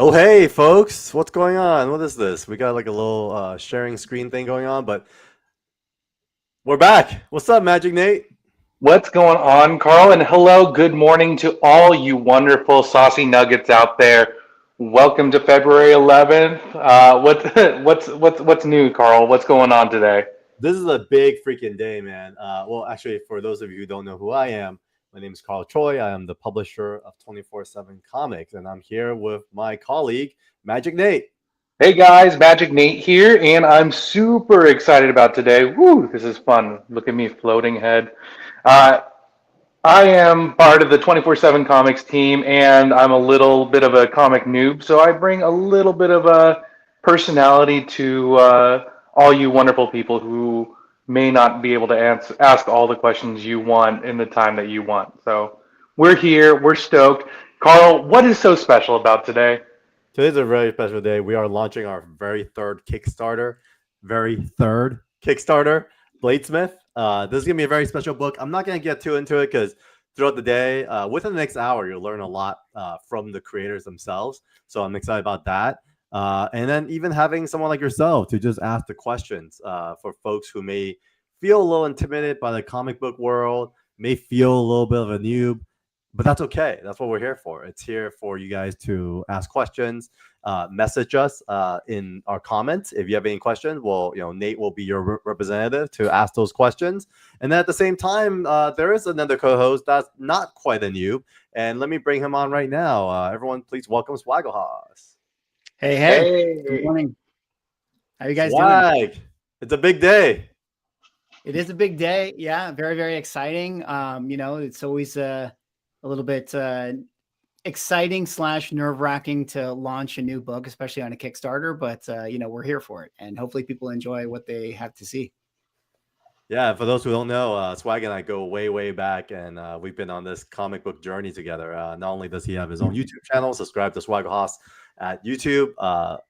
Oh, hey, folks. What's going on? What is this? We got like a little sharing screen thing going on, but we're back. What's up, Magic Nate? What's going on, Carl? And hello, good morning to all you wonderful saucy nuggets out there. Welcome to February 11th. What's new, Carl? What's going on today? This is a big freaking day, man. Well, actually, for those of you who don't know who I am, my name is Carl Choi. I am the publisher of 24/7 Comics, and I'm here with my colleague, Magic Nate. Hey guys, Magic Nate here, and I'm super excited about today. Woo, this is fun. Look at me floating ahead. Uh, I am part of the 24/7 Comics team, and I'm a little bit of a comic noob, so I bring a little bit of a personality to all you wonderful people who may not be able to ask all the questions you want in the time that you want. So we're here, we're stoked. Carl, what is so special about today? Today's a very special day. We are launching our very third Kickstarter, Bladesmith. This is gonna be a very special book. I'm not gonna get too into it because throughout the day, within the next hour, you'll learn a lot from the creators themselves. So I'm excited about that. And then even having someone like yourself to just ask the questions for folks who may feel a little intimidated by the comic book world, may feel a little bit of a noob, but that's okay. That's what we're here for. It's here for you guys to ask questions, message us in our comments if you have any questions. Well, Nate will be your representative to ask those questions. And then at the same time, there is another co-host that's not quite a noob, and let me bring him on right now. Everyone, please welcome Swaggle. Hey, good Hey, morning. How you guys doing? Swag, it's a big day. It is a big day. Yeah, very, very exciting. It's always a little bit exciting / nerve-wracking to launch a new book, especially on a Kickstarter. But we're here for it, and hopefully people enjoy what they have to see. Yeah, for those who don't know, Swag and I go way, way back, and we've been on this comic book journey together. Not only does he have his own YouTube channel, subscribe to Swaggle at YouTube,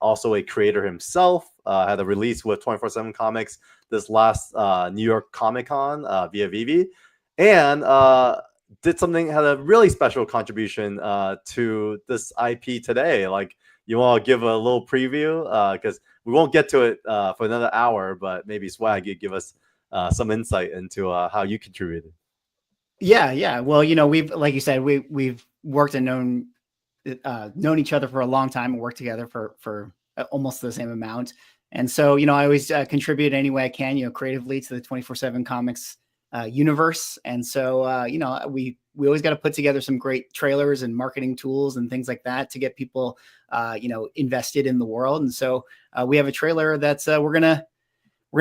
also a creator himself, had a release with 24/7 Comics this last New York Comic Con via Vivi, and did something, had a really special contribution to this IP today. Like, you want to give a little preview? Because we won't get to it for another hour, but maybe Swag, you give us some insight into how you contributed. Yeah. Well, we've, like you said, we've worked and known each other for a long time and worked together for almost the same amount. And so, I always contribute any way I can, creatively to the 24/7 Comics universe. And so, we always got to put together some great trailers and marketing tools and things like that to get people, invested in the world. And so we have a trailer that's we're gonna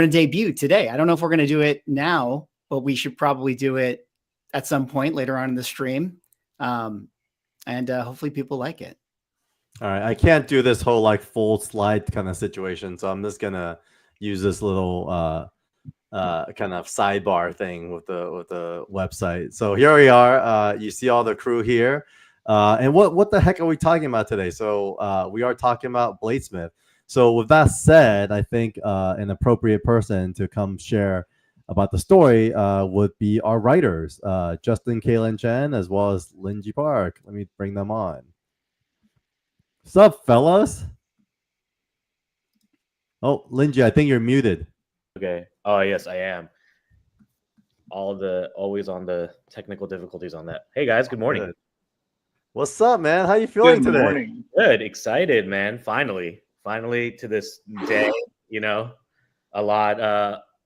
debut today. I don't know if we're gonna do it now, but we should probably do it at some point later on in the stream. And hopefully people like it. All right, I can't do this whole like full slide kind of situation, so I'm just gonna use this little kind of sidebar thing with the website. So here we are. You see all the crew here, and what the heck are we talking about today? So we are talking about Bladesmith. So with that said, I think an appropriate person to come share about the story would be our writers, Justin Kalen Chen, as well as Linji Park. Let me bring them on. What's up, fellas? Oh, Linji, I think you're muted. Okay. Oh, yes, I am. Always on the technical difficulties on that. Hey guys, good morning. Good. What's up, man? How you feeling good today? morning. Good, excited, man. Finally to this day.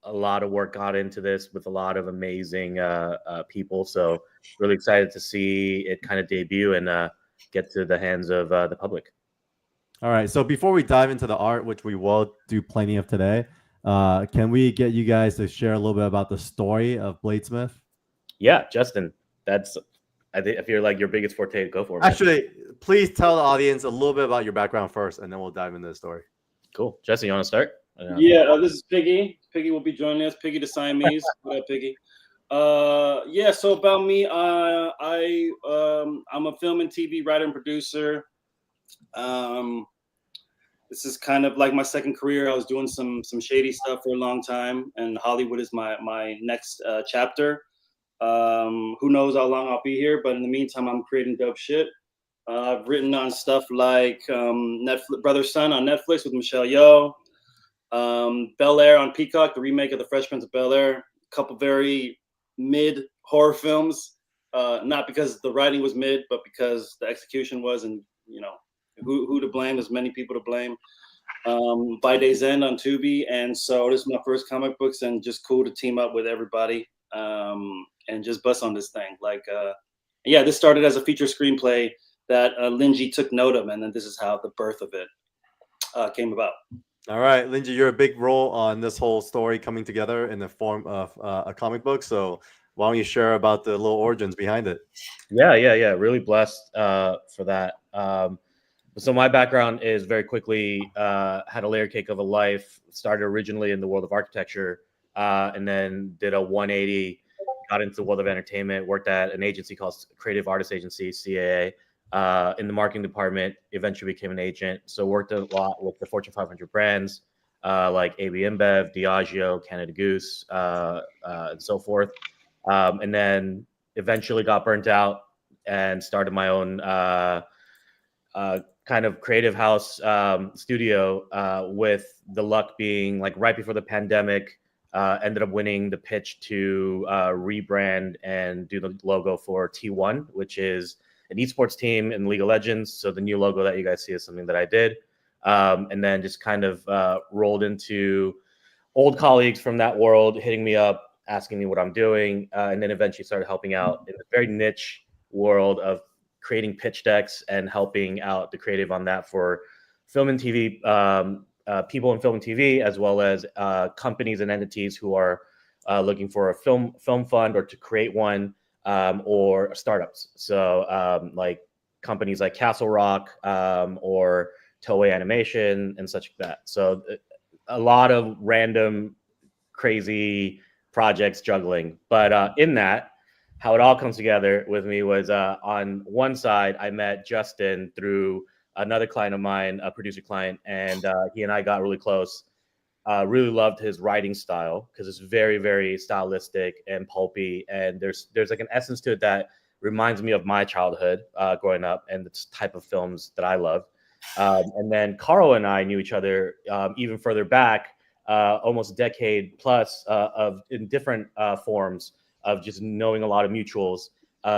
A lot of work got into this with a lot of amazing people. So really excited to see it kind of debut and get to the hands of the public. All right. So before we dive into the art, which we will do plenty of today, can we get you guys to share a little bit about the story of Bladesmith? Yeah, Justin, I think if you're like your biggest forte, go for it. Actually, please tell the audience a little bit about your background first, and then we'll dive into the story. Cool. Justin, you want to start? Yeah, this is Piggy. Piggy will be joining us. Piggy the Siamese. What up, Piggy? Yeah. So about me, I'm a film and TV writer and producer. This is kind of like my second career. I was doing some shady stuff for a long time, and Hollywood is my next chapter. Who knows how long I'll be here, but in the meantime, I'm creating dope shit. I've written on stuff like Netflix, Brother Son on Netflix with Michelle Yeoh, Bel Air on Peacock, the remake of The Fresh Prince of Bel Air. A couple very mid horror films, not because the writing was mid, but because the execution was, and you know, who to blame? There's many people to blame. By Day's End on Tubi, and so this is my first comic books, and just cool to team up with everybody and just bust on this thing. Like, yeah, this started as a feature screenplay that Linji took note of, and then this is how the birth of it came about. All right, Linji, you're a big role on this whole story coming together in the form of a comic book. So why don't you share about the little origins behind it? Yeah. Really blessed for that. So my background is very quickly had a layer cake of a life. Started originally in the world of architecture, and then did a 180. Got into the world of entertainment. Worked at an agency called Creative Artist Agency (CAA) in the marketing department. Eventually became an agent. So worked a lot with the Fortune 500 brands like AB InBev, Diageo, Canada Goose, and so forth. And then eventually got burnt out and started my own kind of creative house studio, with the luck being like right before the pandemic. Ended up winning the pitch to rebrand and do the logo for T1, which is an esports team in League of Legends. So the new logo that you guys see is something that I did. And then just kind of rolled into old colleagues from that world hitting me up, asking me what I'm doing, and then eventually started helping out in the very niche world of creating pitch decks and helping out the creative on that for film and TV, people in film and TV, as well as companies and entities who are looking for a film fund or to create one, or startups. So like companies like Castle Rock or Toei Animation and such like that. So a lot of random, crazy projects juggling. But in that, how it all comes together with me was on one side, I met Justin through another client of mine, a producer client, and he and I got really close. Really loved his writing style because it's very, very stylistic and pulpy, and there's like an essence to it that reminds me of my childhood growing up and the type of films that I love. And then Carl and I knew each other even further back, almost a decade plus in different forms of just knowing a lot of mutuals.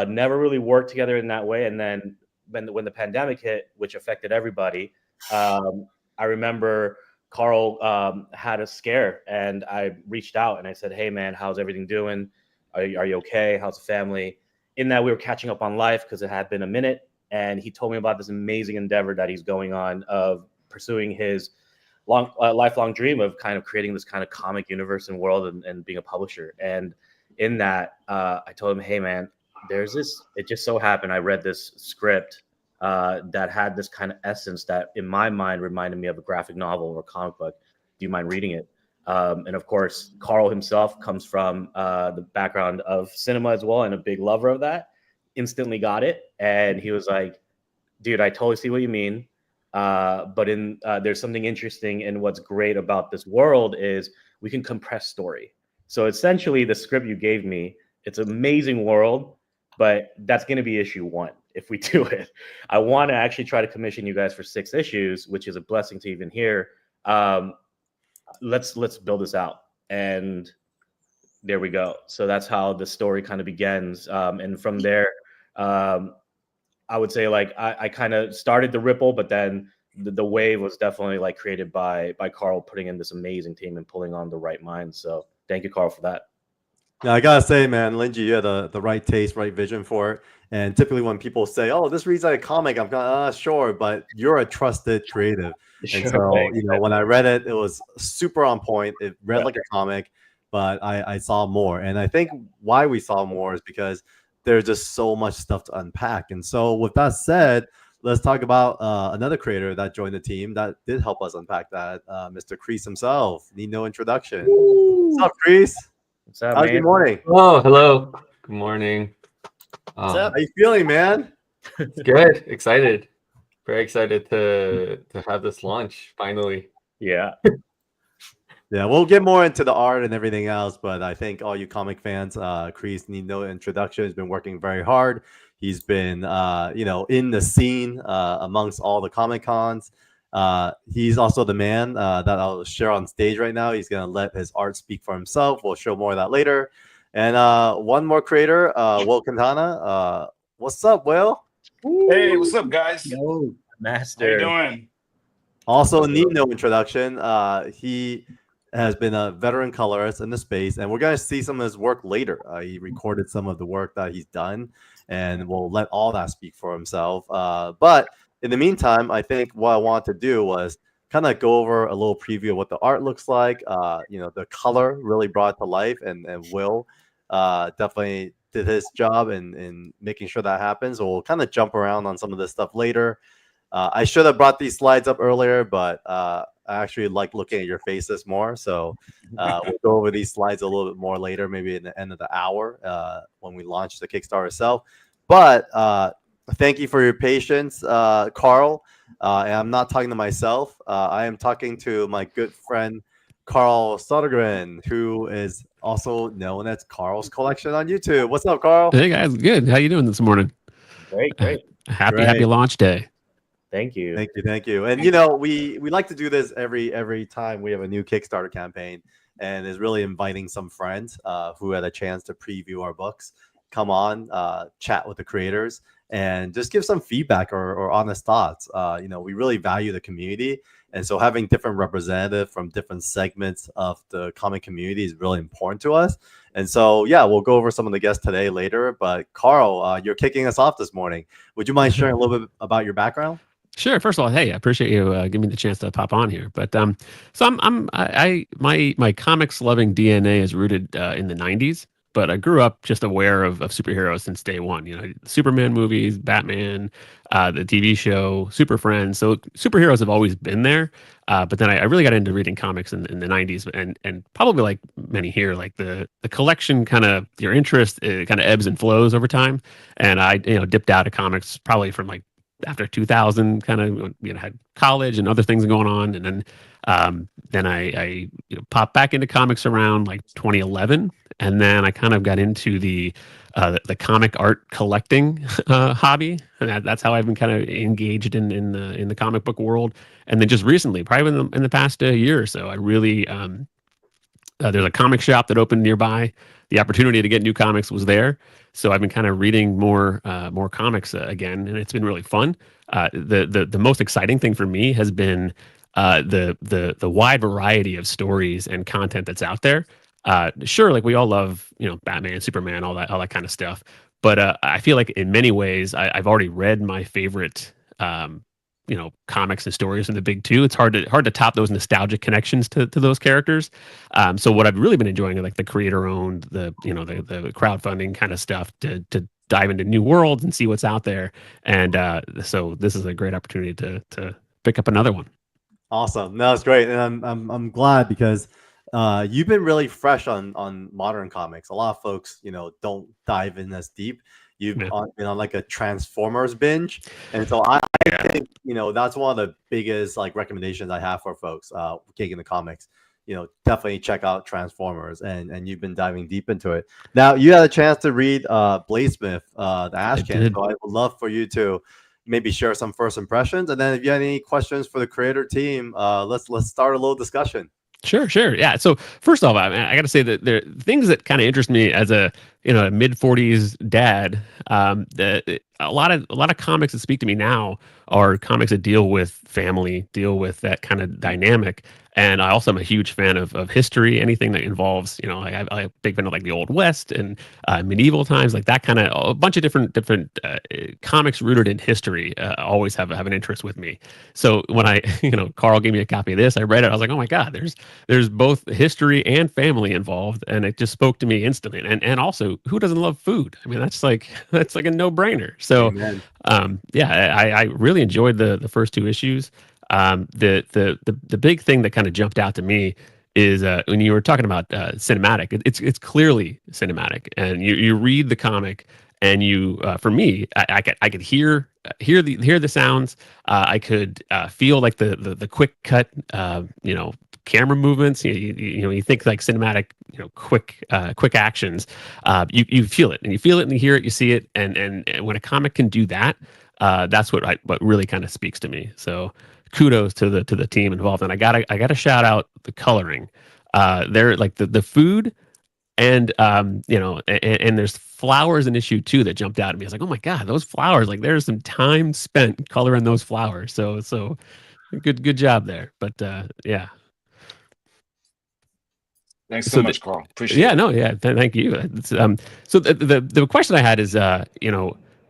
Never really worked together in that way. And then when the pandemic hit, which affected everybody, I remember Carl had a scare, and I reached out and I said, "Hey man, how's everything doing? Are you okay? How's the family?" In that we were catching up on life because it had been a minute, and he told me about this amazing endeavor that he's going on of pursuing his lifelong dream of kind of creating this kind of comic universe and world and being a publisher. And in that, I told him, "Hey man, there's this." It just so happened I read this script that had this kind of essence that, in my mind, reminded me of a graphic novel or comic book. Do you mind reading it? And of course, Carl himself comes from the background of cinema as well, and a big lover of that. Instantly got it, and he was like, "Dude, I totally see what you mean." But there's something interesting in what's great about this world is we can compress story. So essentially, the script you gave me, it's an amazing world, but that's going to be issue 1 if we do it. I want to actually try to commission you guys for 6 issues, which is a blessing to even hear. Let's build this out, and there we go. So that's how the story kind of begins, and from there, I would say like I kind of started the ripple, but then the wave was definitely like created by Carl putting in this amazing team and pulling on the right minds. So thank you, Carl, for that. Now, I gotta say, man, Linji, you had the right taste, right vision for it. And typically when people say, "Oh, this reads like a comic," I'm going, sure, but you're a trusted creative. And so, when I read it, it was super on point. It read like a comic, but I saw more. And I think why we saw more is because there's just so much stuff to unpack. And so with that said, let's talk about another creator that joined the team that did help us unpack that, Mr. Kreese himself. Need no introduction. What's up, Kreese? What's up, How's man? your morning? Oh, hello. Good morning. What's up? How you feeling, man? Good. Excited. Very excited to have this launch finally. Yeah. Yeah, we'll get more into the art and everything else, but I think all you comic fans, Kreese need no introduction. He's been working very hard. He's been, in the scene amongst all the Comic Cons. He's also the man that I'll share on stage right now. He's going to let his art speak for himself. We'll show more of that later. And one more creator, Will Quintana. What's up, Will? Hey, what's up, guys? No. Master. How you doing? Also need no introduction. He has been a veteran colorist in the space, and we're going to see some of his work later. He recorded some of the work that he's done, and we'll let all that speak for himself. But in the meantime, I think what I wanted to do was kind of go over a little preview of what the art looks like. The color really brought it to life, and Will definitely did his job in making sure that happens. So we'll kind of jump around on some of this stuff later. I should have brought these slides up earlier, but I actually like looking at your faces more. So we'll go over these slides a little bit more later, maybe in the end of the hour when we launch the Kickstarter itself. But thank you for your patience, Carl. And I'm not talking to myself. I am talking to my good friend, Carl Sodergren, who is also known as Carl's Collection on YouTube. What's up, Carl? Hey guys, good. How you doing this morning? Great. Happy launch day. Thank you. Thank you. And we like to do this every time we have a new Kickstarter campaign, and is really inviting some friends who had a chance to preview our books, come on, chat with the creators, and just give some feedback or honest thoughts. We really value the community, and so having different representatives from different segments of the comic community is really important to us. And so, we'll go over some of the guests today later. But Carl, you're kicking us off this morning. Would you mind sharing a little bit about your background? Sure. First of all, hey, I appreciate you giving me the chance to pop on here. But so my comics loving DNA is rooted in the '90s. But I grew up just aware of superheroes since day one. Superman movies, Batman, the TV show, Super Friends. So superheroes have always been there. But then I really got into reading comics in the '90s, and probably like many here, like the collection your interest kind of ebbs and flows over time. And I dipped out of comics probably from like after 2000, had college and other things going on, and then I popped back into comics around like 2011, and then I kind of got into the comic art collecting hobby, and that's how I've been kind of engaged in the comic book world. And then just recently, probably in the past year or so, I really there's a comic shop that opened nearby. The opportunity to get new comics was there, so I've been kind of reading more comics again, and it's been really fun. The most exciting thing for me has been the wide variety of stories and content that's out there. Sure, like we all love Batman, Superman, all that kind of stuff, but I feel like in many ways I've already read my favorite comics and stories in the big two. It's hard to top those nostalgic connections to those characters. So what I've really been enjoying are like the creator owned, the crowdfunding kind of stuff to dive into new worlds and see what's out there. And so this is a great opportunity to pick up another one. Awesome. No, it's great. And I'm glad because you've been really fresh on modern comics. A lot of folks, don't dive in as deep. You've been on like a Transformers binge, and so I think that's one of the biggest recommendations I have for folks taking the comics. Definitely check out Transformers, and you've been diving deep into it. Now you had a chance to read BLADESMYTH, the Ash Can, so I would love for you to maybe share some first impressions, and then if you have any questions for the creator team, let's start a little discussion. Sure. Yeah. So first off, I got to say that there are things that kind of interest me as a mid-40s dad. A lot of comics that speak to me now are comics that deal with family, deal with that kind of dynamic. And I also am a huge fan of history, anything that involves, I'm a big fan of like the Old West and medieval times, like that kind of a bunch of different comics rooted in history always have an interest with me. So when Carl gave me a copy of this, I read it, I was like, oh my God, there's both history and family involved. And it just spoke to me instantly. And also, who doesn't love food? I mean, that's like a no-brainer. So I really enjoyed the first two issues. The big thing that kind of jumped out to me is when you were talking about cinematic. It's clearly cinematic, and you read the comic, and you for me, I could hear the sounds. I could feel like the quick cut camera movements. You think like cinematic, quick actions. You feel it, and you feel it, and you hear it, you see it, and when a comic can do that, that's what really kind of speaks to me. So kudos to the team involved, and I gotta shout out the coloring. They're like the food. And and there's flowers in issue 2 that jumped out at me. I was like, oh my god, those flowers! Like, there's some time spent coloring those flowers. So good job there. But yeah. Thanks so much, Carl. Appreciate yeah, it. no, yeah, thank you. So the question I had is,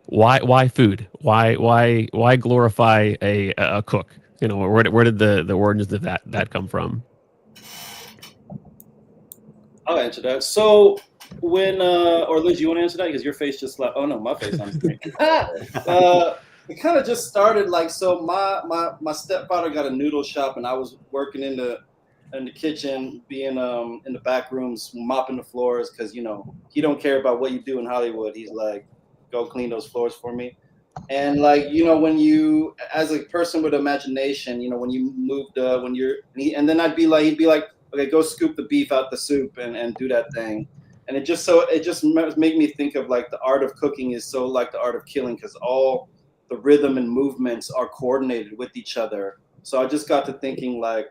why food? Why glorify a cook? Where did the origins of that come from? I'll answer that. So when or Liz, you want to answer that because your face just like, oh no, my face on screen. It kind of just started like, so my stepfather got a noodle shop, and I was working in the kitchen, being in the back rooms, mopping the floors, because he don't care about what you do in Hollywood. He's like, go clean those floors for me. And like, when you, as a person with imagination, when you moved, and then he'd be like, okay, go scoop the beef out the soup and do that thing. And it just made me think of like the art of cooking is so like the art of killing, because all the rhythm and movements are coordinated with each other. So I just got to thinking like,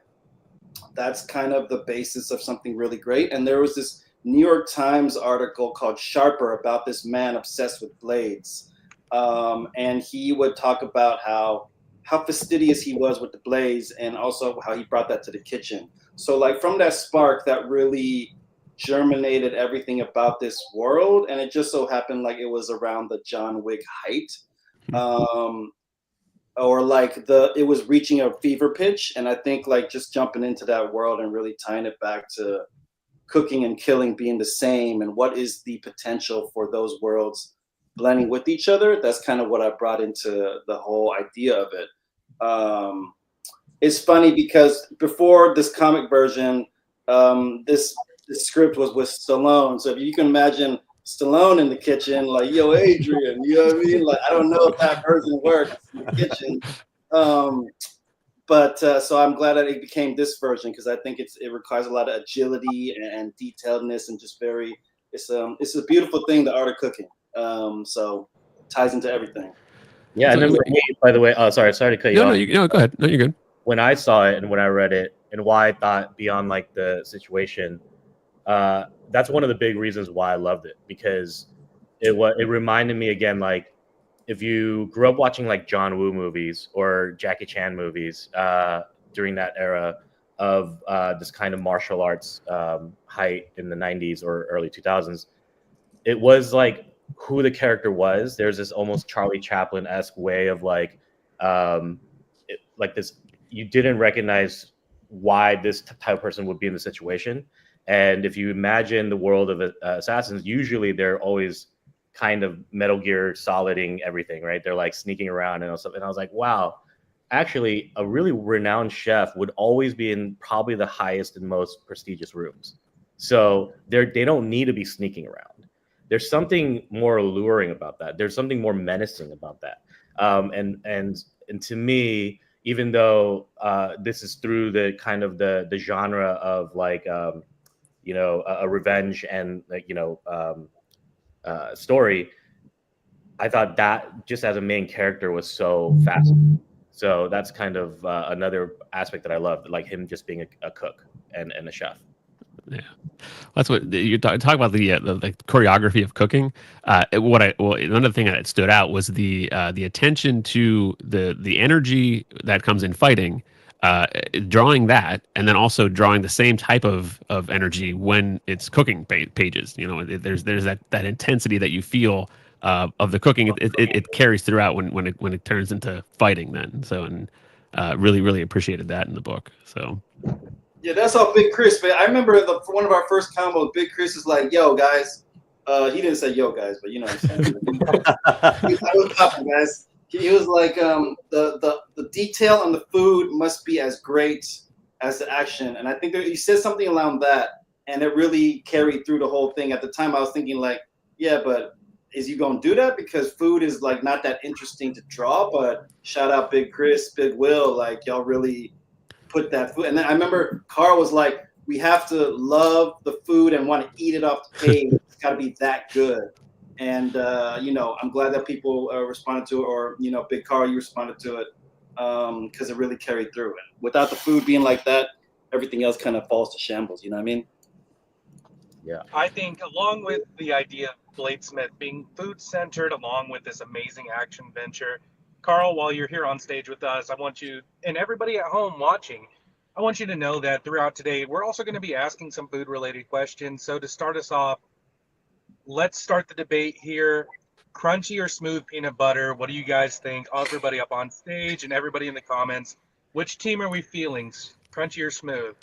that's kind of the basis of something really great. And there was this New York Times article called Sharper about this man obsessed with blades. And he would talk about how fastidious he was with the blades, and also how he brought that to the kitchen. So like from that spark, that really germinated everything about this world. And it just so happened like it was around the John Wick height. Or like it was reaching a fever pitch. And I think like just jumping into that world and really tying it back to cooking and killing being the same, and what is the potential for those worlds blending with each other. That's kind of what I brought into the whole idea of it. It's funny because before this comic version, this script was with Stallone. So if you can imagine Stallone in the kitchen, like, yo, Adrian, you know what I mean? Like, I don't know if that version works in the kitchen. But so I'm glad that it became this version, because I think it requires a lot of agility and detailedness, and just it's a beautiful thing, the art of cooking. So it ties into everything. Yeah, and then by the way, sorry to cut you off. No, go ahead. No, you're good. When I saw it and when I read it, and why I thought beyond like the situation, that's one of the big reasons why I loved it, because it reminded me again, like, if you grew up watching like John Woo movies or Jackie Chan movies during that era of this kind of martial arts height in the 90s or early 2000s, it was like who the character was. There's this almost Charlie Chaplin-esque way of like this. You didn't recognize why this type of person would be in the situation. And if you imagine the world of assassins, usually they're always kind of Metal Gear soliding everything, right? They're like sneaking around and stuff. And I was like, wow, actually a really renowned chef would always be in probably the highest and most prestigious rooms. So they don't need to be sneaking around. There's something more alluring about that. There's something more menacing about that. And to me, even though this is through the kind of the genre of like, a revenge and like, story, I thought that just as a main character was so fascinating. So that's kind of another aspect that I loved, like him just being a cook and a chef. Yeah, that's what you talk about, the choreography of cooking. Another thing that stood out was the attention to the energy that comes in fighting, drawing that, and then also drawing the same type of energy when it's cooking pages. There's that intensity that you feel of the cooking. It carries throughout when it turns into fighting. Then really appreciated that in the book. So. Yeah, that's all Big Chris, man. I remember one of our first combos, Big Chris is like, yo, guys. He didn't say yo, guys, but you know what I'm saying. I was popping, guys. He was like, the detail on the food must be as great as the action. And I think he said something around that, and it really carried through the whole thing. At the time, I was thinking like, yeah, but is you going to do that? Because food is like not that interesting to draw. But shout out Big Chris, Big Will, like y'all really put that food. And then I remember Carl was like, we have to love the food and want to eat it off the page. It's got to be that good. And, I'm glad that people responded to it, or, Big Carl, you responded to it, because it really carried through. And without the food being like that, everything else kind of falls to shambles. You know what I mean? Yeah. I think along with the idea of Bladesmith being food-centered, along with this amazing action venture, Carl, while you're here on stage with us, I want you, and everybody at home watching, I want you to know that throughout today, we're also going to be asking some food-related questions. So to start us off, let's start the debate here. Crunchy or smooth peanut butter? What do you guys think? Everybody up on stage and everybody in the comments. Which team are we feeling? Crunchy or smooth?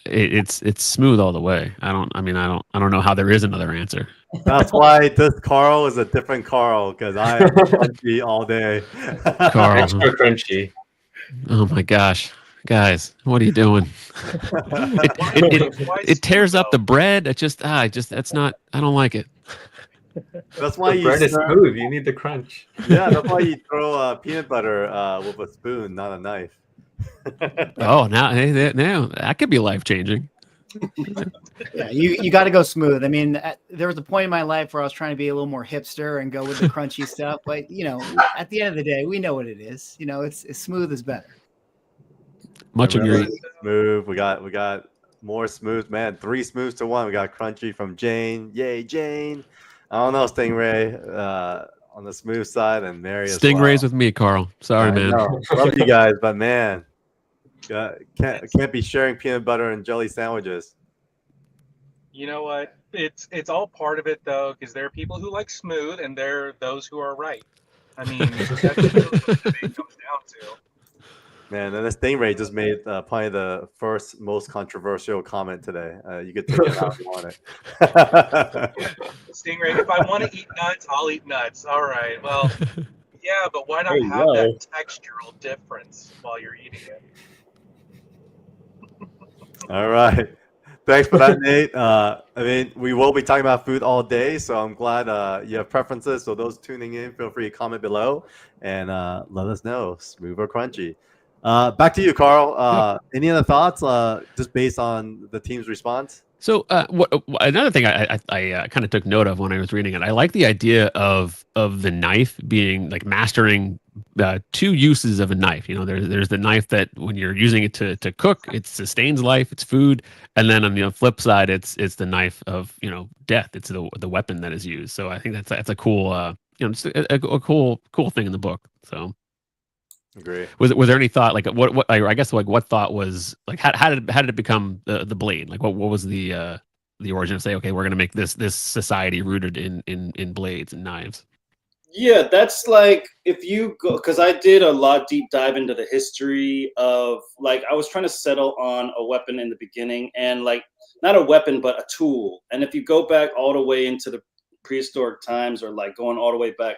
It's smooth all the way. I don't know how there is another answer. That's why this Carl is a different Carl, because I am crunchy all day. Carl. Extra crunchy. Oh my gosh, guys, what are you doing? It tears up the bread. That's not. I don't like it. That's why The bread is smooth. You need the crunch. Yeah, that's why you throw peanut butter with a spoon, not a knife. Oh, now that could be life changing. Yeah, you got to go smooth. I mean, there was a point in my life where I was trying to be a little more hipster and go with the crunchy stuff, but at the end of the day, we know what it is. It's smooth is better. Much agreed. Smooth. We got more smooth, man. 3 smooths to 1. We got crunchy from Jane. Yay, Jane. I don't know, Stingray on the smooth side, and Mary as Stingrays well. with me, Carl. Sorry, man. Love you guys, but man, can't be sharing peanut butter and jelly sandwiches. You know what? It's all part of it, though, because there are people who like smooth, and there are those who are right. I mean, that's what the debate comes down to. Man, and this Stingray just made probably the first most controversial comment today. You could take it out if you want it. Stingray, if I want to eat nuts, I'll eat nuts. All right. Well, yeah, but why not There you have go. that textural difference while you're eating it? All right. Thanks for that, Nate. I mean, we will be talking about food all day, so I'm glad you have preferences. So those tuning in, feel free to comment below and let us know, smooth or crunchy. Back to you, Carl. Any other thoughts just based on the team's response? So another thing I kind of took note of when I was reading it, I like the idea of the knife being like mastering 2 uses of a knife. There's the knife that when you're using it to cook, it sustains life, it's food, and then on the flip side, it's the knife of death. It's the weapon that is used. So I think that's a cool just a cool thing in the book. So. Agree. Was there any thought like what I guess like what thought was like how did it become the blade? Like what was the origin of say, okay, we're gonna make this society rooted in blades and knives? Yeah, that's like if you go, because I did a lot deep dive into the history of, like, I was trying to settle on a weapon in the beginning, and like not a weapon but a tool. And if you go back all the way into the prehistoric times, or like going all the way back,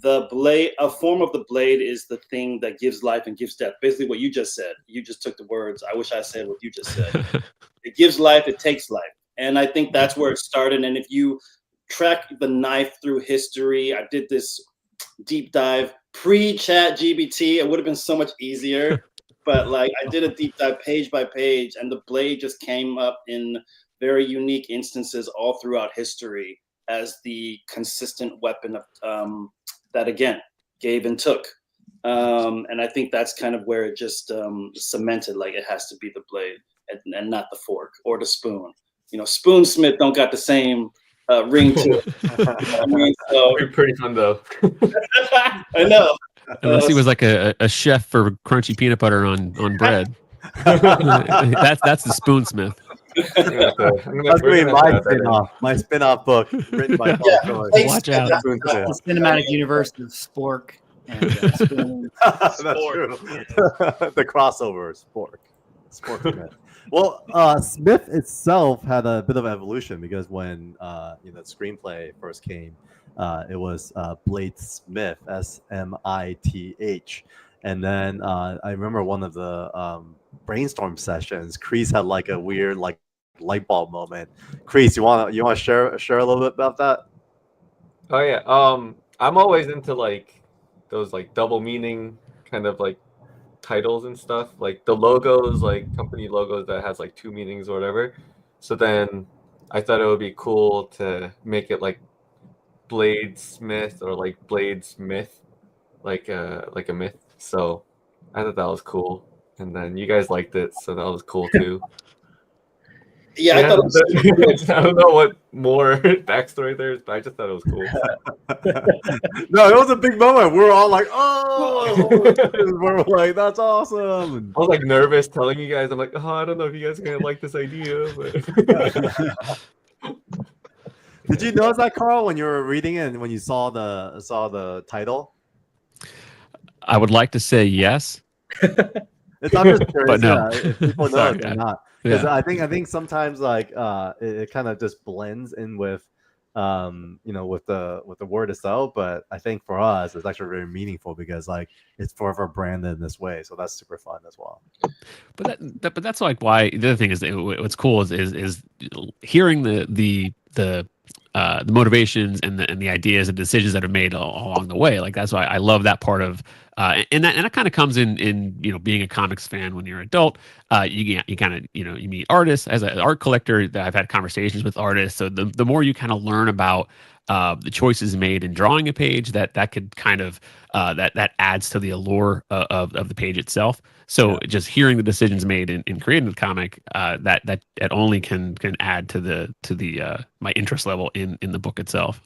the blade, a form of the blade, is the thing that gives life and gives death. Basically what you just said. You just took the words. I wish I said what you just said. It gives life, it takes life. And I think that's where it started. And if you track the knife through history, I did this deep dive pre-chat GBT. It would have been so much easier. But like I did a deep dive page by page, and the blade just came up in very unique instances all throughout history as the consistent weapon of that again gave and took, and I think that's kind of where it just cemented, like it has to be the blade and not the fork or the spoon. Spoonsmith don't got the same ring to it. I mean, so Pretty fun though. I know. Unless he was like a chef for crunchy peanut butter on bread. that's the spoonsmith. That's going to be my spin-off book written by Paul Choi. Watch out. The cinematic universe of Spork and Spoon. That's true. The crossover Spork. Smith. Well, Smith itself had a bit of evolution, because when the screenplay first came, it was Bladesmith, Smith, and then I remember one of the brainstorm sessions, Kreese had like a weird like light bulb moment. Kreese, you want to share a little bit about that? Oh yeah. I'm always into like those like double meaning kind of like titles and stuff, like the logos, like company logos that has like two meanings or whatever. So then I thought it would be cool to make it like Bladesmith or like Bladesmyth, like a myth. So I thought that was cool, and then you guys liked it, so that was cool too. Yeah, I thought it was I don't know what more backstory there is, but I just thought it was cool. No, it was a big moment. We were all like, "Oh!" we were like, "That's awesome!" I was like nervous telling you guys. I'm like, "Oh, I don't know if you guys are gonna like this idea." But... Did you notice that, Carl, when you were reading it and when you saw the title? I would like to say yes. I'm just curious, But no. yeah, if people know Sorry, it or yeah. not. Because Yeah. I think sometimes like it kind of just blends in with with the word itself. But I think for us it's actually very meaningful because like it's forever branded in this way. So that's super fun as well. But that's like why the other thing is that what's cool is hearing the motivations and the ideas and decisions that are made along the way. Like that's why I love that part of and that kind of comes in being a comics fan when you're an adult. You kind of you meet artists as an art collector. That I've had conversations with artists. So the more you kind of learn about the choices made in drawing a page, that could kind of that adds to the allure of the page itself. So just hearing the decisions made in creating the comic, that it only can add to the my interest level in the book itself.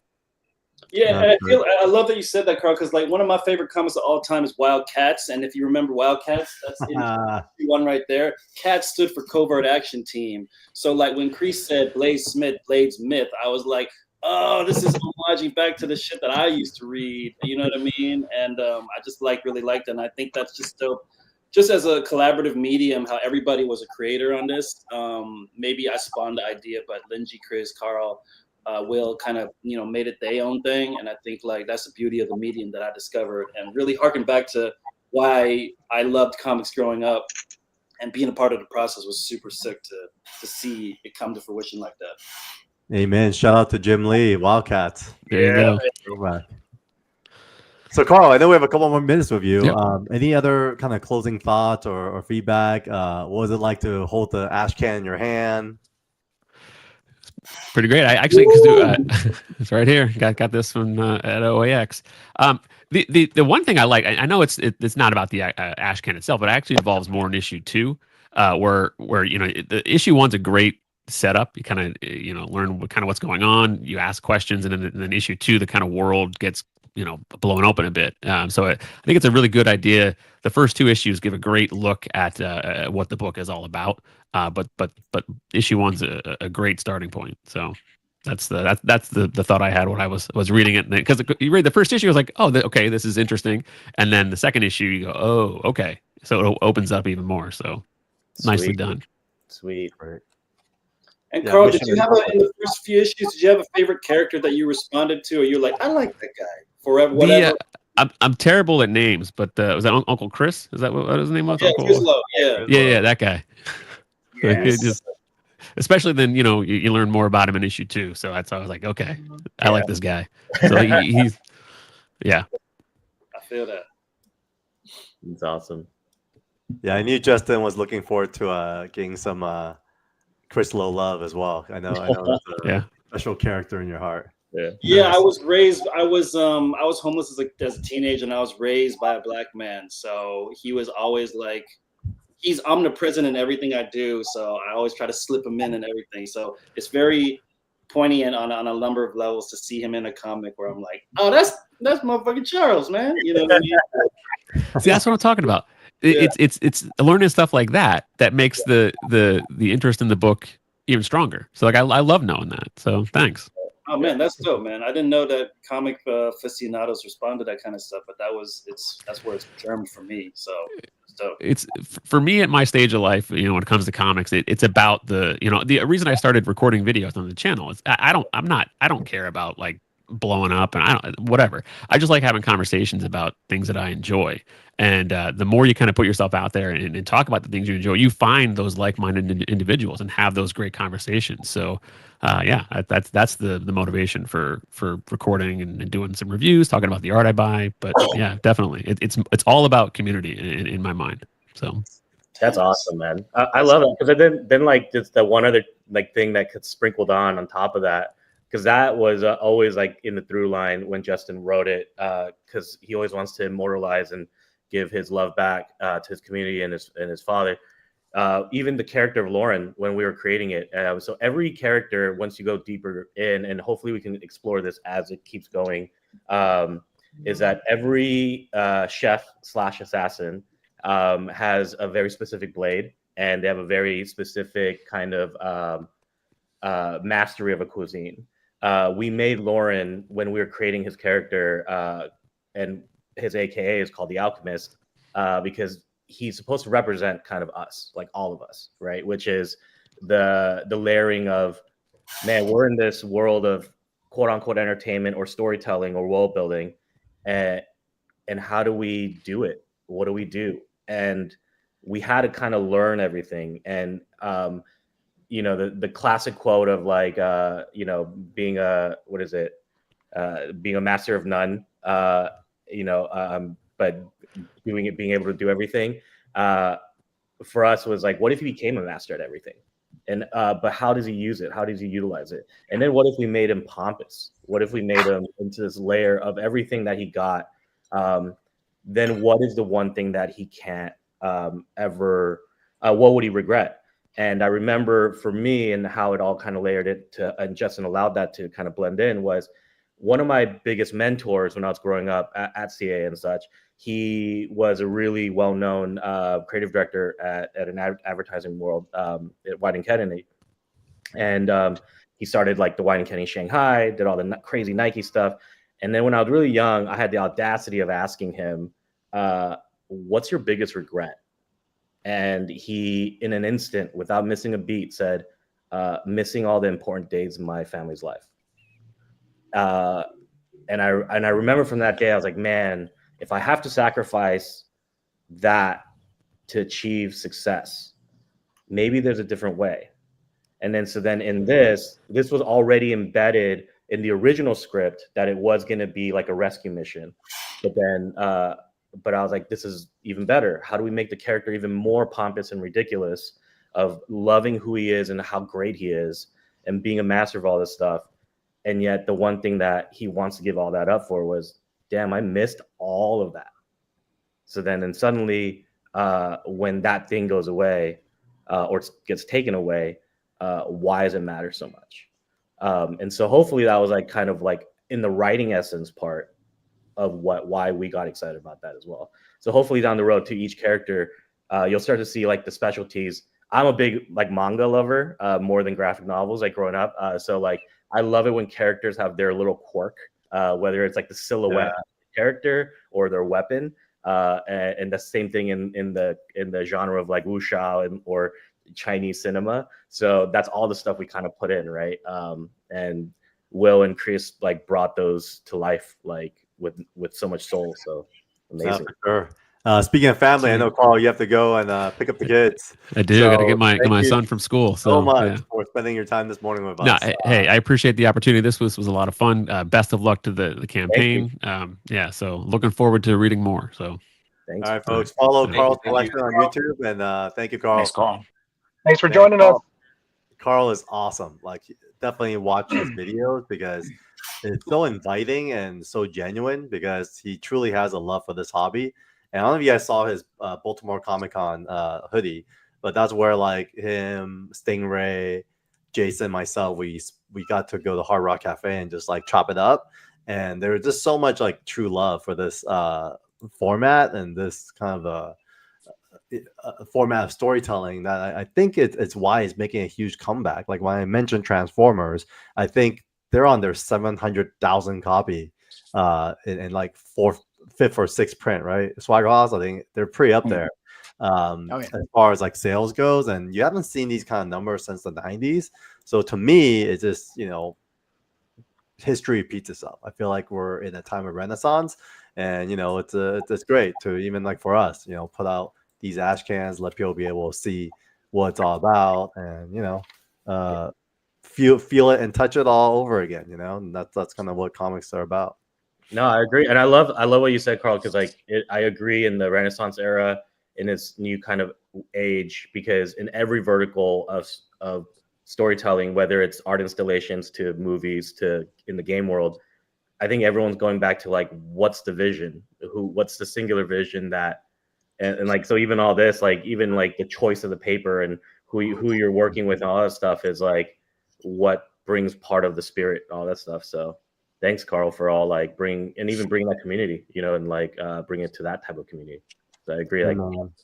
Yeah, and I love that you said that, Carl, because like one of my favorite comics of all time is Wildcats, and if you remember Wildcats, that's the one right there. CAT stood for Covert Action Team. So like when Kreese said Bladesmyth, I was like, oh, this is homaging back to the shit that I used to read. You know what I mean? And I just really liked it, and I think that's just dope. Just as a collaborative medium, how everybody was a creator on this. Maybe I spawned the idea, but Linji, Chris, Carl, Will kind of made it their own thing, and I think like that's the beauty of the medium that I discovered, and really harken back to why I loved comics growing up, and being a part of the process was super sick to see it come to fruition like that. Amen. Shout out to Jim Lee, Wildcats. There you go. So Carl, I know we have a couple more minutes with you. Yep. Any other kind of closing thoughts or feedback? What was it like to hold the ash can in your hand? Pretty great. I actually, it's right here. Got this from at OAX. The one thing I like, I know it's not about the ash can itself, but it actually involves more in issue 2, where the issue 1's a great setup. You kind of learn what's going on. You ask questions, and then issue 2, the kind of world gets blown open a bit. So I think it's a really good idea. The first 2 issues give a great look at what the book is all about. But issue 1's a great starting point. So that's the thought I had when I was reading it, because you read the first issue, I was like, oh, okay, this is interesting, and then the second issue, you go, oh, okay, so it opens up even more. So nicely done. Sweet. Right. And Carl, did you have in the first few issues? Did you have a favorite character that you responded to, or you're like, I like that guy forever, whatever? I'm terrible at names, but was that Uncle Chris? Is that what his name was? Yeah, Uncle? Yeah, that guy. Yes. Especially then, you learn more about him in issue 2. So that's why I was like, okay, I like this guy. So he's, yeah. I feel that. It's awesome. Yeah, I knew Justin was looking forward to getting some Chris Lowe love as well. I know that's a special character in your heart. Yeah, nice. I was raised. I was homeless as a teenager, and I was raised by a black man. So he was always like, he's omnipresent in everything I do. So I always try to slip him in and everything. So it's very poignant on a number of levels to see him in a comic where I'm like, oh, that's motherfucking Charles, man. You know what I mean? See, that's what I'm talking about. It's learning stuff like that makes the interest in the book even stronger. So like I love knowing that. So thanks. Oh man, that's dope, man. I didn't know that comic aficionados respond to that kind of stuff, but that's where it's germed for me. So it's dope. It's for me at my stage of life, when it comes to comics, it's about the reason I started recording videos on the channel is I don't care about like blowing up, and I don't whatever. I just like having conversations about things that I enjoy. And the more you kind of put yourself out there and talk about the things you enjoy, you find those like-minded individuals and have those great conversations. So, yeah, that's the motivation for recording and doing some reviews, talking about the art I buy. But yeah, definitely, it's all about community in my mind. So that's awesome, man. I love it because then like just the one other like thing that gets sprinkled on top of that, because that was always like in the through line when Justin wrote it, because he always wants to immortalize and give his love back to his community and his father. Even the character of Lauren when we were creating it. So every character, once you go deeper in, and hopefully we can explore this as it keeps going, is that every chef/assassin has a very specific blade, and they have a very specific kind of mastery of a cuisine. We made Lauren when we were creating his character, and his AKA is called the Alchemist, because he's supposed to represent kind of us, like all of us, right? Which is the layering of, man, we're in this world of quote unquote entertainment or storytelling or world building, and how do we do it? What do we do? And we had to kind of learn everything. And you know, the classic quote of like you know, being a being a master of none, you know, but being able to do everything, for us was like, what if he became a master at everything? And but how does he use it? How does he utilize it? And then what if we made him pompous? What if we made him into this layer of everything that he got? Then what is the one thing that he can't ever, what would he regret? And I remember for me and how it all kind of layered it to, and Justin allowed that to kind of blend in, was one of my biggest mentors when I was growing up at CA and such. He was a really well-known creative director at an advertising world at White & Kennedy. And he started like the White & Kennedy Shanghai, did all the crazy Nike stuff. And then when I was really young, I had the audacity of asking him, what's your biggest regret? And he, in an instant, without missing a beat, said, missing all the important days in my family's life. And I remember from that day, I was like, man, if I have to sacrifice that to achieve success, maybe there's a different way. And then, so then in this was already embedded in the original script that it was going to be like a rescue mission. But then, but I was like, this is even better. How do we make the character even more pompous and ridiculous, of loving who he is and how great he is and being a master of all this stuff? And yet the one thing that he wants to give all that up for was, damn, I missed all of that. So then, and suddenly when that thing goes away or gets taken away, why does it matter so much? And so hopefully that was like kind of like in the writing essence part of why we got excited about that as well. So hopefully down the road to each character, you'll start to see like the specialties. I'm a big like manga lover, more than graphic novels, like growing up. So like I love it when characters have their little quirk, whether it's like the silhouette of the character or their weapon. And the same thing in the genre of like wuxia or Chinese cinema. So that's all the stuff we kind of put in, right? And Will and Chris like brought those to life like with so much soul. So amazing. For sure. Speaking of family, I know, Carl, you have to go and pick up the kids. I do. So Got to get my thank you son from school. so much yeah. for spending your time this morning with No, us. hey, I appreciate the opportunity. This was a lot of fun. Best of luck to the campaign. Yeah, so looking forward to reading more. So thanks. All right, folks, follow Carl's you. collection on YouTube, and thank you, Carl. Thanks, Carl. Thanks for joining us. Carl is awesome. Like, definitely watch his videos because it's so inviting and so genuine, because he truly has a love for this hobby. And I don't know if you guys saw his Baltimore Comic Con hoodie, but that's where like him, Stingray, Jason, myself, we got to go to Hard Rock Cafe and just like chop it up. And there was just so much like true love for this format and this kind of a format of storytelling that I think it's why it's making a huge comeback. Like when I mentioned Transformers, I think they're on their 700,000 copy in like fifth or sixth print, right? Swagger House, I think they're pretty up there as far as like sales goes, and you haven't seen these kind of numbers since the 90s. So to me, it's just, you know, history repeats itself. I feel like we're in a time of renaissance, and it's great to even like for us, put out these ash cans, let people be able to see what it's all about, and feel it and touch it all over again. And that's kind of what comics are about. No, I agree, and I love what you said, Carl, because I agree in the Renaissance era, in this new kind of age, because in every vertical of storytelling, whether it's art installations to movies to in the game world, I think everyone's going back to like, what's the vision? What's the singular vision that, and like, so even all this, like even like the choice of the paper and who you're working with and all that stuff is like what brings part of the spirit, all that stuff. So thanks, Carl, for all like bring that community, and like bring it to that type of community. So I agree, like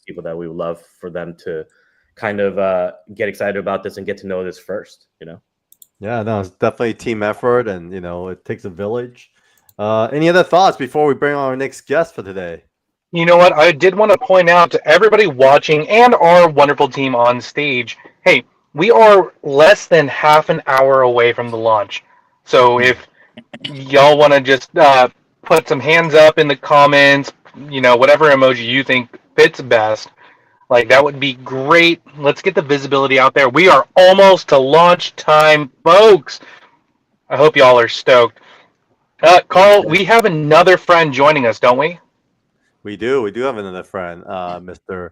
people that we would love for them to kind of get excited about this and get to know this first, Yeah, no, it's definitely a team effort, and it takes a village. Any other thoughts before we bring on our next guest for today? You know what? I did want to point out to everybody watching and our wonderful team on stage, hey, we are less than half an hour away from the launch. So if y'all want to just put some hands up in the comments, whatever emoji you think fits best, like that would be great. Let's get the visibility out there. We are almost to launch time, folks. I hope y'all are stoked. Carl, we have another friend joining us, don't we? We do have another friend, Mr.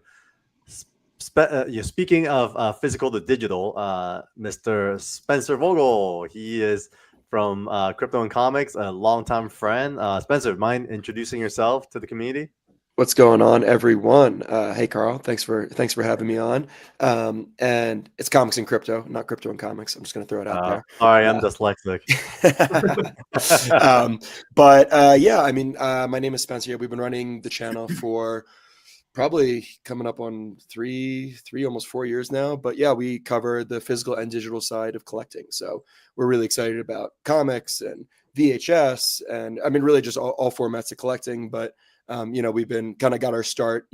Speaking of physical to digital, Mr. Spencer Vogel. He is from Crypto and Comics, a longtime friend. Spencer, mind introducing yourself to the community? What's going on, everyone? Hey, Carl. Thanks for having me on. And it's Comics and Crypto, not Crypto and Comics. I'm just going to throw it out there. Sorry, I'm dyslexic. But yeah, I mean, my name is Spencer. We've been running the channel for probably coming up on three, almost 4 years now. But yeah, we cover the physical and digital side of collecting. So we're really excited about comics and VHS, and I mean, really just all formats of collecting. But we've been kind of got our start,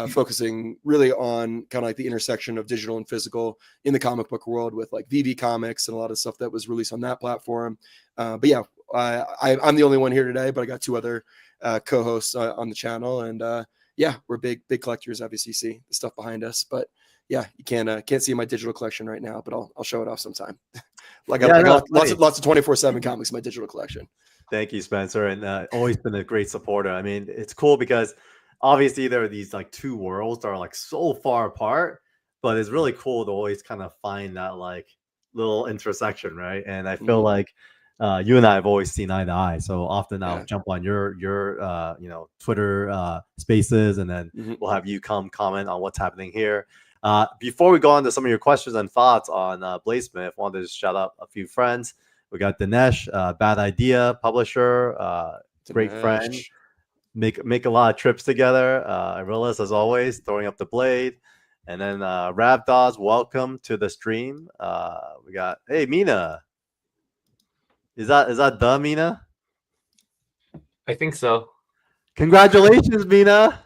focusing really on kind of like the intersection of digital and physical in the comic book world with like VV Comics and a lot of stuff that was released on that platform. But yeah, I'm the only one here today, but I got two other co-hosts on the channel, and yeah, we're big collectors. Obviously, see the stuff behind us, but yeah, you can't see my digital collection right now, but I'll show it off sometime. Lots of 24/7 comics in my digital collection. Thank you, Spencer, and always been a great supporter. I mean, it's cool because obviously there are these like two worlds that are like so far apart, but it's really cool to always kind of find that like little intersection, right? And I feel like you and I have always seen eye to eye. So often I'll jump on your Twitter spaces, and then we'll have you come comment on what's happening here. Before we go on to some of your questions and thoughts on BLADESMYTH, I wanted to just shout out a few friends. We got Dinesh, Bad Idea, publisher, great friend. Make a lot of trips together. Arillis, as always, throwing up the blade. And then Ravdaz, welcome to the stream. We got, hey, Mina. Is that the Mina? I think so. Congratulations, Mina.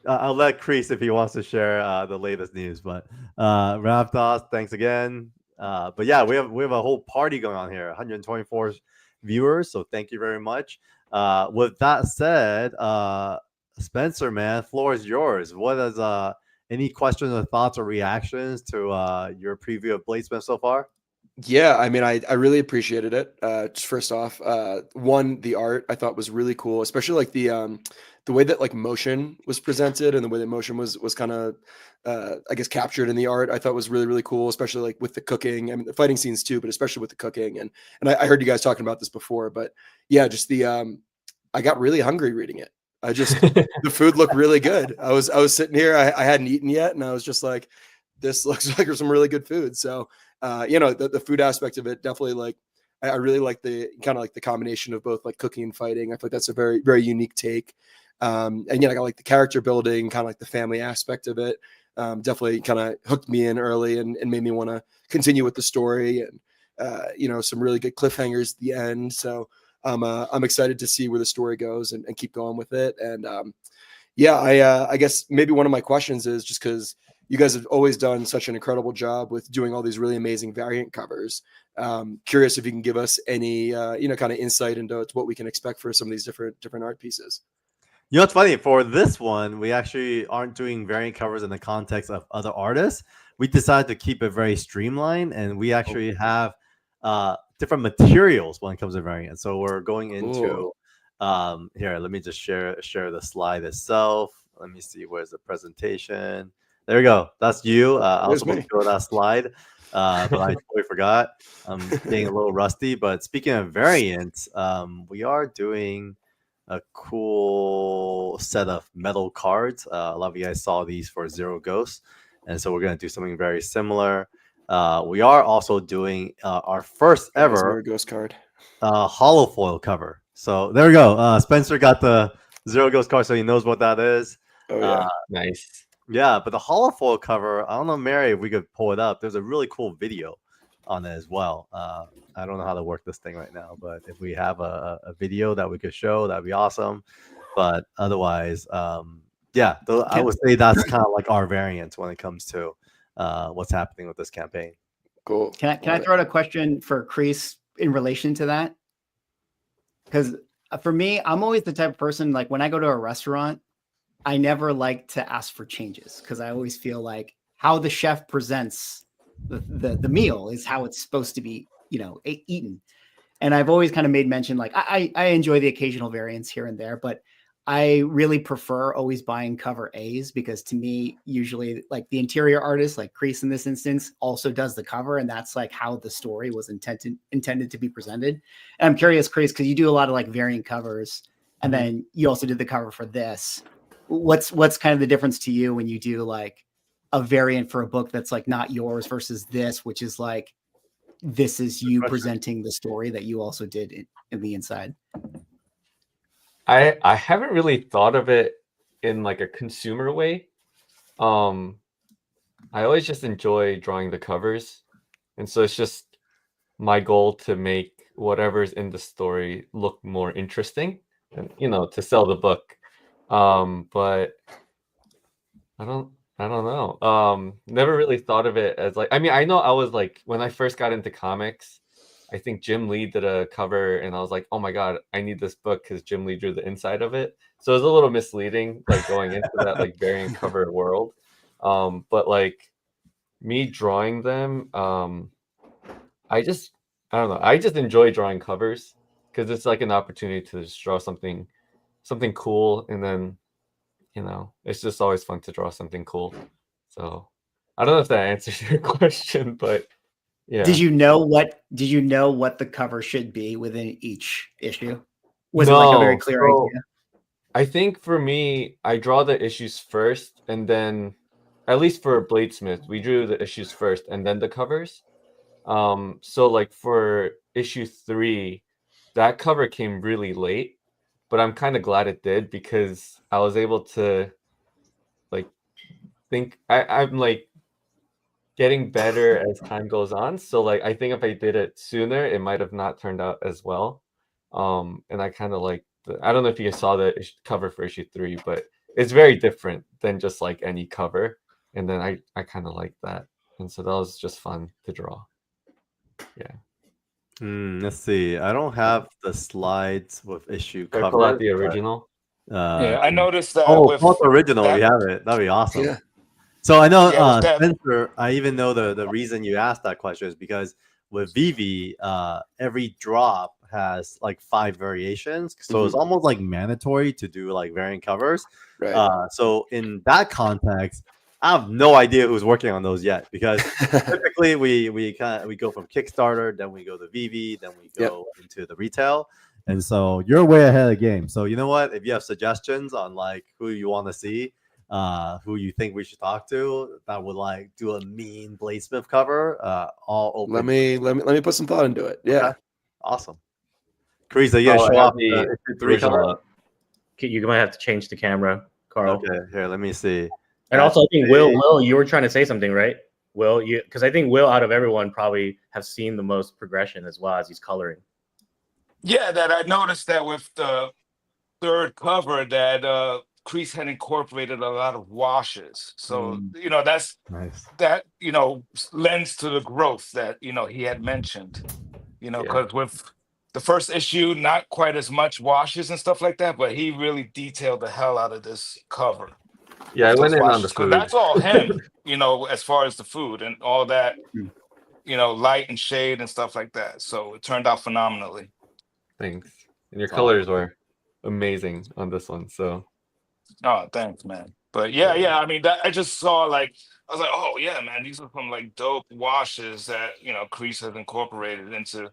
I'll let Kreese if he wants to share the latest news. But Ravdaz, thanks again. But yeah, we have a whole party going on here, 124 viewers. So thank you very much. With that said, Spencer, man, floor is yours. What is any questions or thoughts or reactions to your preview of BLADESMYTH so far? Yeah, I mean, I really appreciated it. Just first off, the art I thought was really cool, especially like the way that like motion was presented and the way that motion was kind of I guess captured in the art. I thought was really, really cool, especially like with the cooking. I mean, the fighting scenes too, but especially with the cooking. And I heard you guys talking about this before, but yeah, just I got really hungry reading it. The food looked really good. I was sitting here, I hadn't eaten yet, and I was just like, this looks like there's some really good food. So the food aspect of it, definitely like I really like the kind of like the combination of both like cooking and fighting. I feel like that's a very, very unique take. And I got like the character building, kind of like the family aspect of it. Definitely kind of hooked me in early and made me want to continue with the story, and some really good cliffhangers at the end. So I'm excited to see where the story goes and keep going with it. And I guess maybe one of my questions is just because you guys have always done such an incredible job with doing all these really amazing variant covers. Curious if you can give us any, kind of insight into what we can expect for some of these different art pieces. You know, it's funny. For this one, we actually aren't doing variant covers in the context of other artists. We decided to keep it very streamlined, and we actually have different materials when it comes to variant. So we're going into here. Let me just share the slide itself. Let me see. Where's the presentation? There we go. That's you. I was supposed to show that slide, but I totally forgot. I'm being a little rusty. But speaking of variants, we are doing a cool set of metal cards. A lot of you guys saw these for Zero Ghosts, and so we're going to do something very similar. We are also doing our first ever Zero Ghost card hollow foil cover. So there we go. Spencer got the Zero Ghost card, so he knows what that is. Oh yeah, nice. Yeah, but the hollow foil cover, I don't know, Mary, if we could pull it up. There's a really cool video on it as well. I don't know how to work this thing right now, but if we have a video that we could show, that'd be awesome. But otherwise, yeah, I would say that's kind of like our variant when it comes to what's happening with this campaign. Cool. Can I throw out a question for Kreese in relation to that? Because for me, I'm always the type of person, like when I go to a restaurant, I never like to ask for changes because I always feel like how the chef presents the meal is how it's supposed to be, eaten. And I've always kind of made mention, like I enjoy the occasional variants here and there, but I really prefer always buying cover A's because to me, usually like the interior artist, like Kreese in this instance, also does the cover. And that's like how the story was intended to be presented. And I'm curious, Kreese, because you do a lot of like variant covers and then you also did the cover for this. What's kind of the difference to you when you do like a variant for a book that's like not yours versus this, which is like, this is you presenting the story that you also did in the inside? I haven't really thought of it in like a consumer way. I always just enjoy drawing the covers. And so it's just my goal to make whatever's in the story look more interesting and, to sell the book. But I don't know. Never really thought of it as like, I mean, I know I was like, when I first got into comics, I think Jim Lee did a cover and I was like, oh my God, I need this book because Jim Lee drew the inside of it. So it was a little misleading, like going into that like variant cover world. But like me drawing them, I don't know. I just enjoy drawing covers because it's like an opportunity to just draw something cool. And then, it's just always fun to draw something cool. So I don't know if that answers your question, but yeah. Did you know what the cover should be within each issue? Was it like a very clear idea? I think for me, I draw the issues first, and then, at least for Bladesmith, we drew the issues first and then the covers. So like for issue 3, that cover came really late, but I'm kind of glad it did because I was able to like think I'm like getting better as time goes on. So like I think if I did it sooner, it might have not turned out as well. And I kind of like I don't know if you guys saw the cover for issue 3, but it's very different than just like any cover. And then I kind of like that. And so that was just fun to draw. Yeah. Let's see. I don't have the slides with issue Pull cover. out the original. Yeah, I noticed that. Oh, with pull out the original. that- We have it. That'd be awesome. Yeah. So I know, Yeah, with that- Spencer, I even know the reason you asked that question is because with Vivi, every drop has like 5 variations. So it's almost like mandatory to do like variant covers. Right. So in that context, I have no idea who's working on those yet because typically we go from Kickstarter, then we go to Vivi, then we go into the retail. And so you're way ahead of the game. So you know what? If you have suggestions on like who you want to see, who you think we should talk to, that would like do a mean Bladesmith cover, all open. Let me put some thought into it. Yeah. Okay. Awesome. Kreese, yeah, show off the issue 3 cover. You might have to change the camera, Carl. Okay, here, let me see. And also, I think Will, you were trying to say something, right? Will, because I think Will, out of everyone, probably have seen the most progression as well as he's coloring. Yeah, that I noticed that with the third cover that Crease had incorporated a lot of washes. So, Mm. you know, that's Nice. that, you know, lends to the growth that, you know, he had mentioned, you know, Yeah. because with the first issue, not quite as much washes and stuff like that, but he really detailed the hell out of this cover. Yeah, I with went those in on the washes, because food. that's all him, you know, as far as the food and all that, you know, light and shade and stuff like that. So it turned out phenomenally. Thanks. And your That's colors awesome. were amazing on this one. So Oh, thanks, man. But yeah, I mean, that I just saw like I was like, oh yeah, man, these are some like dope washes that, you know, Crease has incorporated into,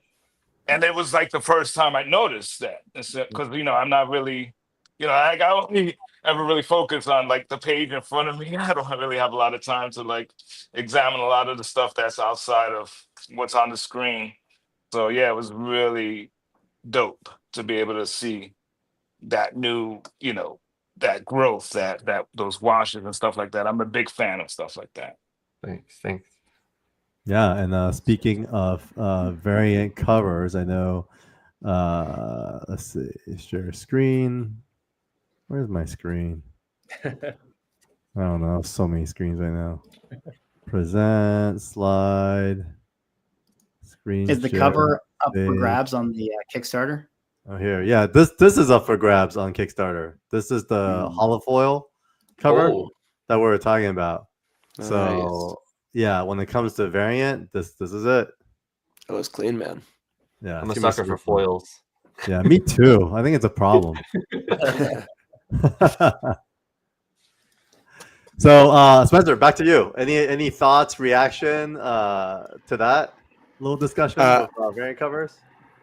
and it was like the first time I noticed that, because you know I'm not really, you know, I only ever really focus on like the page in front of me. I don't really have a lot of time to like examine a lot of the stuff that's outside of what's on the screen. So yeah, it was really dope to be able to see that new, you know, that growth, that those washes and stuff like that. I'm a big fan of stuff like that. thanks. Yeah, and speaking of variant covers, I know. Let's see, share screen. Where's my screen? I don't know. So many screens right now. Present, slide, screen. Is the share, cover up for page. grabs on the Kickstarter? Oh, here, yeah. This is up for grabs on Kickstarter. This is the holofoil cover Oh, that we were talking about. Nice. So yeah, when it comes to variant, this is it. That looks clean, man. Yeah, I'm a it's gonna be sucker for super fun. foils. Yeah, me too. I think it's a problem. So, Spencer, back to you. Any thoughts, reaction to that little discussion with variant covers?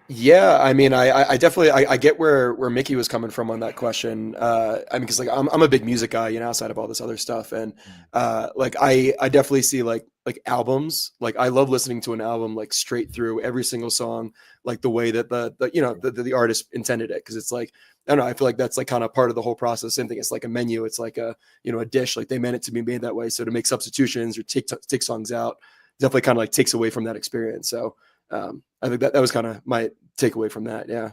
Yeah, I mean, I definitely I get where Mickey was coming from on that question. I mean, because like I'm a big music guy, you know, outside of all this other stuff, and like I definitely see like albums. Like I love listening to an album like straight through every single song, like the way that the you know the artist intended it. Because it's like I don't know, I feel like that's like kind of part of the whole process. Same thing. It's like a menu. It's like a you know a dish. Like they meant it to be made that way. So to make substitutions or take songs out, definitely kind of like takes away from that experience. So. I think that was kind of my takeaway from that. Yeah.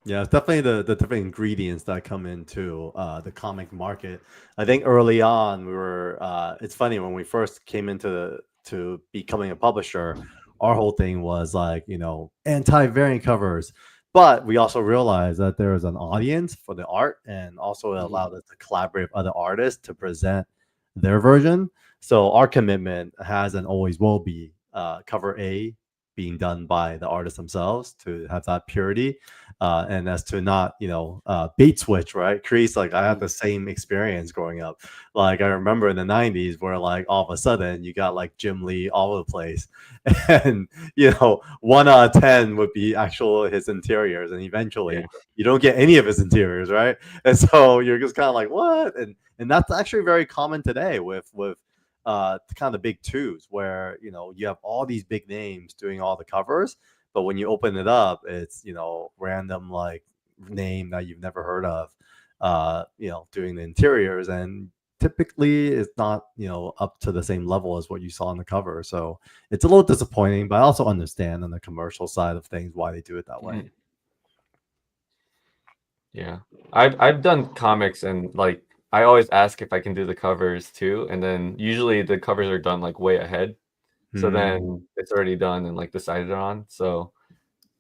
Yeah, it's definitely the different ingredients that come into the comic market. I think early on we were. It's funny when we first came into to becoming a publisher, our whole thing was like anti-variant covers, but we also realized that there was an audience for the art, and also it allowed us to collaborate with other artists to present their version. So our commitment has and always will be cover A being done by the artists themselves to have that purity, and as to not bait switch, right? Crease, like I had the same experience growing up. Like I remember in the 90s where like all of a sudden you got like Jim Lee all over the place, and 1 out of 10 would be actual his interiors, and eventually you don't get any of his interiors, right? And so you're just kind of like, what? And that's actually very common today with kind of the big twos, where you have all these big names doing all the covers, but when you open it up, it's random like name that you've never heard of doing the interiors, and typically it's not up to the same level as what you saw on the cover. So it's a little disappointing, but I also understand on the commercial side of things why they do it that way. Yeah, I've done comics, and like I always ask if I can do the covers too, and then usually the covers are done like way ahead, so then it's already done and like decided on. So,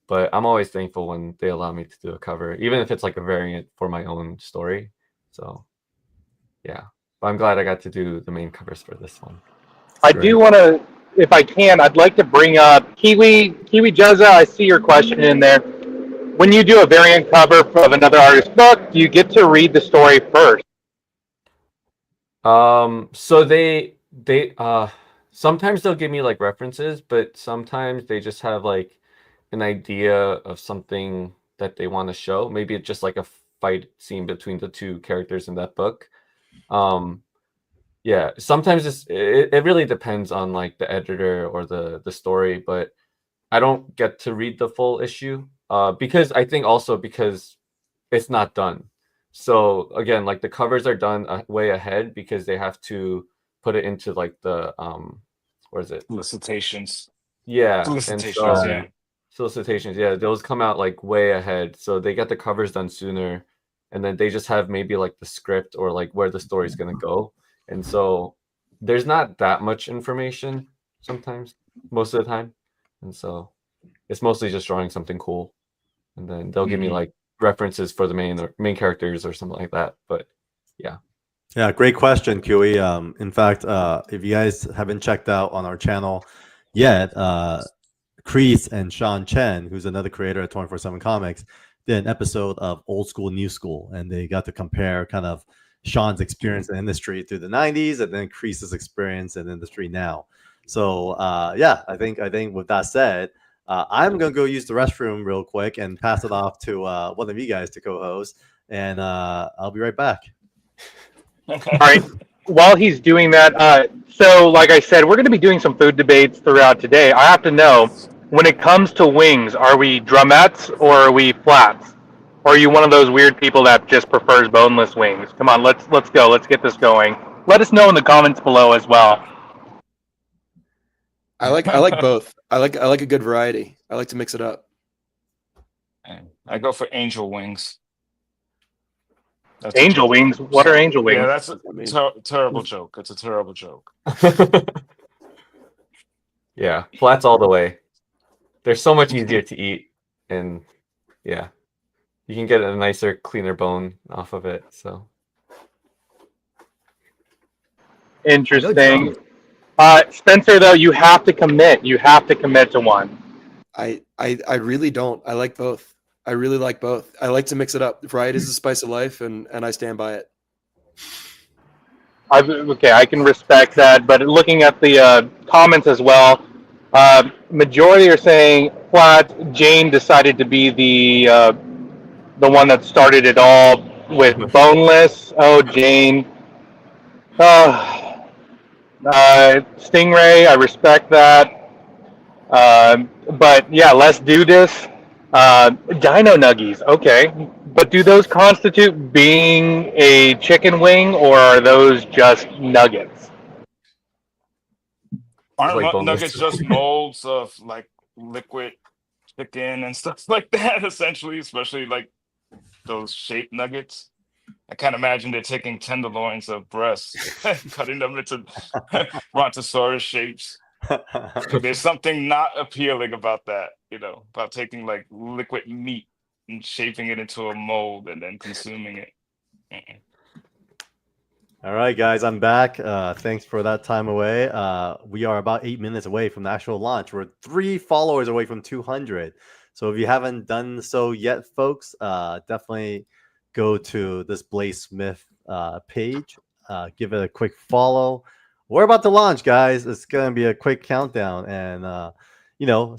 but I'm always thankful when they allow me to do a cover, even if it's like a variant for my own story. So, yeah, but I'm glad I got to do the main covers for this one. I do want to, if I can, I'd like to bring up Kiwi Jezza. I see your question in there. When you do a variant cover of another artist's book, do you get to read the story first? So they sometimes they'll give me like references, but sometimes they just have like an idea of something that they want to show. Maybe it's just like a fight scene between the two characters in that book. Yeah, sometimes it really depends on like the editor or the story, but I don't get to read the full issue because I think also because it's not done. So again, like the covers are done way ahead because they have to put it into like the what is it? Solicitations. Yeah. Solicitations, yeah. Solicitations, yeah. Those come out like way ahead. So they get the covers done sooner. and then they just have maybe like the script or like where the story's gonna go, and so there's not that much information sometimes, most of the time, and so it's mostly just drawing something cool, and then they'll give me like references for the main characters or something like that. But yeah. Yeah, great question, QE. In fact, if you guys haven't checked out on our channel yet, Kreese and Sean Chen, who's another creator at 24/7 Comics, did an episode of Old School, New School, and they got to compare kind of Sean's experience in the industry through the 90s and then Kreese's experience in the industry now. So yeah, I think with that said, I'm gonna go use the restroom real quick and pass it off to one of you guys to co-host, and I'll be right back. All right. While he's doing that, so like I said, we're going to be doing some food debates throughout today. I have to know, when it comes to wings, are we drumettes or are we flats? Or are you one of those weird people that just prefers boneless wings? Come on, let's go. Let's get this going. Let us know in the comments below as well. I like both. I like a good variety. I like to mix it up. I go for angel wings. That's Angel wings? What are angel wings? Yeah, that's a terrible joke. It's a terrible joke. Yeah, flats all the way. They're so much easier to eat, and yeah, you can get a nicer, cleaner bone off of it. So Interesting. Spencer, though, you have to commit. You have to commit to one. I really don't. I like both. I really like both. I like to mix it up. Variety is the spice of life, and I stand by it. Okay, I can respect that. But looking at the comments as well, majority are saying flat. Jane decided to be the one that started it all with boneless. Oh, Jane. Stingray, I respect that. But yeah, let's do this. Dino nuggies, okay. But do those constitute being a chicken wing, or are those just nuggets? Aren't like nuggets just molds of like liquid chicken and stuff like that, essentially, especially like those shaped nuggets? I can't imagine they're taking tenderloins of breasts and cutting them into brontosaurus shapes. There's something not appealing about that, about taking like liquid meat and shaping it into a mold and then consuming it. All right, guys, I'm back. Thanks for that time away. We are about 8 minutes away from the actual launch. We're 3 followers away from 200. So if you haven't done so yet, folks, definitely go to this BLADESMYTH page. Give it a quick follow. We're about to launch, guys. It's going to be a quick countdown. And,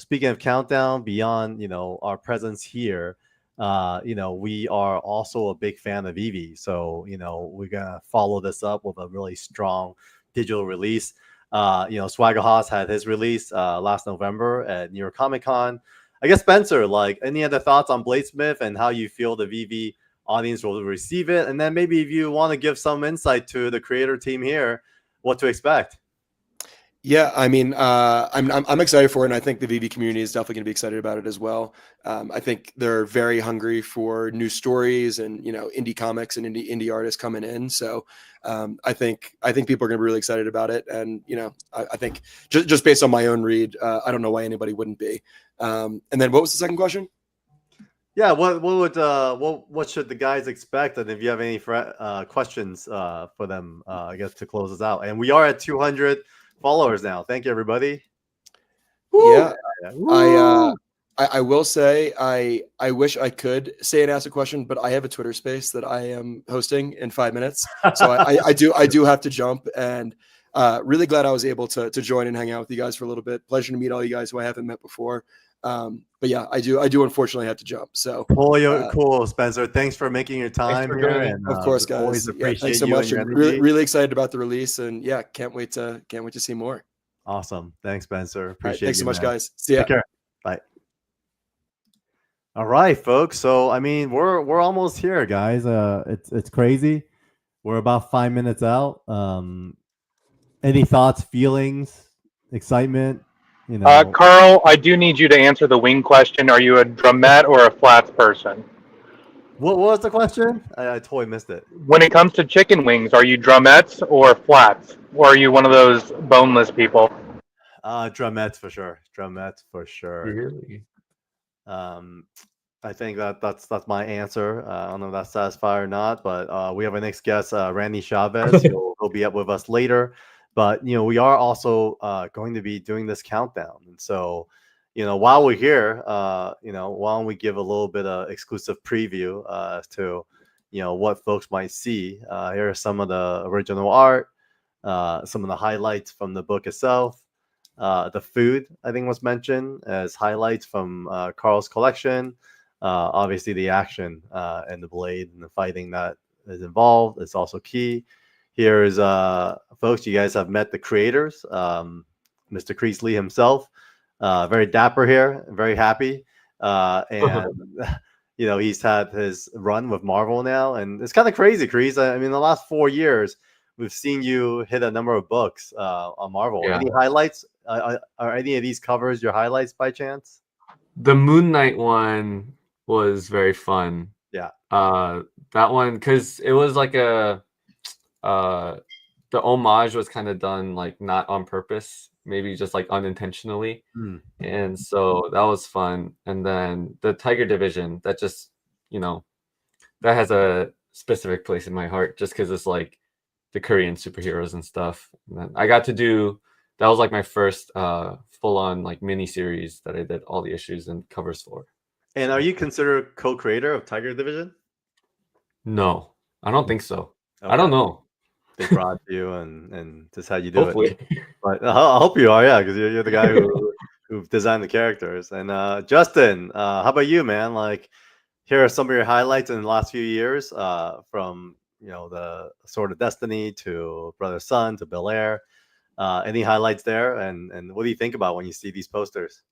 speaking of countdown, beyond, our presence here, we are also a big fan of Eevee. So, we're going to follow this up with a really strong digital release. Swagger Haas had his release last November at New York Comic Con. I guess, Spencer, like, any other thoughts on BLADESMYTH and how you feel the Eevee audience will receive it? And then maybe if you want to give some insight to the creator team here, what to expect. Yeah, I mean, I'm excited for it, and I think the VV community is definitely going to be excited about it as well. I think they're very hungry for new stories and indie comics and indie artists coming in. So I think people are going to be really excited about it, and I think just based on my own read, I don't know why anybody wouldn't be. And then what was the second question? Yeah, what should the guys expect? And if you have any questions for them, I guess to close us out. And we are at 200 followers now. Thank you, everybody. Yeah, I will say I wish I could say and ask a question, but I have a Twitter space that I am hosting in 5 minutes, so I do have to jump. And really glad I was able to join and hang out with you guys for a little bit. Pleasure to meet all you guys who I haven't met before. But yeah, I do unfortunately have to jump. So cool, Spencer. Thanks for making your time here. And of course, guys. Always appreciate thanks so you much. and Really excited about the release, and yeah, can't wait to see more. Awesome. Thanks, Spencer. Appreciate it. Thanks so much, guys. See ya. Take care. Bye. All right, folks. So I mean, we're almost here, guys. It's crazy. We're about 5 minutes out. Any thoughts, feelings, excitement? Carl, I do need you to answer the wing question. Are you a drumette or a flats person? What was the question? I totally missed it. When it comes to chicken wings, are you drumettes or flats? Or are you one of those boneless people? Drumettes for sure. Drumettes for sure. Really? Um, I think that's my answer. I don't know if that's satisfied or not, but we have our next guest, Randy Chavez. He'll be up with us later. But we are also going to be doing this countdown, and so while we're here, why don't we give a little bit of exclusive preview as to what folks might see. Here are some of the original art, some of the highlights from the book itself. The food, I think, was mentioned as highlights from Carl's collection. Obviously, the action and the blade and the fighting that is involved is also key. Here is, folks, you guys have met the creators, Mr. Creasley himself. Very dapper here, very happy. And, he's had his run with Marvel now. And it's kind of crazy, Crease. I mean, the last 4 years, we've seen you hit a number of books on Marvel. Yeah. Any highlights? Are any of these covers your highlights by chance? The Moon Knight one was very fun. Yeah. That one, because it was like the homage was kind of done like not on purpose, maybe just like unintentionally. And so that was fun. And then the Tiger Division, that just, that has a specific place in my heart just because it's like the Korean superheroes and stuff. And then I got to do, that was like my first full-on like mini series that I did all the issues and covers for. And are you considered co-creator of Tiger Division? No, I don't think so. Okay. I don't know. They brought you and just how you do Hopefully. it. But I hope you are, yeah, because you're the guy who designed the characters. And Justin, how about you, man? Like, here are some of your highlights in the last few years, from the Sword of Destiny to Brother Sun to Bel Air. Any highlights there? And what do you think about when you see these posters?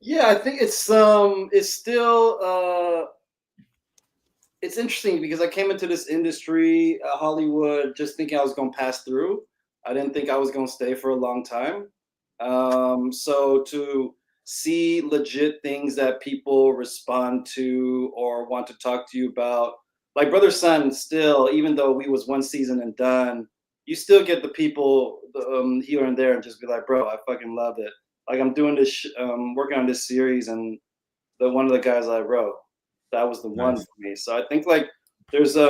Yeah, I think it's still it's interesting because I came into this industry, Hollywood, just thinking I was going to pass through. I didn't think I was going to stay for a long time. So to see legit things that people respond to or want to talk to you about, like Brother Sun, still, even though we was one season and done, you still get the people here and there and just be like, bro, I fucking love it. Like I'm doing this, working on this series, and one of the guys I wrote, that was the one for me. So I think like there's a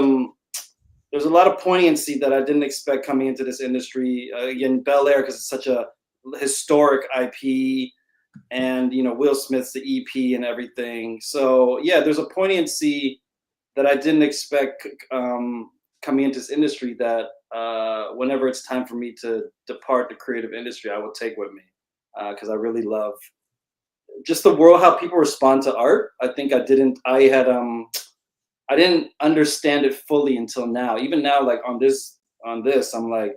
lot of poignancy that I didn't expect coming into this industry. Again, Bel Air, because it's such a historic IP, and Will Smith's the EP and everything. So yeah, there's a poignancy that I didn't expect coming into this industry. That whenever it's time for me to depart the creative industry, I will take with me, because I really love just the world, how people respond to art. I think I didn't understand it fully until now. Even now, like on this, I'm like,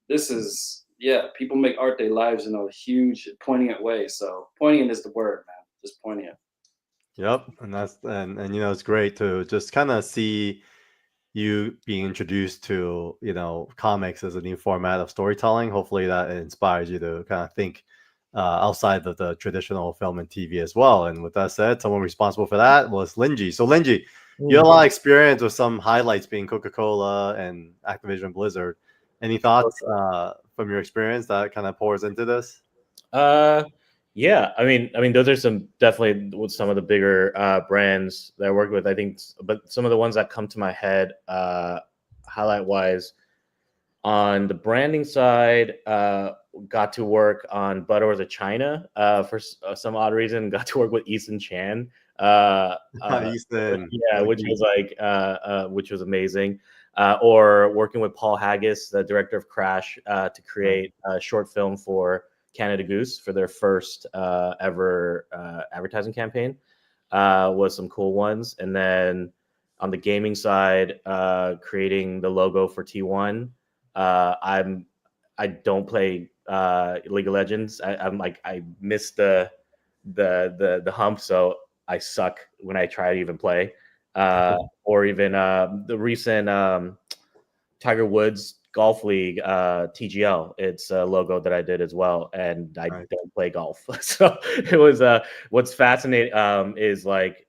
this is, yeah, people make art their lives in a huge, poignant way. So poignant is the word, man. Just poignant. Yep, and that's and it's great to just kind of see you being introduced to comics as a new format of storytelling. Hopefully that inspires you to kind of think outside of the traditional film and TV as well. And with that said, someone responsible for that was Linji. So Linji, you had a lot of experience with some highlights being Coca-Cola and Activision Blizzard. Any thoughts from your experience that kind of pours into this? Yeah, I mean, those are some definitely with some of the bigger brands that I work with. I think, but some of the ones that come to my head, highlight wise, on the branding side, got to work on Butterworth of China for some odd reason. Got to work with Easton Chan, Easton, yeah, which was like which was amazing. Or working with Paul Haggis, the director of Crash, to create a short film for Canada Goose for their first ever advertising campaign, was some cool ones. And then on the gaming side, creating the logo for T1. I don't play League of Legends. I missed the hump, so I suck when I try to even play. Or even the recent Tiger Woods golf league, TGL. It's a logo that I did as well, and I Nice. don't play golf. So it was what's fascinating is like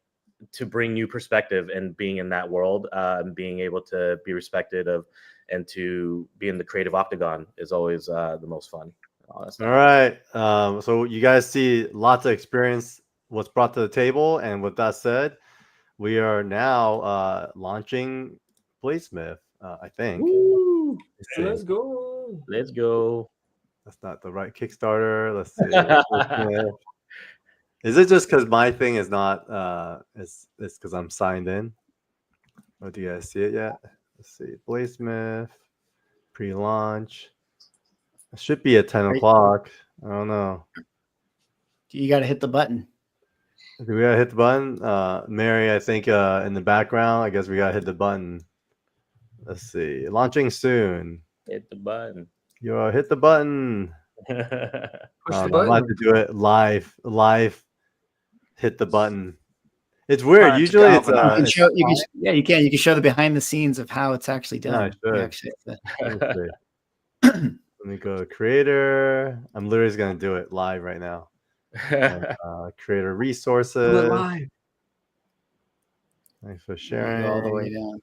to bring new perspective and being in that world, and being able to be respected of and to be in the creative octagon is always the most fun. All right. So you guys see lots of experience, what's brought to the table. And with that said, we are now launching BLADESMYTH, I think. Woo! Let's go. Let's go. That's not the right Kickstarter. Let's see. BLADESMYTH. Is it just because my thing is not, it's because I'm signed in? Or do you guys see it yet? Let's see. BLADESMYTH, pre-launch. It should be at 10 o'clock. I don't know. You got to hit the button. Do we gotta hit the button? Mary, I think in the background, I guess we gotta hit the button. Let's see. Launching soon. Hit the button. Yo, hit the button. Push the I'm button. about to do it live. Hit the button. It's weird. Alright, Usually it's You can show the behind the scenes of how it's actually done. Yeah, I You should. actually have Let's see. Let me go to creator. I'm literally just gonna do it live right now. And, creator resources. Live. Thanks for to sharing. go all the way down.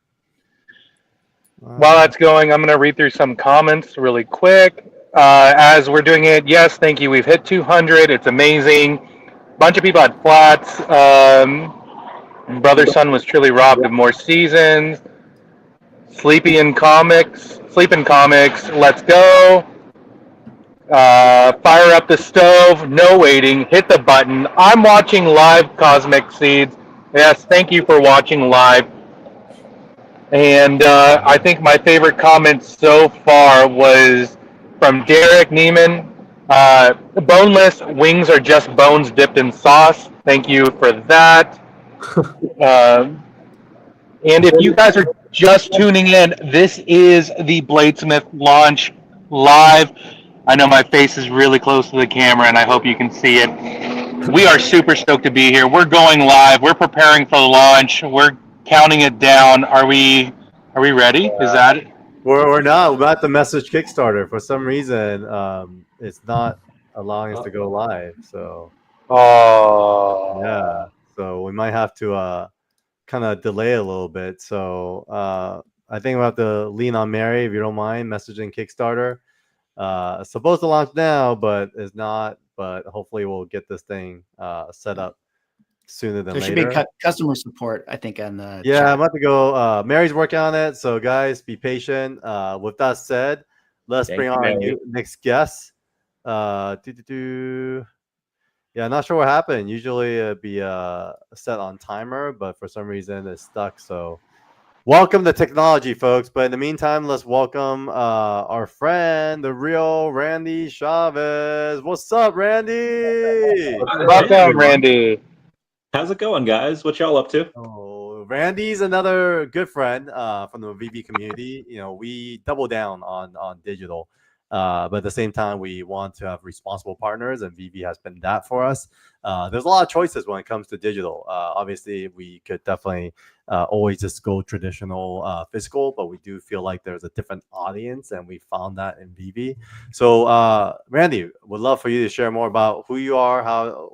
While that's going, I'm going to read through some comments really quick. As we're doing it, yes, thank you. We've hit 200. It's amazing. Bunch of people had flats. Brother Son was truly robbed of more seasons. Sleep in Comics. Let's go. Fire up the stove. No waiting. Hit the button. I'm watching live. Cosmic Seeds. Yes, thank you for watching live. And I think my favorite comment so far was from Derek Neiman. Boneless wings are just bones dipped in sauce. Thank you for that. And if you guys are just tuning in, this is the BLADESMYTH launch live. I know my face is really close to the camera, and I hope you can see it. We are super stoked to be here. We're going live. We're preparing for the launch. We're counting it down. Are we ready? Is that it? We're not. We're about to message Kickstarter. For some reason, it's not allowing us to go live. So Oh. yeah. So we might have to kind of delay a little bit. So I think we'll have to lean on Mary, if you don't mind, messaging Kickstarter. It's supposed to launch now, but it's not. But hopefully we'll get this thing set up sooner than There should later. be customer support, I think, on the Yeah, chat. I'm about to go. Mary's working on it, so guys, be patient. With that said, let's Thank bring you, on our Mary. next guest. Yeah, not sure what happened. Usually it'd be set on timer, but for some reason it's stuck. So welcome to technology, folks. But in the meantime, let's welcome our friend, the real Randy Chavez. What's up, Randy? Welcome, Randy. How's it going, guys? What y'all up to? Oh, Randy's another good friend from the VV community. You know, we double down on digital, but at the same time, we want to have responsible partners, and VV has been that for us. There's a lot of choices when it comes to digital. Obviously, we could definitely always just go traditional physical, but we do feel like there's a different audience, and we found that in VV. So, Randy, would love for you to share more about who you are,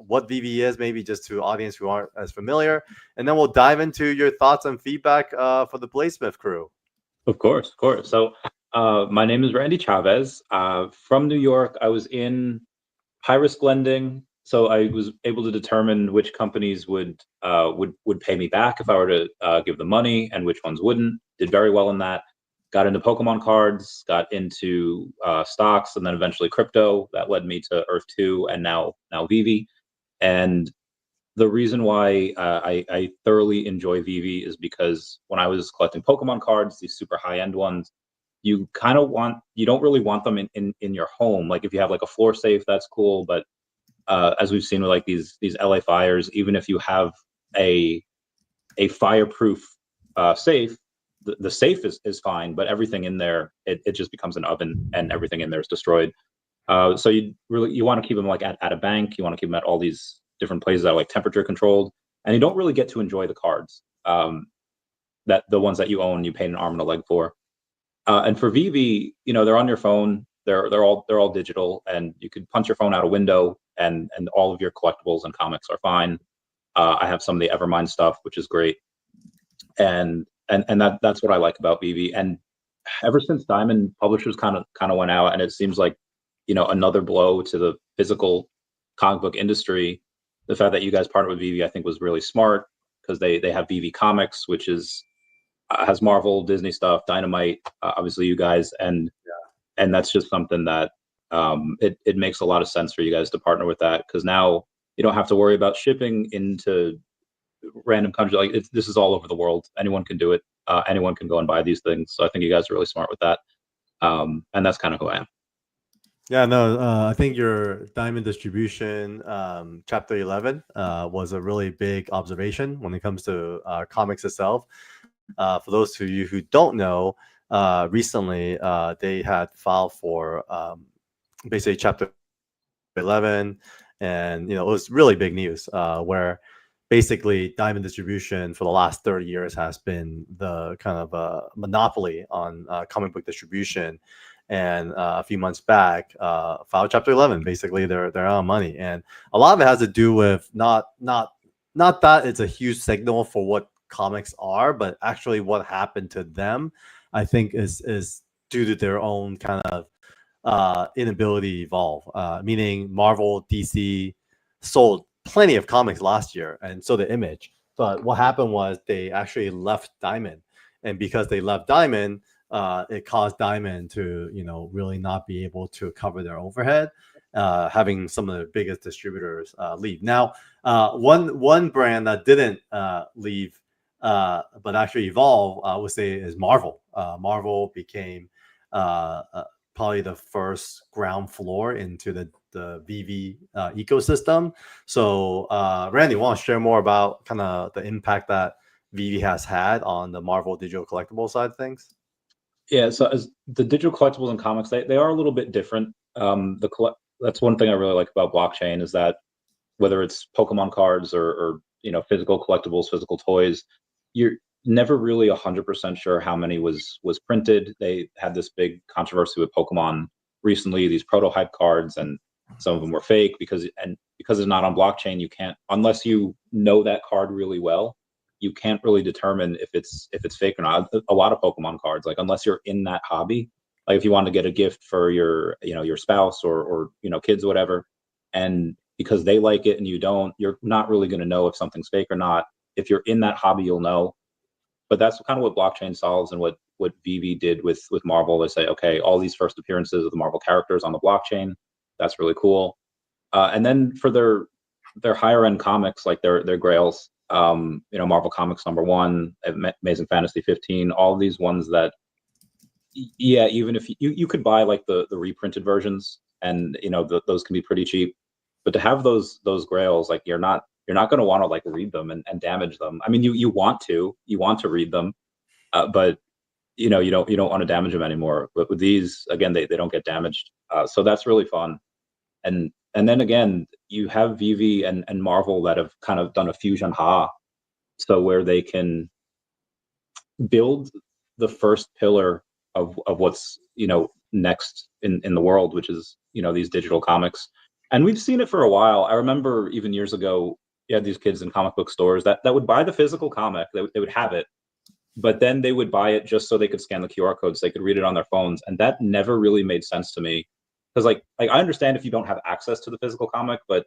what VV is, maybe just to audience who aren't as familiar, and then we'll dive into your thoughts and feedback for the BLADESMYTH crew. Of course, of course. So, my name is Randy Chavez. From New York, I was in high-risk lending, so I was able to determine which companies would pay me back if I were to give them money, and which ones wouldn't. Did very well in that. Got into Pokemon cards, got into stocks, and then eventually crypto. That led me to Earth 2 and now VV. And the reason why I thoroughly enjoy VV is because when I was collecting Pokemon cards, these super high-end ones, you don't really want them in your home. Like if you have like a floor safe, that's cool. But as we've seen with like these LA fires, even if you have a fireproof safe, the safe is fine, but everything in there, it just becomes an oven, and everything in there is destroyed. So you want to keep them like at a bank. You want to keep them at all these different places that are like temperature controlled, and you don't really get to enjoy the cards that the ones that you own, you paid an arm and a leg for. And for VV, they're on your phone. They're all digital, and you could punch your phone out a window, and all of your collectibles and comics are fine. I have some of the Evermind stuff, which is great, and that's what I like about VV. And ever since Diamond Publishers kind of went out, and it seems like another blow to the physical comic book industry. The fact that you guys partnered with VV, I think, was really smart, because they have VV Comics, which has Marvel, Disney stuff, Dynamite, obviously you guys, and that's just something that it makes a lot of sense for you guys to partner with that, because now you don't have to worry about shipping into random countries. Like this is all over the world. Anyone can do it. Anyone can go and buy these things. So I think you guys are really smart with that. And that's kind of who I am. Yeah, no, I think your Diamond Distribution Chapter 11 was a really big observation when it comes to comics itself. For those of you who don't know, recently they had filed for basically Chapter 11, and it was really big news where basically Diamond Distribution for the last 30 years has been the kind of monopoly on comic book distribution. And a few months back, filed Chapter 11. Basically, they're out of money, and a lot of it has to do with not that it's a huge signal for what comics are, but actually what happened to them. I think is due to their own kind of inability to evolve. Meaning, Marvel, DC sold plenty of comics last year, and so did Image. But what happened was they actually left Diamond, and because they left Diamond, it caused Diamond to, really not be able to cover their overhead, having some of the biggest distributors leave. Now, one brand that didn't leave, but actually evolve, I would say, is Marvel. Marvel became probably the first ground floor into the VV ecosystem. So, Randy, want to share more about kind of the impact that VV has had on the Marvel digital collectible side of things? Yeah, so as the digital collectibles and comics, they are a little bit different. That's one thing I really like about blockchain, is that whether it's Pokemon cards or physical collectibles, physical toys, you're never really 100% sure how many was printed. They had this big controversy with Pokemon recently, these prototype cards, and some of them were fake because it's not on blockchain. You can't, unless you know that card really well, you can't really determine if it's fake or not. A lot of Pokemon cards, like, unless you're in that hobby, like if you want to get a gift for your spouse or kids or whatever, and because they like it and you don't, you're not really going to know if something's fake or not. If you're in that hobby, you'll know. But that's kind of what blockchain solves, and what VV did with Marvel. They say, okay, all these first appearances of the Marvel characters on the blockchain, that's really cool. And then for their higher end comics, like their grails, Marvel Comics #1, Amazing Fantasy 15, all these ones that, yeah, even if you could buy like the reprinted versions, and those can be pretty cheap, but to have those grails, like, you're not going to want to like read them and damage them. I mean, you want to read them, but you don't want to damage them anymore. But with these, again, they don't get damaged, so that's really fun. And then again, you have VV and Marvel that have kind of done a fusion so where they can build the first pillar of what's next in the world, which is these digital comics. And we've seen it for a while. I remember even years ago, you had these kids in comic book stores that would buy the physical comic. They would have it, but then they would buy it just so they could scan the QR codes, so they could read it on their phones, and that never really made sense to me. Because like I understand if you don't have access to the physical comic, but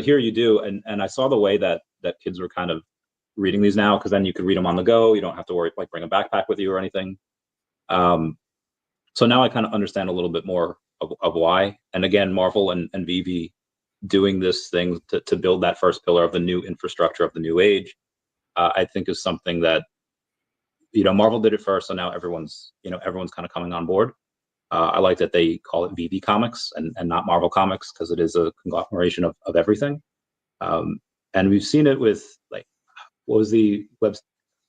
here you do, and I saw the way that kids were kind of reading these now, because then you could read them on the go. You don't have to worry, like, bring a backpack with you or anything. So now I kind of understand a little bit more of why. And again, Marvel and VV doing this thing to build that first pillar of the new infrastructure of the new age, I think is something that Marvel did it first, so now everyone's kind of coming on board. I like that they call it VV Comics and not Marvel Comics, because it is a conglomeration of everything. And we've seen it with, like, what was the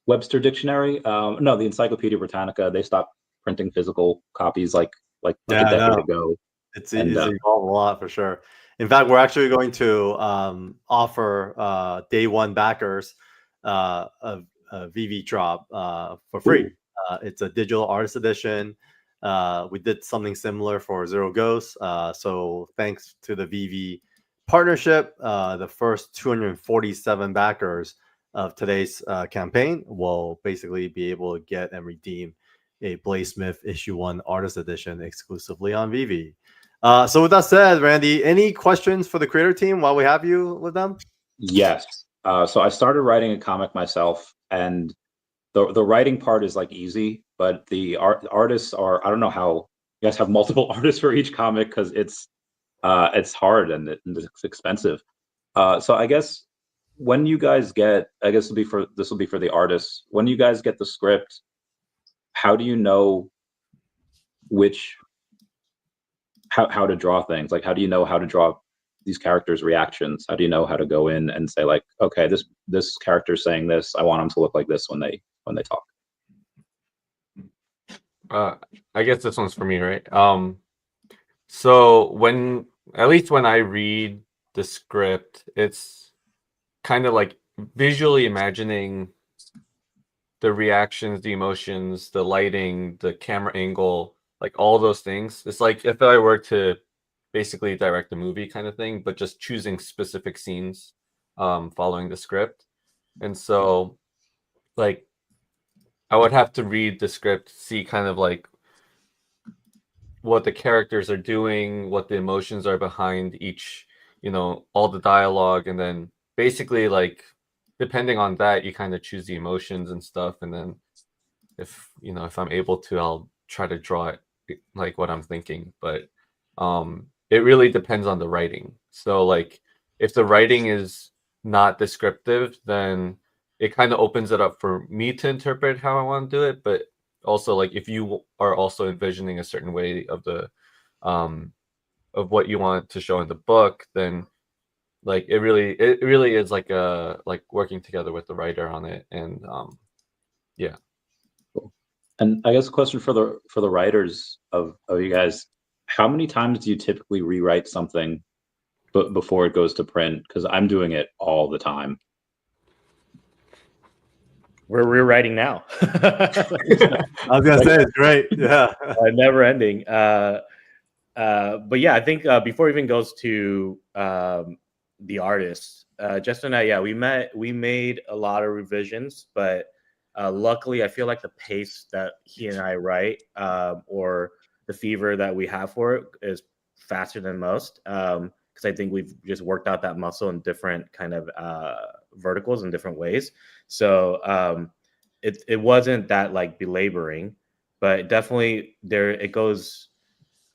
Webster Dictionary? No, the Encyclopedia Britannica. They stopped printing physical copies like a decade ago. It's evolved a lot, for sure. In fact, we're actually going to offer day one backers a VV drop for free. It's a digital artist edition. We did something similar for Zero Ghosts. So thanks to the VV partnership, the first 247 backers of today's campaign will basically be able to get and redeem a Bladesmith issue 1 artist edition exclusively on VV. So with that said, Randy, any questions for the creator team while we have you with them? Yes. So I started writing a comic myself, and the writing part is like easy, but the artists are, I don't know how you guys have multiple artists for each comic, because it's hard and it's expensive. So I guess when you guys get, I guess this will be for the artists. When you guys get the script, how do you know how to draw things? Like, how do you know how to draw these characters' reactions? How do you know how to go in and say, like, okay, this character's saying this, I want them to look like this when they talk? I guess this one's for me, right? So at least when I read the script, it's kind of like visually imagining the reactions, the emotions, the lighting, the camera angle, like all those things. It's like if I were to basically direct a movie kind of thing, but just choosing specific scenes, following the script. And so, like, I would have to read the script, see kind of like what the characters are doing, what the emotions are behind each, all the dialogue, and then basically, like, depending on that, you kind of choose the emotions and stuff, and then if I'm able to, I'll try to draw it like what I'm thinking. But it really depends on the writing. So, like, if the writing is not descriptive, then it kind of opens it up for me to interpret how I want to do it. But also, like, if you are also envisioning a certain way of the of what you want to show in the book, then like it really is like working together with the writer on it. And yeah. And I guess a question for the writers of you guys: how many times do you typically rewrite something before it goes to print? Because I'm doing it all the time. We're rewriting now. I was gonna say it's great. Yeah. Never ending. But yeah, I think before it even goes to the artists, Justin and I, yeah, we made a lot of revisions, but luckily I feel like the pace that he and I write, or the fever that we have for it, is faster than most, because I think we've just worked out that muscle in different kind of verticals in different ways. So it wasn't that like belaboring, but definitely it goes.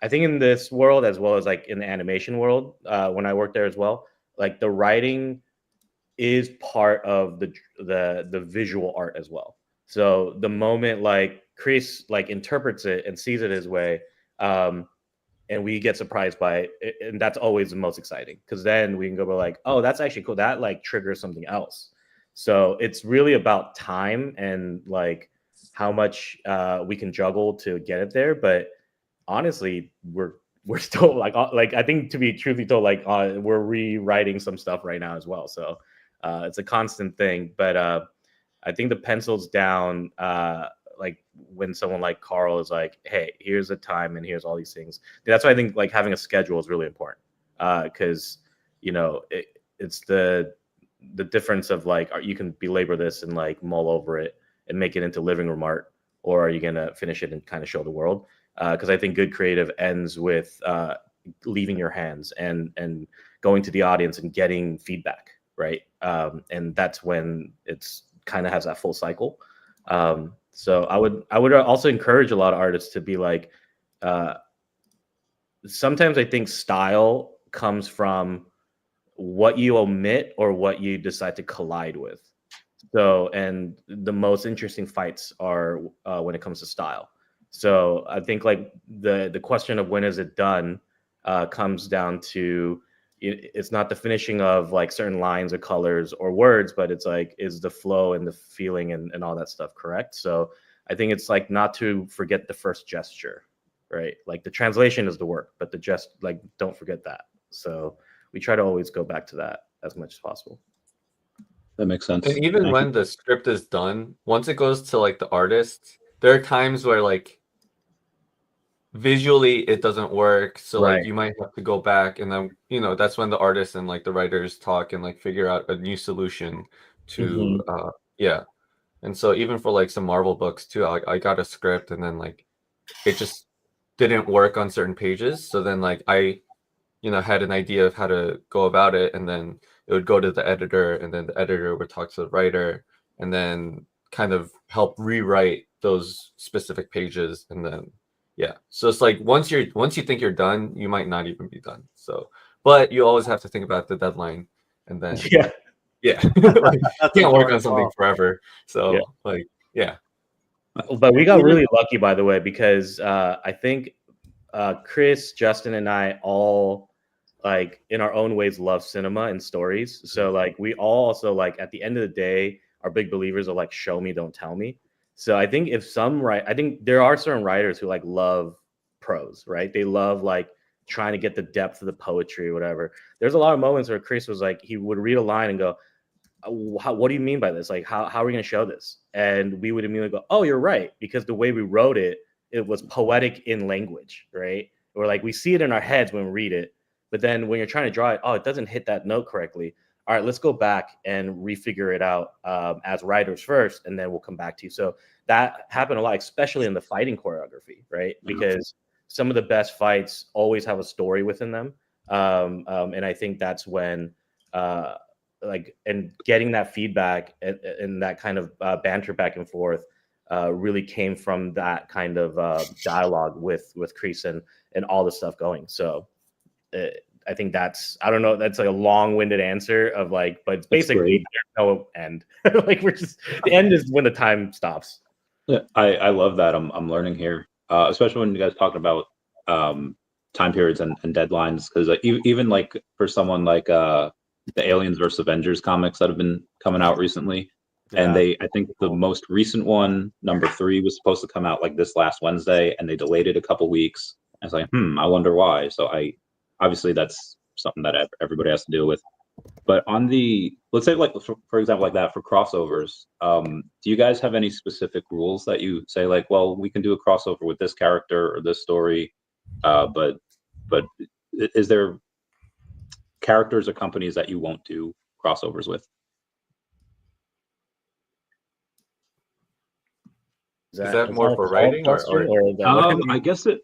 I think in this world, as well as like in the animation world, when I worked there as well, like the writing is part of the visual art as well. So the moment like Chris like interprets it and sees it his way, and we get surprised by it, and that's always the most exciting, because then we can go like, oh, that's actually cool. That like triggers something else. So it's really about time and like how much we can juggle to get it there. But honestly, we're still like I think, to be truthfully told, like we're rewriting some stuff right now as well. So it's a constant thing. But I think the pencil's down. Like when someone like Carl is like, hey, here's the time and here's all these things. That's why I think like having a schedule is really important, because it's the difference of like, you can belabor this and like mull over it and make it into living room art, or are you gonna finish it and kind of show the world? Because I think good creative ends with leaving your hands and going to the audience and getting feedback, right? And that's when it's kind of has that full cycle. So I would also encourage a lot of artists to be like, sometimes I think style comes from what you omit or what you decide to collide with. So, and the most interesting fights are when it comes to style. So I think like the question of when is it done comes down to, it's not the finishing of like certain lines or colors or words, but it's like, is the flow and the feeling and all that stuff correct? So I think it's like not to forget the first gesture, right? Like the translation is the work, but like don't forget that. So we try to always go back to that as much as possible. That makes sense. And even when the script is done, once it goes to like the artist, there are times where like visually it doesn't work, so like Right. you might have to go back, and then that's when the artists and like the writers talk and like figure out a new solution to yeah. And so even for like some Marvel books too, I got a script, and then like it just didn't work on certain pages, so then like I had an idea of how to go about it, and then it would go to the editor, and then the editor would talk to the writer, and then kind of help rewrite those specific pages, and then yeah. So it's like once you think you're done, you might not even be done. So, but you always have to think about the deadline, and then Yeah. yeah, like That's you can't work important on something as forever. So Yeah. like yeah. But we got really lucky, by the way, because I think Chris, Justin, and I all like in our own ways love cinema and stories. So like we all also like at the end of the day are big believers of like show me, don't tell me. So I think I think there are certain writers who like love prose, right? They love like trying to get the depth of the poetry or whatever. There's a lot of moments where Chris was like, he would read a line and go, what do you mean by this? Like, how are we going to show this? And we would immediately go, oh, you're right. Because the way we wrote it, it was poetic in language, right? Or like we see it in our heads when we read it. But then when you're trying to draw it, oh, it doesn't hit that note correctly. All right, let's go back and refigure it out as writers first, and then we'll come back to you. So that happened a lot, especially in the fighting choreography, right? Because some of the best fights always have a story within them. And I think that's when like, and getting that feedback and that kind of banter back and forth really came from that kind of dialogue with Kreese and all the stuff going. So I think I don't know, that's like a long-winded answer of like, but it's basically there's no end. Like the end is when the time stops. Yeah, I love that. I'm learning here, especially when you guys talking about time periods and deadlines, because even like for someone like the Aliens versus Avengers comics that have been coming out recently. And I think the most recent one, number 3, was supposed to come out like this last Wednesday, and they delayed it a couple weeks. I was like, I wonder why. So obviously that's something that everybody has to deal with. But on let's say like, for example, like that for crossovers, do you guys have any specific rules that you say like, well, we can do a crossover with this character or this story, but is there characters or companies that you won't do crossovers with? Is that more for writing or I guess the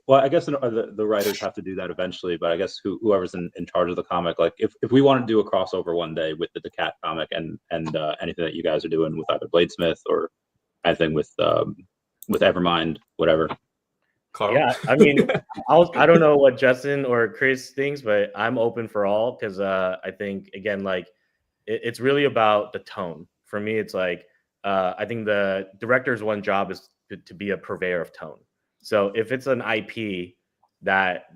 writers have to do that eventually, but I guess whoever's in charge of the comic, like if we want to do a crossover one day with the Cat comic and anything that you guys are doing with either Bladesmith or anything with Evermind, whatever. Carl? Yeah, I mean, I don't know what Justin or Chris thinks, but I'm open for all, because I think again, like it's really about the tone. For me, it's like I think the director's one job is to be a purveyor of tone. So if it's an IP that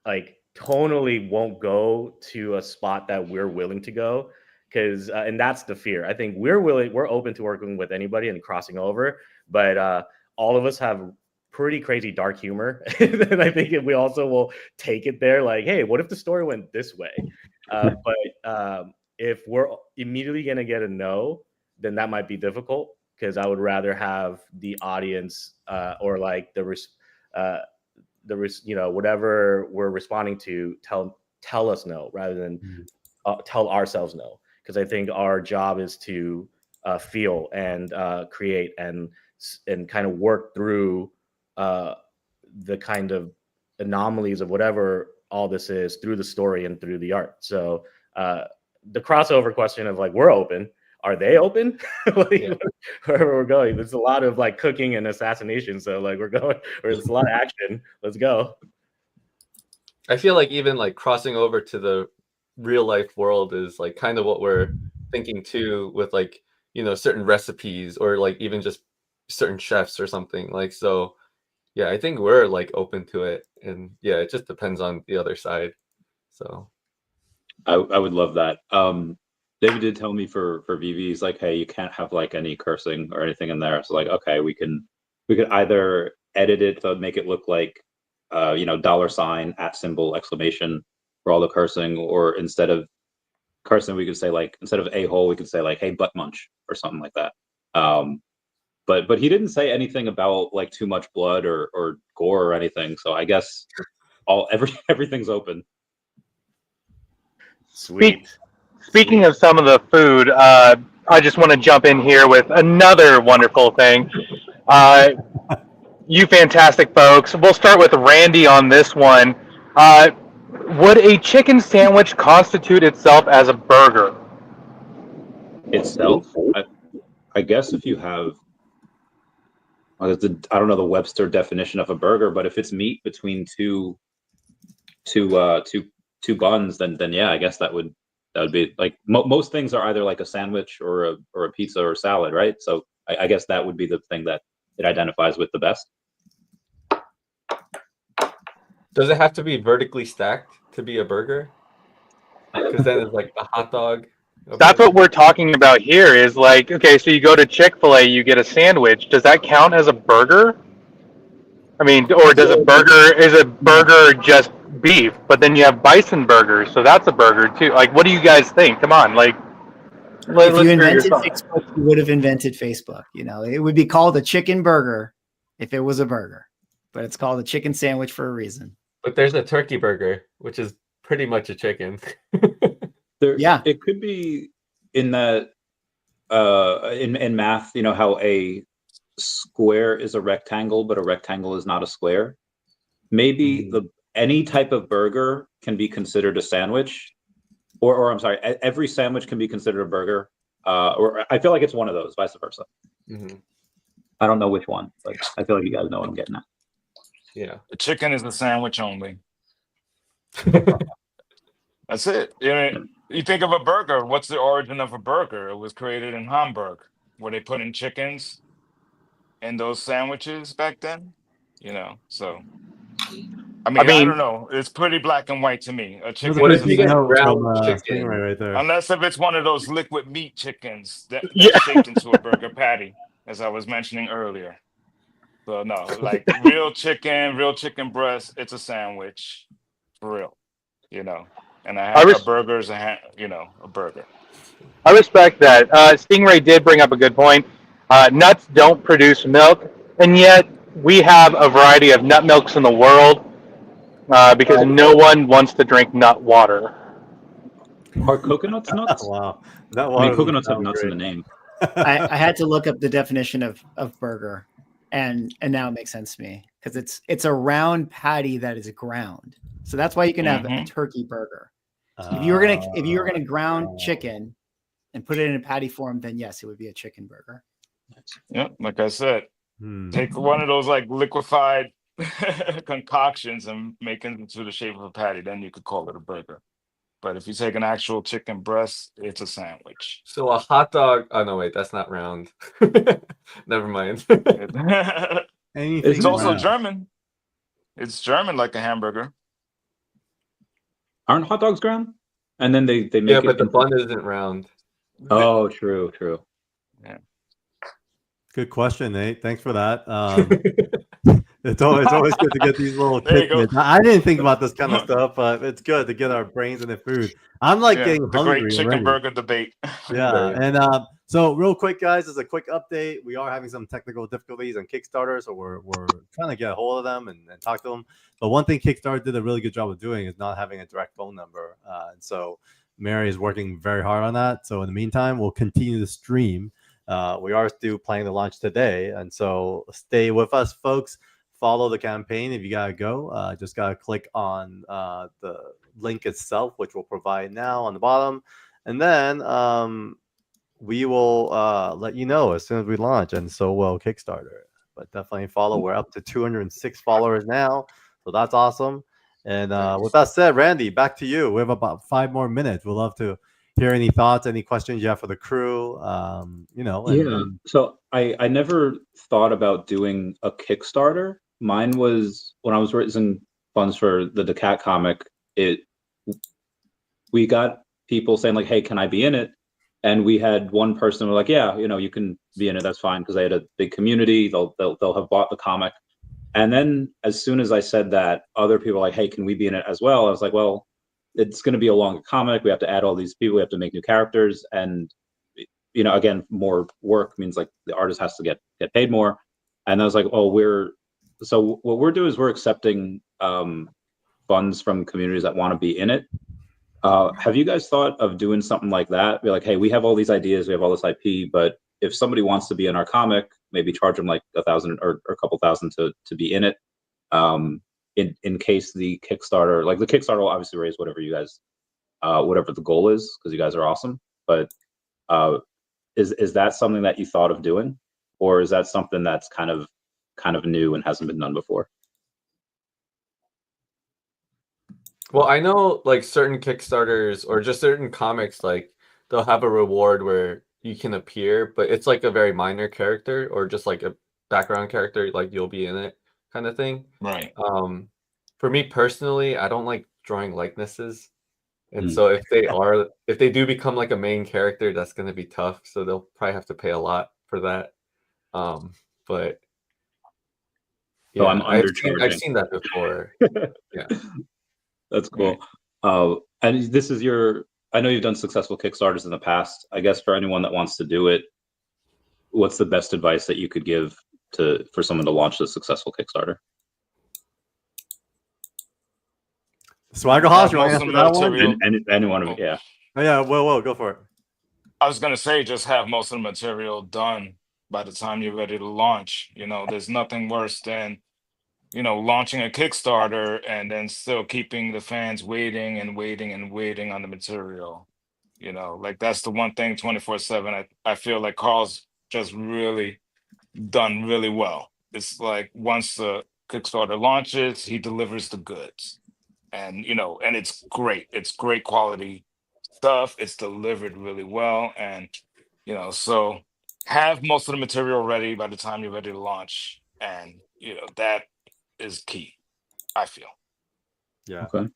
like tonally won't go to a spot that we're willing to go, because and that's the fear. I think we're open to working with anybody and crossing over, but all of us have pretty crazy dark humor, and I think we also will take it there. Like, hey, what if the story went this way? But if we're immediately gonna get a no, then that might be difficult, because I would rather have the audience or like whatever we're responding to tell us no, rather than tell ourselves no, because I think our job is to feel and create and kind of work through the kind of anomalies of whatever all this is through the story and through the art. So the crossover question of like, we're open. Are they open? Like, wherever we're going, there's a lot of like cooking and assassination. So like there's a lot of action. Let's go. I feel like even like crossing over to the real life world is like kind of what we're thinking too, with like, certain recipes or like even just certain chefs or something like. So yeah, I think we're like open to it, and yeah, it just depends on the other side. So I would love that. David did tell me for VVs, like, hey, you can't have like any cursing or anything in there. So like, okay, we could either edit it to make it look like $, @ exclamation for all the cursing, or instead of cursing, we could say like, instead of a-hole, we could say like, hey, butt munch or something like that. but he didn't say anything about like too much blood or gore or anything. So I guess everything's open. Sweet. Speaking of some of the food, I just want to jump in here with another wonderful thing. You fantastic folks. We'll start with Randy on this one. Would a chicken sandwich constitute itself as a burger? Itself, I guess if you have, well, I don't know the Webster definition of a burger, but if it's meat between two buns, then yeah, I guess that would be like most things are either like a sandwich or a pizza or salad, right? So I guess that would be the thing that it identifies with the best. Does it have to be vertically stacked to be a burger? Because then it's like a hot dog. That's what we're talking about here is like, okay, so you go to Chick-fil-A, you get a sandwich. Does that count as a burger? I mean, or is a burger just beef? But then you have bison burgers, so that's a burger too. Like, what do you guys think? Come on, like, If you invented Facebook, you would have invented Facebook. You know, it would be called a chicken burger if it was a burger, but it's called a chicken sandwich for a reason. But there's a turkey burger, which is pretty much a chicken. Yeah, it could be in that in math, you know how a square is a rectangle, but a rectangle is not a square. Maybe any type of burger can be considered a sandwich, or I'm sorry, every sandwich can be considered a burger. Or I feel like it's one of those, vice versa. Mm-hmm. I don't know which one, but I feel like you guys know what I'm getting at. Yeah, The chicken is a sandwich only. That's it. You know, you think of a burger. What's the origin of a burger? It was created in Hamburg, where they put in chickens in those sandwiches back then. You know, so I mean, I don't know. It's pretty black and white to me. A chicken What is if a you get sandwich. ground Stingray chicken? right there. Unless if it's one of those liquid meat chickens that's shaped into a burger patty, as I was mentioning earlier. So no, like real chicken breast, it's a sandwich, for real, you know. And a burger is a burger. I respect that. Stingray did bring up a good point. Nuts don't produce milk, and yet we have a variety of nut milks in the world because no one wants to drink nut water. Are coconuts nuts? Wow. I mean, coconuts have nuts in the name. I had to look up the definition of burger, and now it makes sense to me because it's a round patty that is ground. So that's why you can have a turkey burger. If you were gonna ground chicken and put it in a patty form, then yes, it would be a chicken burger. Yeah, like I said, take one of those like liquefied concoctions and make it into the shape of a patty, then you could call it a burger. But if you take an actual chicken breast, it's a sandwich. So a hot dog. Oh no, wait, that's not round. Never mind. It's also German. It's German, like a hamburger. Aren't hot dogs ground? And then they make yeah, but the bun isn't round. Oh, true. Yeah. Good question, Nate. Thanks for that. It's always good to get these little tidbits. I didn't think about this kind of stuff, but it's good to get our brains in the food. I'm like getting hungry. Great chicken burger debate. Yeah, and so real quick, guys, as a quick update, we are having some technical difficulties on Kickstarter, so we're trying to get a hold of them and talk to them. But one thing Kickstarter did a really good job of doing is not having a direct phone number, and so Mary is working very hard on that. So in the meantime, we'll continue to stream. We are still planning to launch today, and so stay with us, folks. Follow the campaign. If you gotta go, just gotta click on the link itself, which we'll provide now on the bottom, and then we will let you know as soon as we launch, and so will Kickstarter. But definitely follow. We're up to 206 followers now, so that's awesome. And with that said, Randy, back to you. We have about 5 more minutes. We'd love to hear any thoughts, any questions you have for the crew. So I never thought about doing a Kickstarter. Mine was when I was raising funds for the Decat comic. We got people saying like, "Hey, can I be in it?" And we had one person who was like, "Yeah, you can be in it. That's fine," because they had a big community. They'll have bought the comic. And then as soon as I said that, other people were like, "Hey, can we be in it as well?" I was like, "Well, it's going to be a longer comic. We have to add all these people. We have to make new characters." And you know, again, more work means like the artist has to get paid more. And I was like, oh, so what we're doing is we're accepting funds from communities that want to be in it. Have you guys thought of doing something like that? Be like, hey, we have all these ideas, we have all this IP, but if somebody wants to be in our comic, maybe charge them like $1,000 or a couple thousand to be in it. In case the Kickstarter, like the Kickstarter will obviously raise whatever you guys, whatever the goal is, because you guys are awesome. But is that something that you thought of doing, or is that something that's kind of new and hasn't been done before? Well, I know like certain Kickstarters or just certain comics, like they'll have a reward where you can appear, but it's like a very minor character or just like a background character, like you'll be in it kind of thing. Right. For me personally, I don't like drawing likenesses. And so if they do become like a main character, that's going to be tough. So they'll probably have to pay a lot for that. But yeah, So I'm I've undercharging. seen that before. Yeah. That's cool. And this is I know you've done successful Kickstarters in the past. I guess for anyone that wants to do it, what's the best advice that you could give for someone to launch a successful Kickstarter? Swagger Hoss, you want to answer that one? Anyone, yeah. Oh, yeah, well, go for it. I was gonna say, just have most of the material done by the time you're ready to launch. You know, there's nothing worse than, you know, launching a Kickstarter and then still keeping the fans waiting and waiting and waiting on the material. You know, like that's the one thing 24/7. I feel like Carl's just really done really well. It's like once the Kickstarter launches, he delivers the goods. And you know, and it's great. It's great quality stuff. It's delivered really well. And you know, so have most of the material ready by the time you're ready to launch. And you know, that is key, I feel. Yeah. Okay.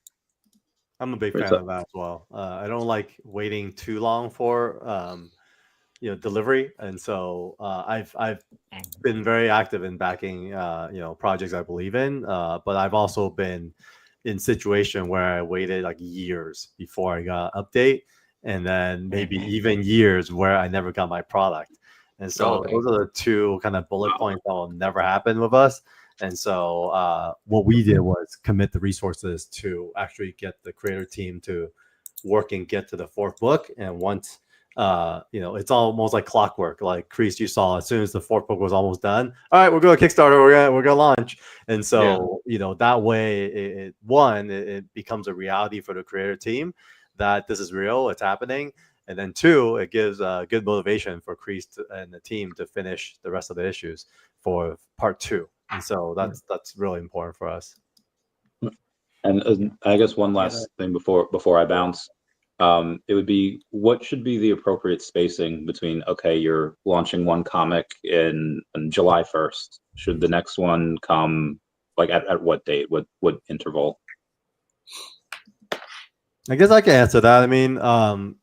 I'm a big fan of that as well. I don't like waiting too long for delivery, and so I've been very active in backing projects I believe in, but I've also been in situation where I waited like years before I got an update, and then maybe even years where I never got my product. And so those are the two kind of bullet points that will never happen with us. And so what we did was commit the resources to actually get the creator team to work and get to the fourth book. And once, it's almost like clockwork. Like Kreese, you saw, as soon as the fourth book was almost done, all right, we're going to Kickstarter. We're gonna launch. And so that way, it becomes a reality for the creator team that this is real, it's happening. And then two, it gives good motivation for Kreese and the team to finish the rest of the issues for part 2. And so that's really important for us. And I guess one last thing before I bounce, it would be, what should be the appropriate spacing between, okay, you're launching one comic in July 1st. Should the next one come like at what date? What interval? I guess I can answer that. I mean,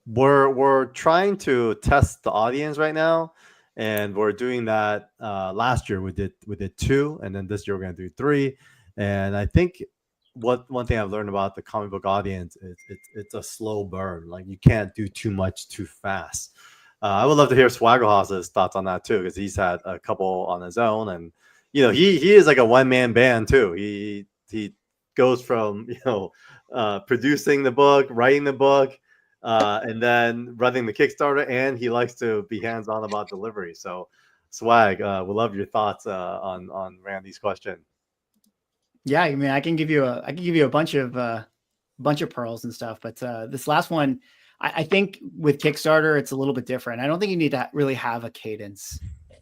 we're trying to test the audience right now, and we're doing that. Last year we did 2, and then this year we're gonna do 3. And I think one thing I've learned about the comic book audience is it's a slow burn. Like you can't do too much too fast. I would love to hear Swagger Hoss's thoughts on that too, because he's had a couple on his own, and he is like a one-man band too. He goes from producing the book, writing the book, and then running the Kickstarter, and he likes to be hands-on about delivery. So Swag, we'd love your thoughts on Randy's question. Yeah, I mean, I can give you a bunch of pearls and stuff, but this last one, I think with Kickstarter, it's a little bit different. I don't think you need to really have a cadence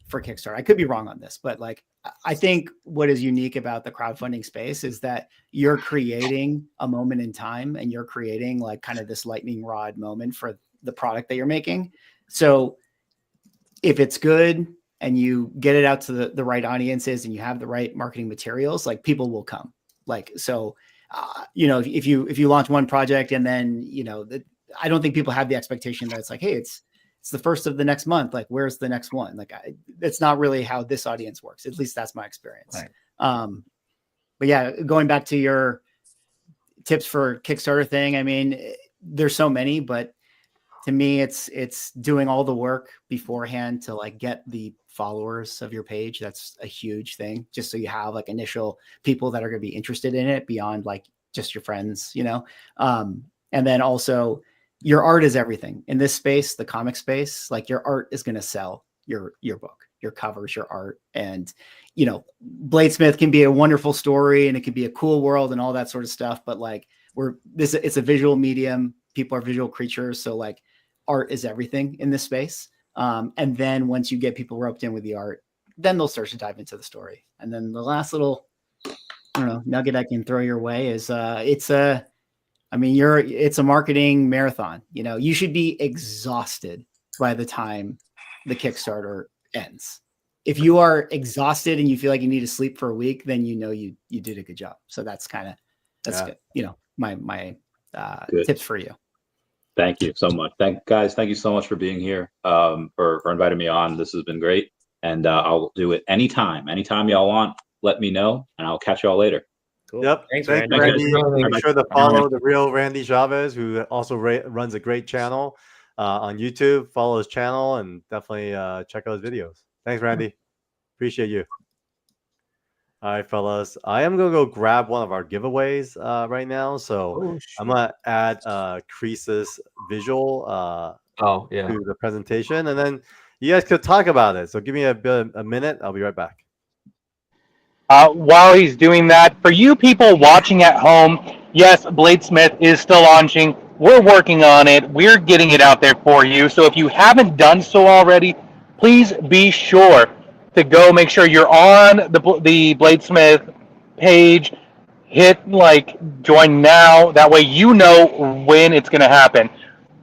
for Kickstarter. I could be wrong on this, but like, I think what is unique about the crowdfunding space is that you're creating a moment in time, and you're creating like kind of this lightning rod moment for the product that you're making. So if it's good and you get it out to the right audiences and you have the right marketing materials, like people will come. Like, so, if you launch one project and then, I don't think people have the expectation that it's like, hey, it's the first of the next month. Like, where's the next one? Like, that's not really how this audience works. At least that's my experience. Right. But yeah, going back to your tips for Kickstarter thing, I mean, there's so many, but to me, it's doing all the work beforehand to like get the followers of your page. That's a huge thing, just so you have like initial people that are going to be interested in it beyond like just your friends, you know. And then also your art is everything in this space, the comic space. Like your art is going to sell your book, your covers, your art. And you know, Bladesmith can be a wonderful story and it can be a cool world and all that sort of stuff, but like it's a visual medium. People are visual creatures, so like art is everything in this space. And then once you get people roped in with the art, then they'll start to dive into the story. And then the last little, I don't know, nugget I can throw your way is it's a marketing marathon. You know, you should be exhausted by the time the Kickstarter ends. If you are exhausted and you feel like you need to sleep for a week, then you know you did a good job. So that's good. You know, my tips for you. Thank you so much. Thank you so much for being here, for inviting me on. This has been great. And I'll do it anytime y'all want, let me know, and I'll catch y'all later. Cool. Yep. Thanks, Thank Randy. you, Randy. Make sure to follow the real Randy Chavez, who also runs a great channel on YouTube. Follow his channel and definitely check out his videos. Thanks, Randy. Appreciate you. All right, fellas. I am gonna go grab one of our giveaways right now. So I'm gonna add Crease's visual to the presentation, and then you guys could talk about it. So give me a minute. I'll be right back. While he's doing that, for you people watching at home, yes, Bladesmith is still launching. We're working on it. We're getting it out there for you. So if you haven't done so already, please be sure to go make sure you're on the Bladesmith page. Hit like join now. That way you know when it's going to happen.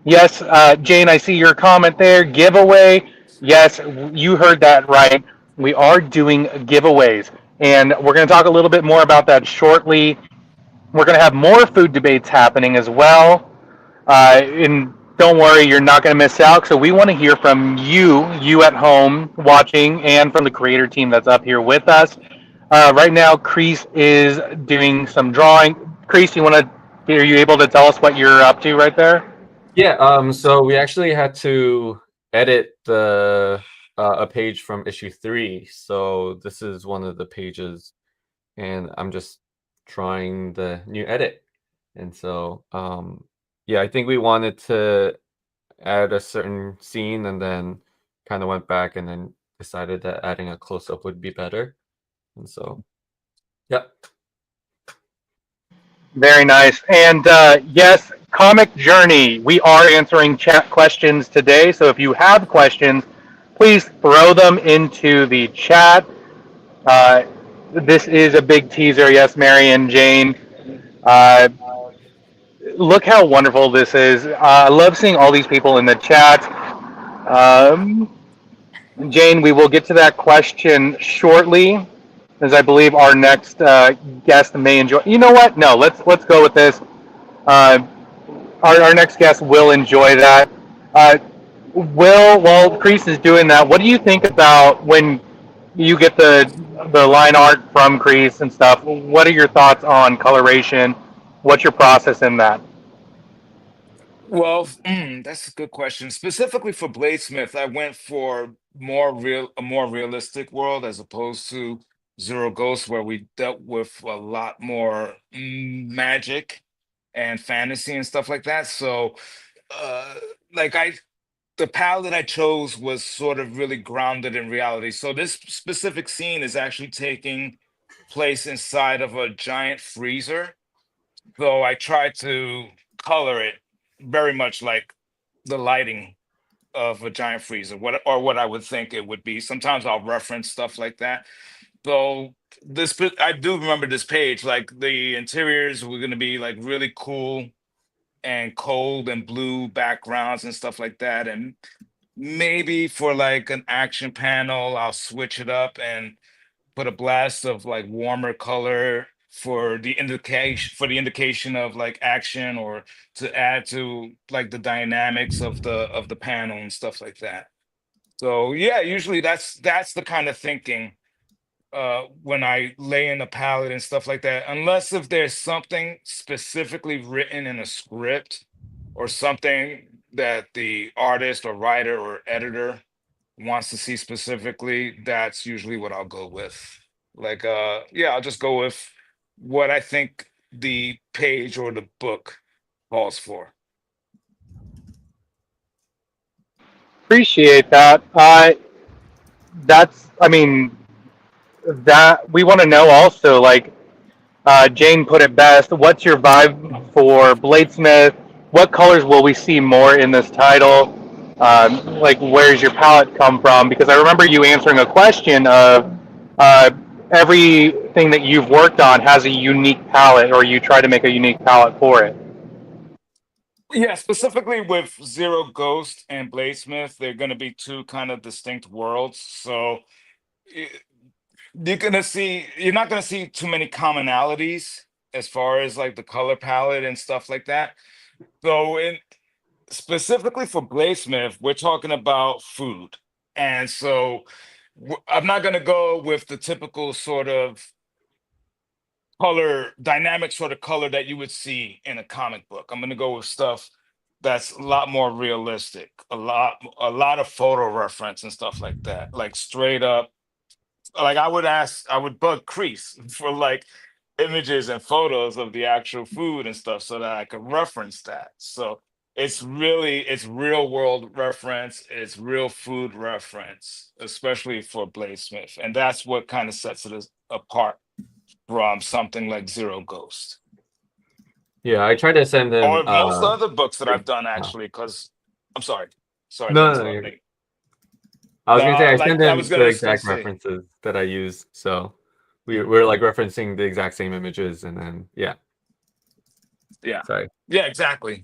Yes, Jane, I see your comment there. Giveaway. Yes, you heard that right. We are doing giveaways. And we're going to talk a little bit more about that shortly. We're going to have more food debates happening as well. And don't worry, you're not going to miss out. So we want to hear from you at home watching, and from the creator team that's up here with us. Right now, Crease is doing some drawing. Crease, are you able to tell us what you're up to right there? Yeah, so we actually had to edit a page from issue 3. So this is one of the pages, and I'm just trying the new edit. And so yeah, I think we wanted to add a certain scene and then kind of went back and then decided that adding a close-up would be better. And so yep. Very nice. And yes, Comic Journey, we are answering chat questions today. So if you have questions, please throw them into the chat. This is a big teaser. Yes, Mary and Jane. Look how wonderful this is. I love seeing all these people in the chat. Jane, we will get to that question shortly, as I believe our next guest may enjoy. You know what? No, let's go with this. Our next guest will enjoy that. While Crease is doing that, what do you think about when you get the line art from Crease and stuff? What are your thoughts on coloration? What's your process in that? Well, that's a good question. Specifically for Bladesmith, I went for a more realistic world as opposed to Zero Ghost, where we dealt with a lot more magic and fantasy and stuff like that. So, like the palette I chose was sort of really grounded in reality. So this specific scene is actually taking place inside of a giant freezer. So I tried to color it very much like the lighting of a giant freezer, what I would think it would be. Sometimes I'll reference stuff like that. So I do remember this page, like the interiors were going to be like really cool and cold and blue backgrounds and stuff like that. And maybe for like an action panel, I'll switch it up and put a blast of like warmer color for the indication of like action, or to add to like the dynamics of the panel and stuff like that. So yeah, usually that's the kind of thinking when I lay in the palette and stuff like that, unless if there's something specifically written in a script or something that the artist or writer or editor wants to see specifically, that's usually what I'll go with. Like, yeah, I'll just go with what I think the page or the book calls for. Appreciate that. I mean, that we want to know also, like, Jane put it best. What's your vibe for Bladesmith? What colors will we see more in this title? Like, where's your palette come from? Because I remember you answering a question of everything that you've worked on has a unique palette, or you try to make a unique palette for it. Yeah, specifically with Zero Ghost and Bladesmith, they're going to be two kind of distinct worlds. So you're not going to see too many commonalities as far as like the color palette and stuff like that. So specifically for Bladesmith, we're talking about food. And so I'm not going to go with the typical sort of color, dynamic sort of color that you would see in a comic book. I'm going to go with stuff that's a lot more realistic, a lot of photo reference and stuff like that. Like straight up, like I would bug Crease for like images and photos of the actual food and stuff so that I could reference that. So it's real world reference, it's real food reference, especially for Bladesmith. And that's what kind of sets it apart from something like Zero Ghost. Yeah, I try to send them. Or most other books that I've done, actually, because I'm sorry. Sorry No, to no, interrupt me. I was gonna say I like, send I them was the gonna exact say- references that I use, so we're like referencing the exact same images, and then yeah. Sorry. Yeah, exactly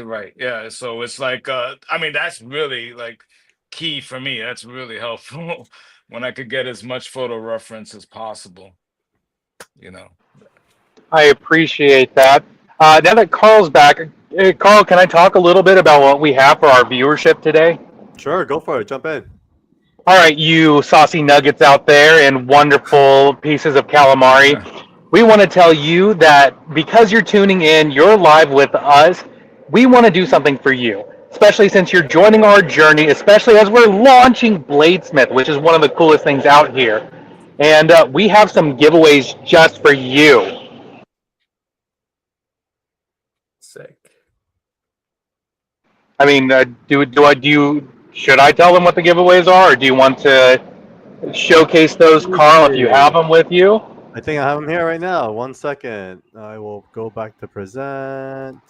right. Yeah, so it's like I mean, that's really like key for me. That's really helpful when I could get as much photo reference as possible, you know. I appreciate that. Now that Carl's back, Carl, can I talk a little bit about what we have for our viewership today? Sure, go for it. Jump in. All right, you saucy nuggets out there and wonderful pieces of calamari. We want to tell you that because you're tuning in, you're live with us. We want to do something for you, especially since you're joining our journey, especially as we're launching Bladesmith, which is one of the coolest things out here. And we have some giveaways just for you. Sick. I mean, should I tell them what the giveaways are, or do you want to showcase those, Carl, if you have them with you? I think I have them here right now. 1 second. I will go back to present.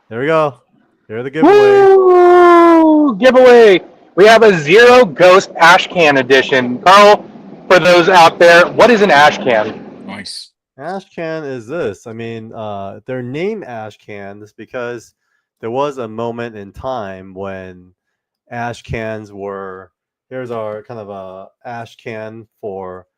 There we go. Here are the giveaways. Woo! Giveaway. We have a Zero Ghost Ash Can edition. Carl, for those out there, what is an ash can? Nice. Ash can is this. I mean, they're named ash cans because there was a moment in time when ash cans were. Here's our kind of a ash can for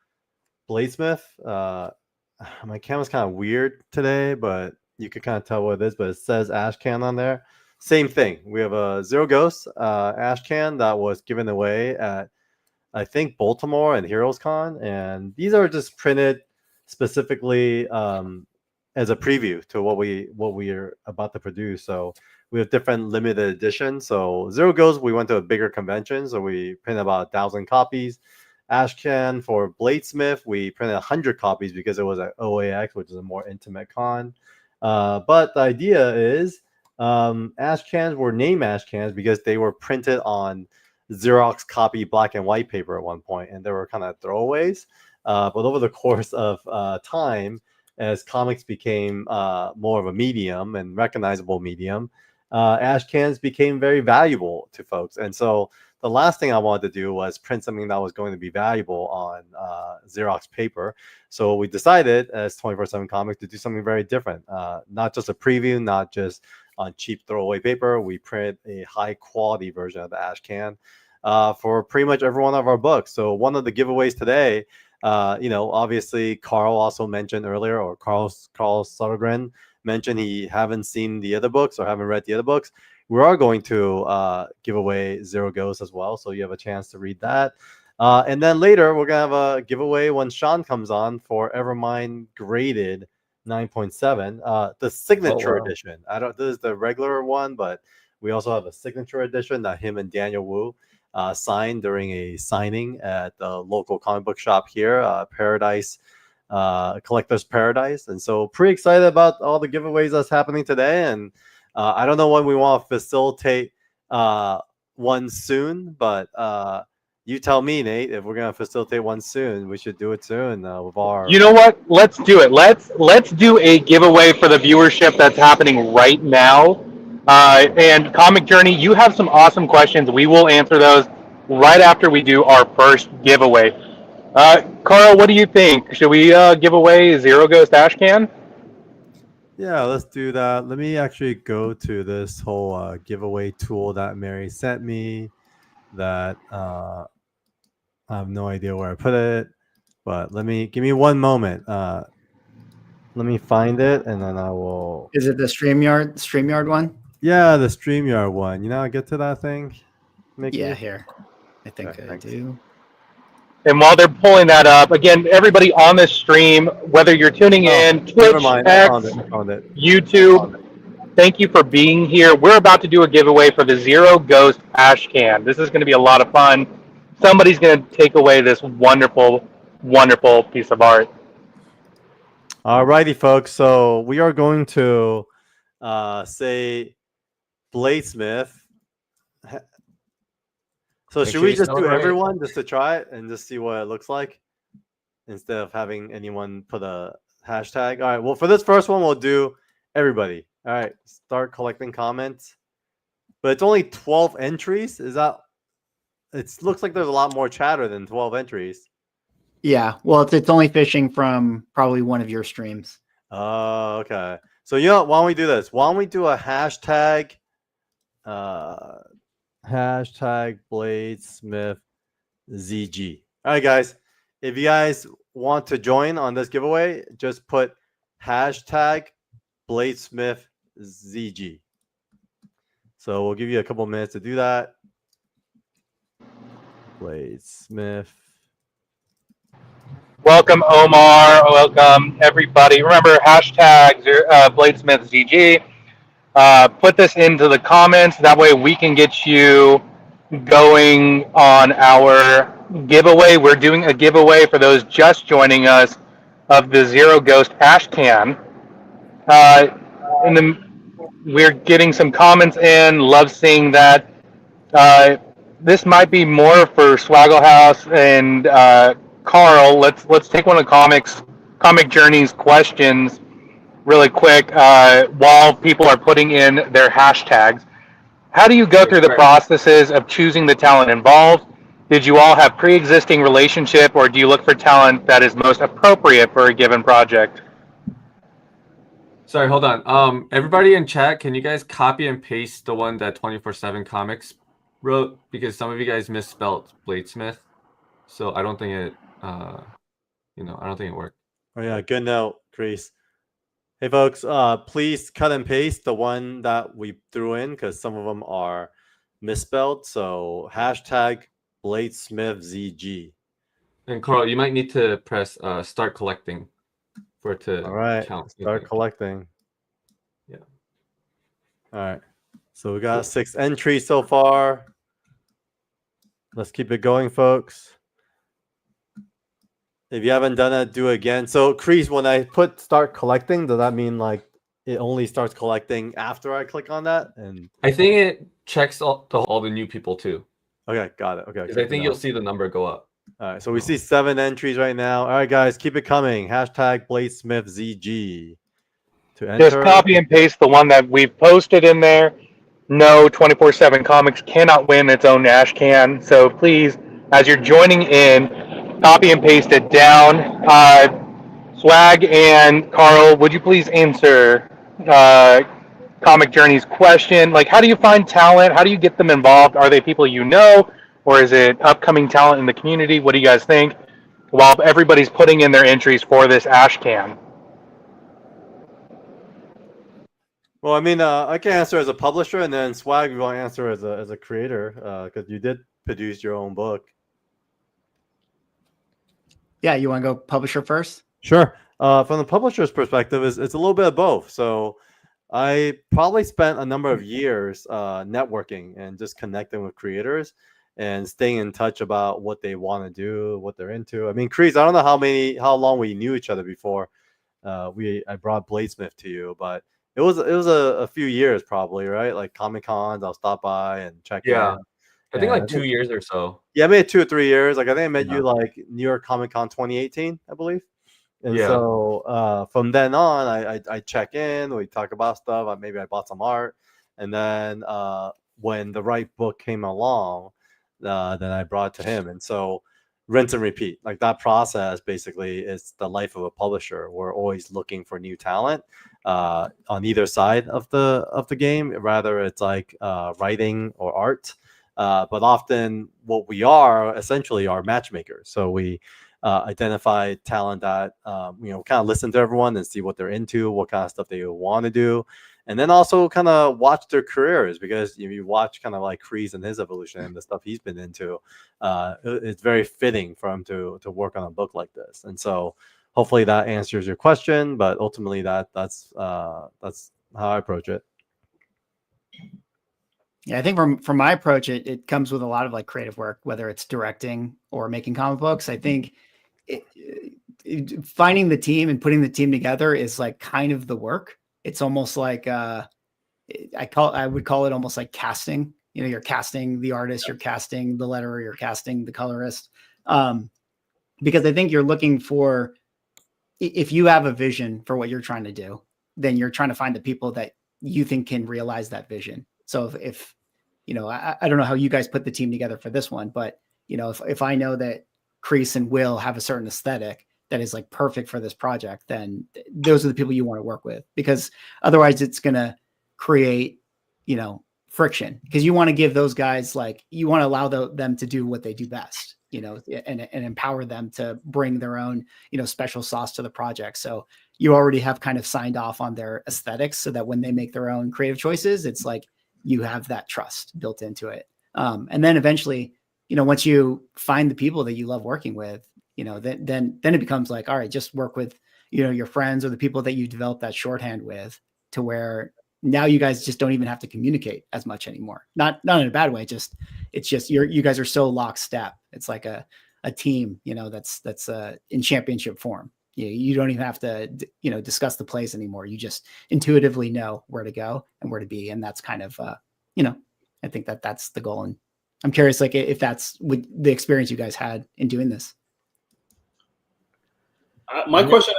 Bladesmith. My camera's kind of weird today, but you could kind of tell what it is. But it says ash can on there. Same thing. We have a Zero Ghost ash can that was given away at, I think, Baltimore and Heroes Con, and these are just printed specifically as a preview to what we are about to produce. So we have different limited editions. So Zero Ghost, we went to a bigger convention, so we printed about 1,000 copies. Ashcan for Bladesmith, we printed 100 copies because it was at OAX, which is a more intimate con. But the idea is ash cans were named ash cans because they were printed on Xerox copy black and white paper at one point, and they were kind of throwaways. But over the course of time, as comics became more of a medium and recognizable medium, ash cans became very valuable to folks. And so the last thing I wanted to do was print something that was going to be valuable on Xerox paper. So we decided as 24/7 Comics to do something very different. Not just a preview, not just on cheap throwaway paper. We print a high quality version of the ash can for pretty much every one of our books. So one of the giveaways today, obviously Carl also mentioned earlier, or Carl Sodergren mentioned he haven't seen the other books or haven't read the other books. We are going to give away Zero Ghost as well, so you have a chance to read that. And then later, we're going to have a giveaway when Sean comes on for Evermind graded 9.7. The signature wow. edition. I don't. This is the regular one, but we also have a signature edition that him and Daniel Wu signed during a signing at the local comic book shop here, Paradise, Collector's Paradise. And so, pretty excited about all the giveaways that's happening today. And I don't know when we want to facilitate one soon, but you tell me, Nate, if we're gonna facilitate one soon, we should do it soon with our. You know what? Let's do it. Let's do a giveaway for the viewership that's happening right now. And Comic Journey, you have some awesome questions. We will answer those right after we do our first giveaway. Carl, what do you think? Should we give away Zero Ghost Ash Can? Yeah, let's do that. Let me actually go to this whole giveaway tool that Mary sent me. That I have no idea where I put it, but give me one moment. Let me find it, and then I will. Is it the StreamYard one? Yeah, the StreamYard one. You know, I get to that thing. Yeah, here. I think Okay, I thanks. do. And while they're pulling that up, again, everybody on this stream, whether you're tuning in, Never Twitch, mind. I X, found it. I found it. YouTube, thank you for being here. We're about to do a giveaway for the Zero Ghost Ash Can. This is going to be a lot of fun. Somebody's going to take away this wonderful, wonderful piece of art. Alrighty, folks. So we are going to say Bladesmith. So Make should sure we you just spell do it right. everyone just to try it and just see what it looks like instead of having anyone put a hashtag? All right. Well, for this first one, we'll do everybody. All right. Start collecting comments. But it's only 12 entries. Is that? It looks like there's a lot more chatter than 12 entries. Yeah, well, it's only fishing from probably one of your streams. Oh, okay. So you know, why don't we do this? Why don't we do a hashtag? Hashtag Bladesmith ZG. All right, guys. If you guys want to join on this giveaway, just put hashtag Bladesmith ZG. So we'll give you a couple minutes to do that. Bladesmith. Welcome, Omar. Welcome, everybody. Remember, hashtag BladesmithZG. Put this into the comments. That way we can get you going on our giveaway. We're doing a giveaway for those just joining us of the Zero Ghost Ash Can. We're getting some comments in. Love seeing that. This might be more for Swaggle House and Carl. Let's take one of Comic Journey's questions really quick while people are putting in their hashtags. How do you go through the processes of choosing the talent involved? Did you all have pre-existing relationship, or do you look for talent that is most appropriate for a given project? Sorry, hold on. Everybody in chat, can you guys copy and paste the one that 24/7 Comics wrote? Because some of you guys misspelled Bladesmith, so I don't think it, I don't think it worked. Oh yeah, good note, Chris. Hey folks, please cut and paste the one that we threw in because some of them are misspelled. So hashtag BladesmithZG. And Carl, you might need to press start collecting for it to All right, count. start collecting. Yeah. All right. So we got 6 entries so far. Let's keep it going, folks. If you haven't done it, do it again. So, Chris, when I put start collecting, does that mean like it only starts collecting after I click on that? And I think it checks all the new people too. Okay, got it. Okay. Because I think you'll see the number go up. All right, so we see 7 entries right now. All right, guys, keep it coming. Hashtag BladesmithZG to enter. Just copy and paste the one that we've posted in there. No, 24/7 Comics cannot win its own Ash Can. So please, as you're joining in, copy and paste it down. Swag and Carl, would you please answer Comic Journey's question? Like, how do you find talent? How do you get them involved? Are they people you know? Or is it upcoming talent in the community? What do you guys think? While everybody's putting in their entries for this Ash Can. Well, I mean, I can answer as a publisher, and then Swag will answer as a creator because you did produce your own book. Yeah, you want to go publisher first? Sure. From the publisher's perspective, it's a little bit of both. So I probably spent a number of years networking and just connecting with creators and staying in touch about what they want to do, what they're into. I mean, Kreese, I don't know how long we knew each other before I brought Bladesmith to you, but it was a few years probably, right? Like Comic Cons, I'll stop by and check Yeah. in. I think And like 2 years or so. yeah, maybe 2 or 3 years. Like I think I met Yeah. you like New York Comic Con 2018, I believe. And Yeah. so from then on, I check in, we talk about stuff. Maybe I bought some art. And then when the right book came along, then I brought it to him. And so rinse and repeat. Like that process basically is the life of a publisher. We're always looking for new talent on either side of the game, rather it's like writing or art. But often what we are essentially are matchmakers. So we identify talent that kind of listen to everyone and see what they're into, what kind of stuff they want to do, and then also kind of watch their careers, because if you watch kind of like Kreese and his evolution and the stuff he's been into, it's very fitting for him to work on a book like this. And so hopefully that answers your question, but ultimately that's how I approach it. Yeah, I think from my approach, it comes with a lot of like creative work, whether it's directing or making comic books. I think finding the team and putting the team together is like kind of the work. It's almost like I would call it almost like casting. You know, you're casting the artist, you're casting the letterer, you're casting the colorist. Because I think you're looking for, if you have a vision for what you're trying to do, then you're trying to find the people that you think can realize that vision. So if I don't know how you guys put the team together for this one, but if I know that Kreese and Will have a certain aesthetic that is like perfect for this project, then those are the people you want to work with, because otherwise it's going to create, friction, because you want to give those guys, like, you want to allow them to do what they do best, and empower them to bring their own, special sauce to the project. So you already have kind of signed off on their aesthetics, so that when they make their own creative choices, it's like you have that trust built into it. And then eventually, once you find the people that you love working with, then it becomes like, all right, just work with, your friends or the people that you develop that shorthand with, to where now you guys just don't even have to communicate as much anymore. Not in a bad way. It's just you guys are so lockstep. It's like a team, that's in championship form. You don't even have to, discuss the plays anymore. You just intuitively know where to go and where to be. And that's kind of, I think that's the goal. And I'm curious, like, if that's the experience you guys had in doing this. My question,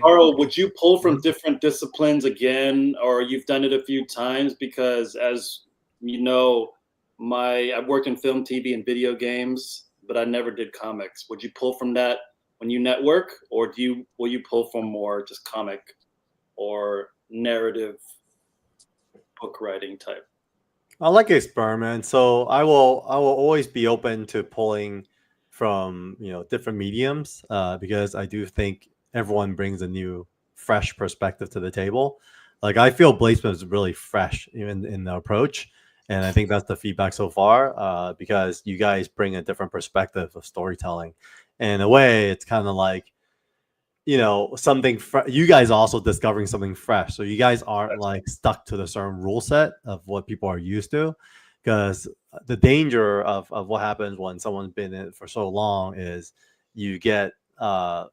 Carl, would you pull from different disciplines again, or you've done it a few times? Because as you know, I've worked in film, TV, and video games, but I never did comics. Would you pull from that when you network, or will you pull from more just comic or narrative book writing type? I like experiment, so I will always be open to pulling from different mediums, because I do think everyone brings a new, fresh perspective to the table. Like I feel Bladesmith is really fresh in the approach, and I think that's the feedback so far, because you guys bring a different perspective of storytelling. And in a way, it's kind of like something you guys are also discovering something fresh, so you guys aren't like stuck to the certain rule set of what people are used to. Because the danger of what happens when someone's been in it for so long is you get stuck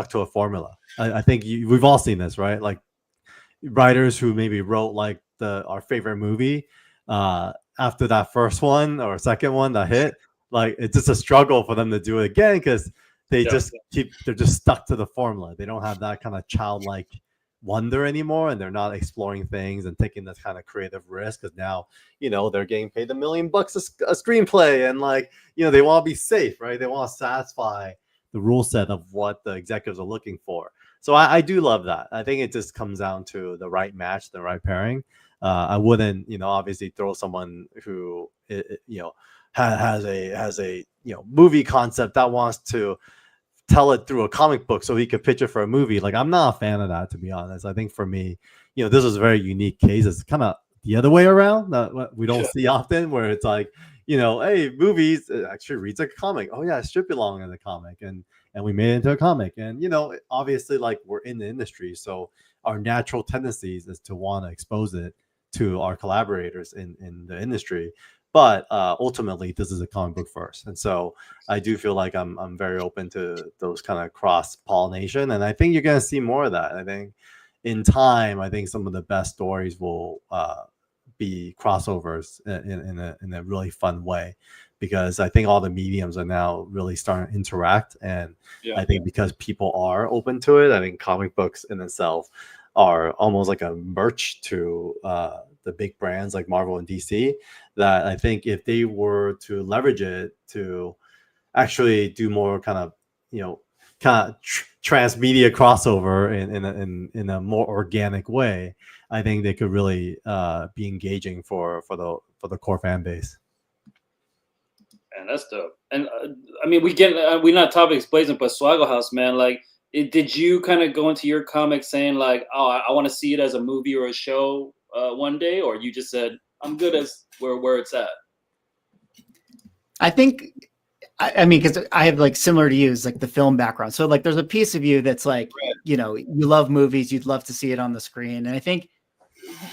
to a formula. I think we've all seen this, right? Like writers who maybe wrote like our favorite movie, after that first one or second one that hit, like it's just a struggle for them to do it again, because they're just stuck to the formula. They don't have that kind of childlike wonder anymore, and they're not exploring things and taking this kind of creative risk, because now they're getting paid $1 million a screenplay, and they want to be safe, right? They want to satisfy the rule set of what the executives are looking for. So I do love that. I think it just comes down to the right match, the right pairing. I wouldn't obviously throw someone who has a movie concept that wants to tell it through a comic book so he could pitch it for a movie. Like, I'm not a fan of that, to be honest. I think for me, this is a very unique case. It's kind of the other way around that we don't see often, where it's like, you know, hey, movies it actually reads like a comic. Oh yeah, it should belong in the comic, and we made it into a comic. And you know, obviously, like we're in the industry, so our natural tendencies is to want to expose it to our collaborators in the industry. But ultimately, this is a comic book first, and so I do feel like I'm very open to those kind of cross pollination, and I think you're gonna see more of that. I think in time, I think some of the best stories will be crossovers in a really fun way, because I think all the mediums are now really starting to interact, and I think because people are open to it, I think comic books in itself are almost like a merch to the big brands like Marvel and DC, that I think if they were to leverage it to actually do more kind of, you know, kind of transmedia crossover in a more organic way, I think they could really be engaging for the core fan base. Man, that's dope. And I mean, we're not topics blazing, but Swaggle House, man, like, did you kind of go into your comic saying like, oh, I want to see it as a movie or a show one day, or you just said I'm good as where it's at? I think, I mean, because I have like similar to you, is like the film background. So like, there's a piece of you that's like, you know, you love movies, you'd love to see it on the screen, and I think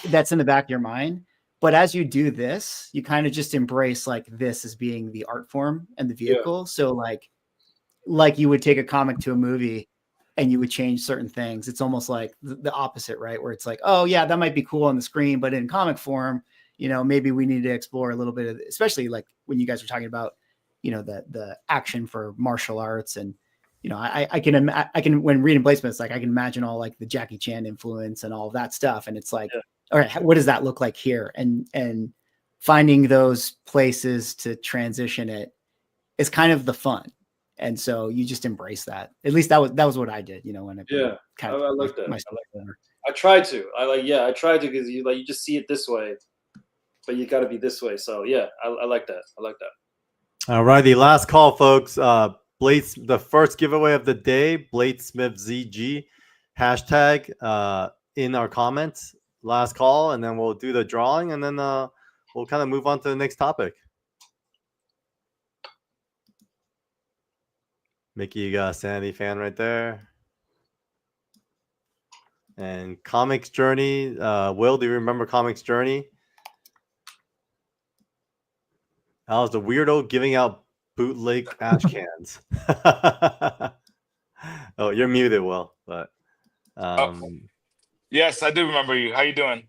that's in the back of your mind. But as you do this, you kind of just embrace like this as being the art form and the vehicle. So like you would take a comic to a movie and you would change certain things. It's almost like the opposite, right? Where it's like, oh yeah, that might be cool on the screen, but in comic form, you know, maybe we need to explore a little bit of, especially like when you guys are talking about, you know, the action for martial arts. And, you know, I can, when reading BLADESMYTH, like I can imagine all like the Jackie Chan influence and all of that stuff. And it's like, all right, what does that look like here? And finding those places to transition it is kind of the fun. And so you just embrace that. At least that was what I did, you know, when I I like that. I tried to. I tried to, because you just see it this way, but you got to be this way. So yeah, I like that. I like that. All righty, last call, folks. The first giveaway of the day, BLADESMYTH hashtag in our comments. Last call, and then we'll do the drawing, and then we'll kind of move on to the next topic. Mickey, you got a Sandy fan right there. And Comics Journey. Will, do you remember Comics Journey? I was the weirdo giving out bootleg ash cans. Oh, you're muted, Will. But yes, I do remember you. How you doing?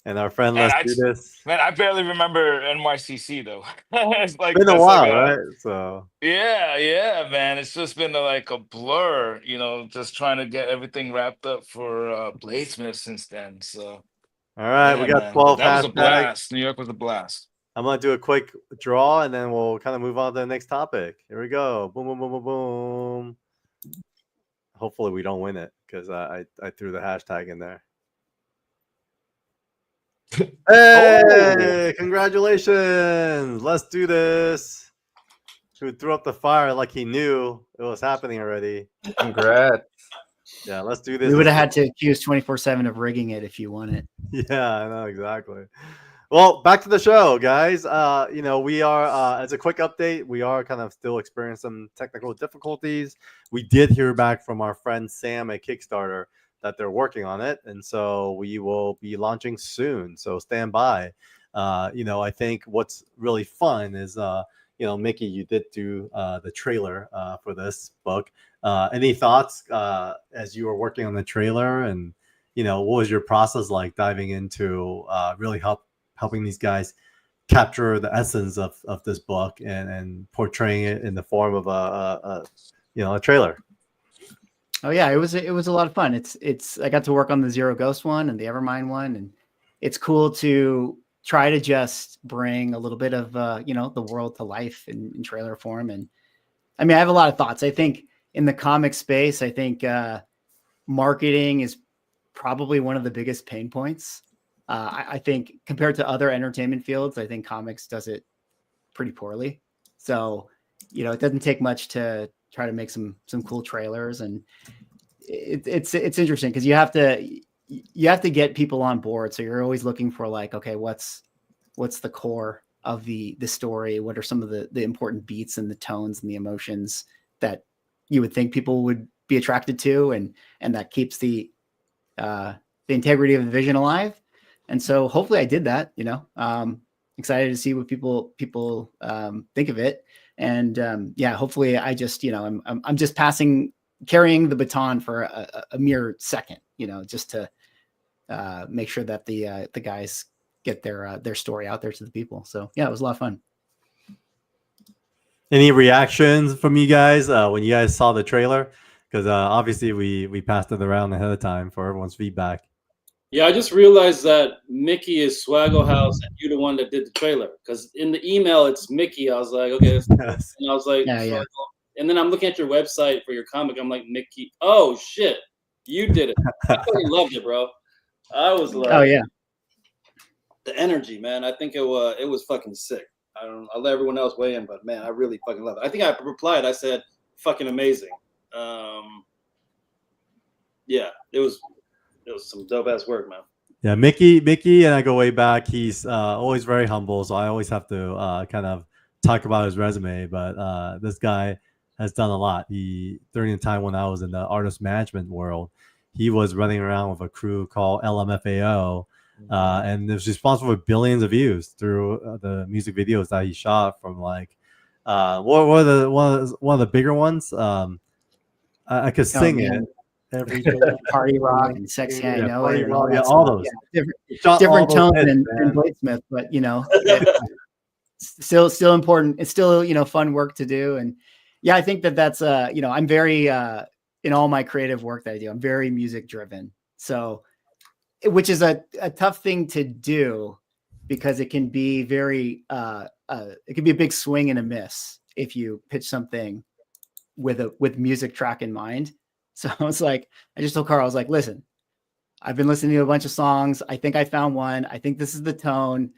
And our friend, let's do this. Man, I barely remember NYCC though. It's like Been a while, right? So yeah, man. It's just been like a blur, you know, just trying to get everything wrapped up for BLADESMYTH since then. So all right, yeah, we got man. 12 That was a hashtags. blast. New York was a blast. I'm gonna do a quick draw, and then we'll kind of move on to the next topic. Here we go. Boom, boom, boom, boom, boom. Hopefully we don't win it, because I threw the hashtag in there. Hey, congratulations. Let's do this. Who threw up the fire like he knew it was happening already. Congrats. Yeah, let's do this. We would have had to accuse 24/7 of rigging it if you won it. Yeah, I know, exactly. Well, back to the show, guys. You know, we are, as a quick update, we are kind of still experiencing some technical difficulties. We did hear back from our friend Sam at Kickstarter that they're working on it, and so we will be launching soon. So stand by. You know, I think what's really fun is, you know, Mickey, you did do the trailer for this book. Any thoughts as you were working on the trailer, and you know, what was your process like diving into really helping these guys capture the essence of this book and portraying it in the form of a trailer? Oh yeah, it was a lot of fun. It's I got to work on the Zero Ghost one and the Evermind one, and it's cool to try to just bring a little bit of you know, the world to life in trailer form. And I mean, I have a lot of thoughts. I think in the comic space, I think marketing is probably one of the biggest pain points. I think compared to other entertainment fields, I think comics does it pretty poorly. So, you know, it doesn't take much to try to make some cool trailers, and it's interesting because you have to get people on board. So you're always looking for like, okay, what's the core the story? What are some of the important beats and the tones and the emotions that you would think people would be attracted to, and that keeps the integrity of the vision alive? And so hopefully I did that. Excited to see what people think of it. And yeah, hopefully I just, I'm just carrying the baton for a mere second, just to make sure that the guys get their story out there to the people. So yeah, it was a lot of fun. Any reactions from you guys when you guys saw the trailer? Because obviously we passed it around ahead of time for everyone's feedback. Yeah, I just realized that Mickey is Swaggle House and you're the one that did the trailer. Because in the email, it's Mickey. I was like, okay. Yes. And I was like, yeah. And then I'm looking at your website for your comic. I'm like, Mickey, oh, shit. You did it. I fucking loved it, bro. I was like, oh, yeah. The energy, man. I think it was fucking sick. I'll let everyone else weigh in, but man, I really fucking love it. I think I replied, I said, fucking amazing. Yeah, it was some dope ass work, man. Yeah, Mickey and I go way back. He's always very humble, so I always have to kind of talk about his resume. But this guy has done a lot. During the time when I was in the artist management world, he was running around with a crew called LMFAO, and was responsible for billions of views through the music videos that he shot from like one of the bigger ones. I could sing it. Every Party Rock and Sexy, I Know Party It, Rock, all those. Yeah, different tones than Bladesmith, but still important. It's still fun work to do, and yeah, I think that's I'm very in all my creative work that I do, I'm very music driven. So, which is a tough thing to do because it can be very it can be a big swing and a miss if you pitch something with music track in mind. So I was like, I just told Carl, I was like, listen, I've been listening to a bunch of songs. I think I found one. I think this is the tone.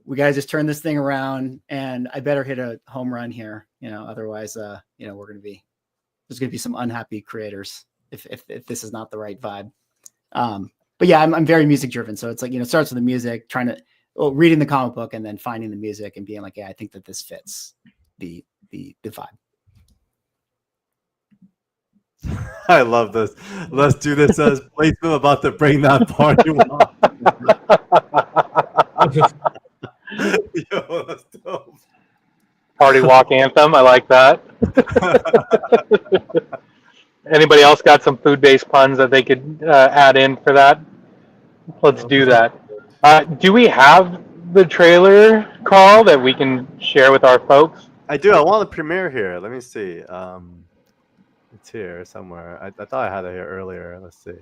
We got to just turn this thing around, and I better hit a home run here. Otherwise, there's going to be some unhappy creators if this is not the right vibe. But yeah, I'm very music driven. So it's like, it starts with the music, reading the comic book and then finding the music and being like, yeah, I think that this fits the vibe. I love this. Let's do this as Bladesmith about to bring that party walk. Yo, that's dope. Party walk anthem. I like that. Anybody else got some food-based puns that they could add in for that? Let's do that. Do we have the trailer, Carl, that we can share with our folks? I do. I want the premiere here. Let me see. It's here somewhere. I thought I had it here earlier. Let's see.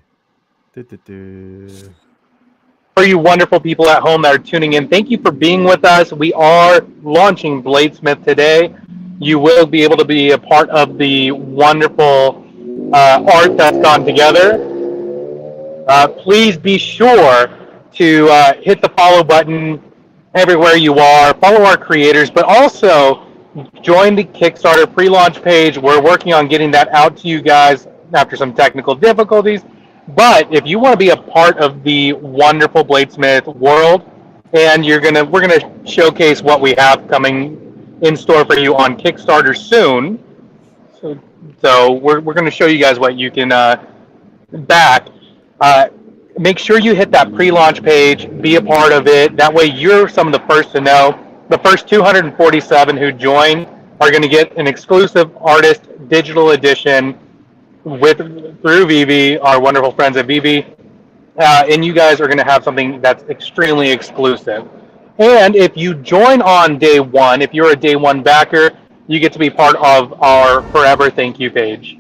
For you wonderful people at home that are tuning in, thank you for being with us. We are launching Bladesmith today. You will be able to be a part of the wonderful art that's gone together. Please be sure to hit the follow button everywhere you are. Follow our creators, but also join the Kickstarter pre-launch page. We're working on getting that out to you guys after some technical difficulties. But if you want to be a part of the wonderful Bladesmith world, and we're gonna showcase what we have coming in store for you on Kickstarter soon. So we're gonna show you guys what you can back. Make sure you hit that pre-launch page, be a part of it. That way you're some of the first to know. The first 247 who join are going to get an exclusive artist digital edition through Vivi, our wonderful friends at Vivi. And you guys are going to have something that's extremely exclusive. And if you join on day one, if you're a day one backer, you get to be part of our Forever Thank You page.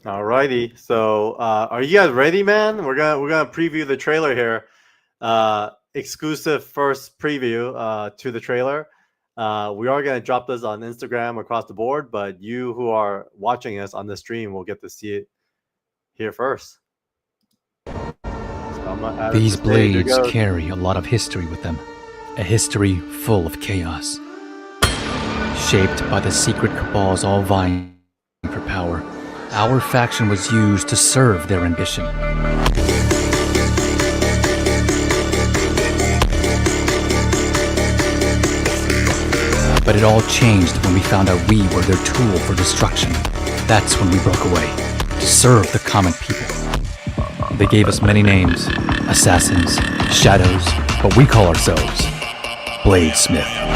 Alrighty. So are you guys ready, man? We're gonna preview the trailer here. Exclusive first preview to the trailer. We are going to drop this on Instagram across the board, but you who are watching us on the stream will get to see it here first. So these blades carry a lot of history with them, a history full of chaos. Shaped by the secret cabals all vying for power, our faction was used to serve their ambition. But it all changed when we found out we were their tool for destruction. That's when we broke away, to serve the comic people. They gave us many names, assassins, shadows, but we call ourselves Bladesmith.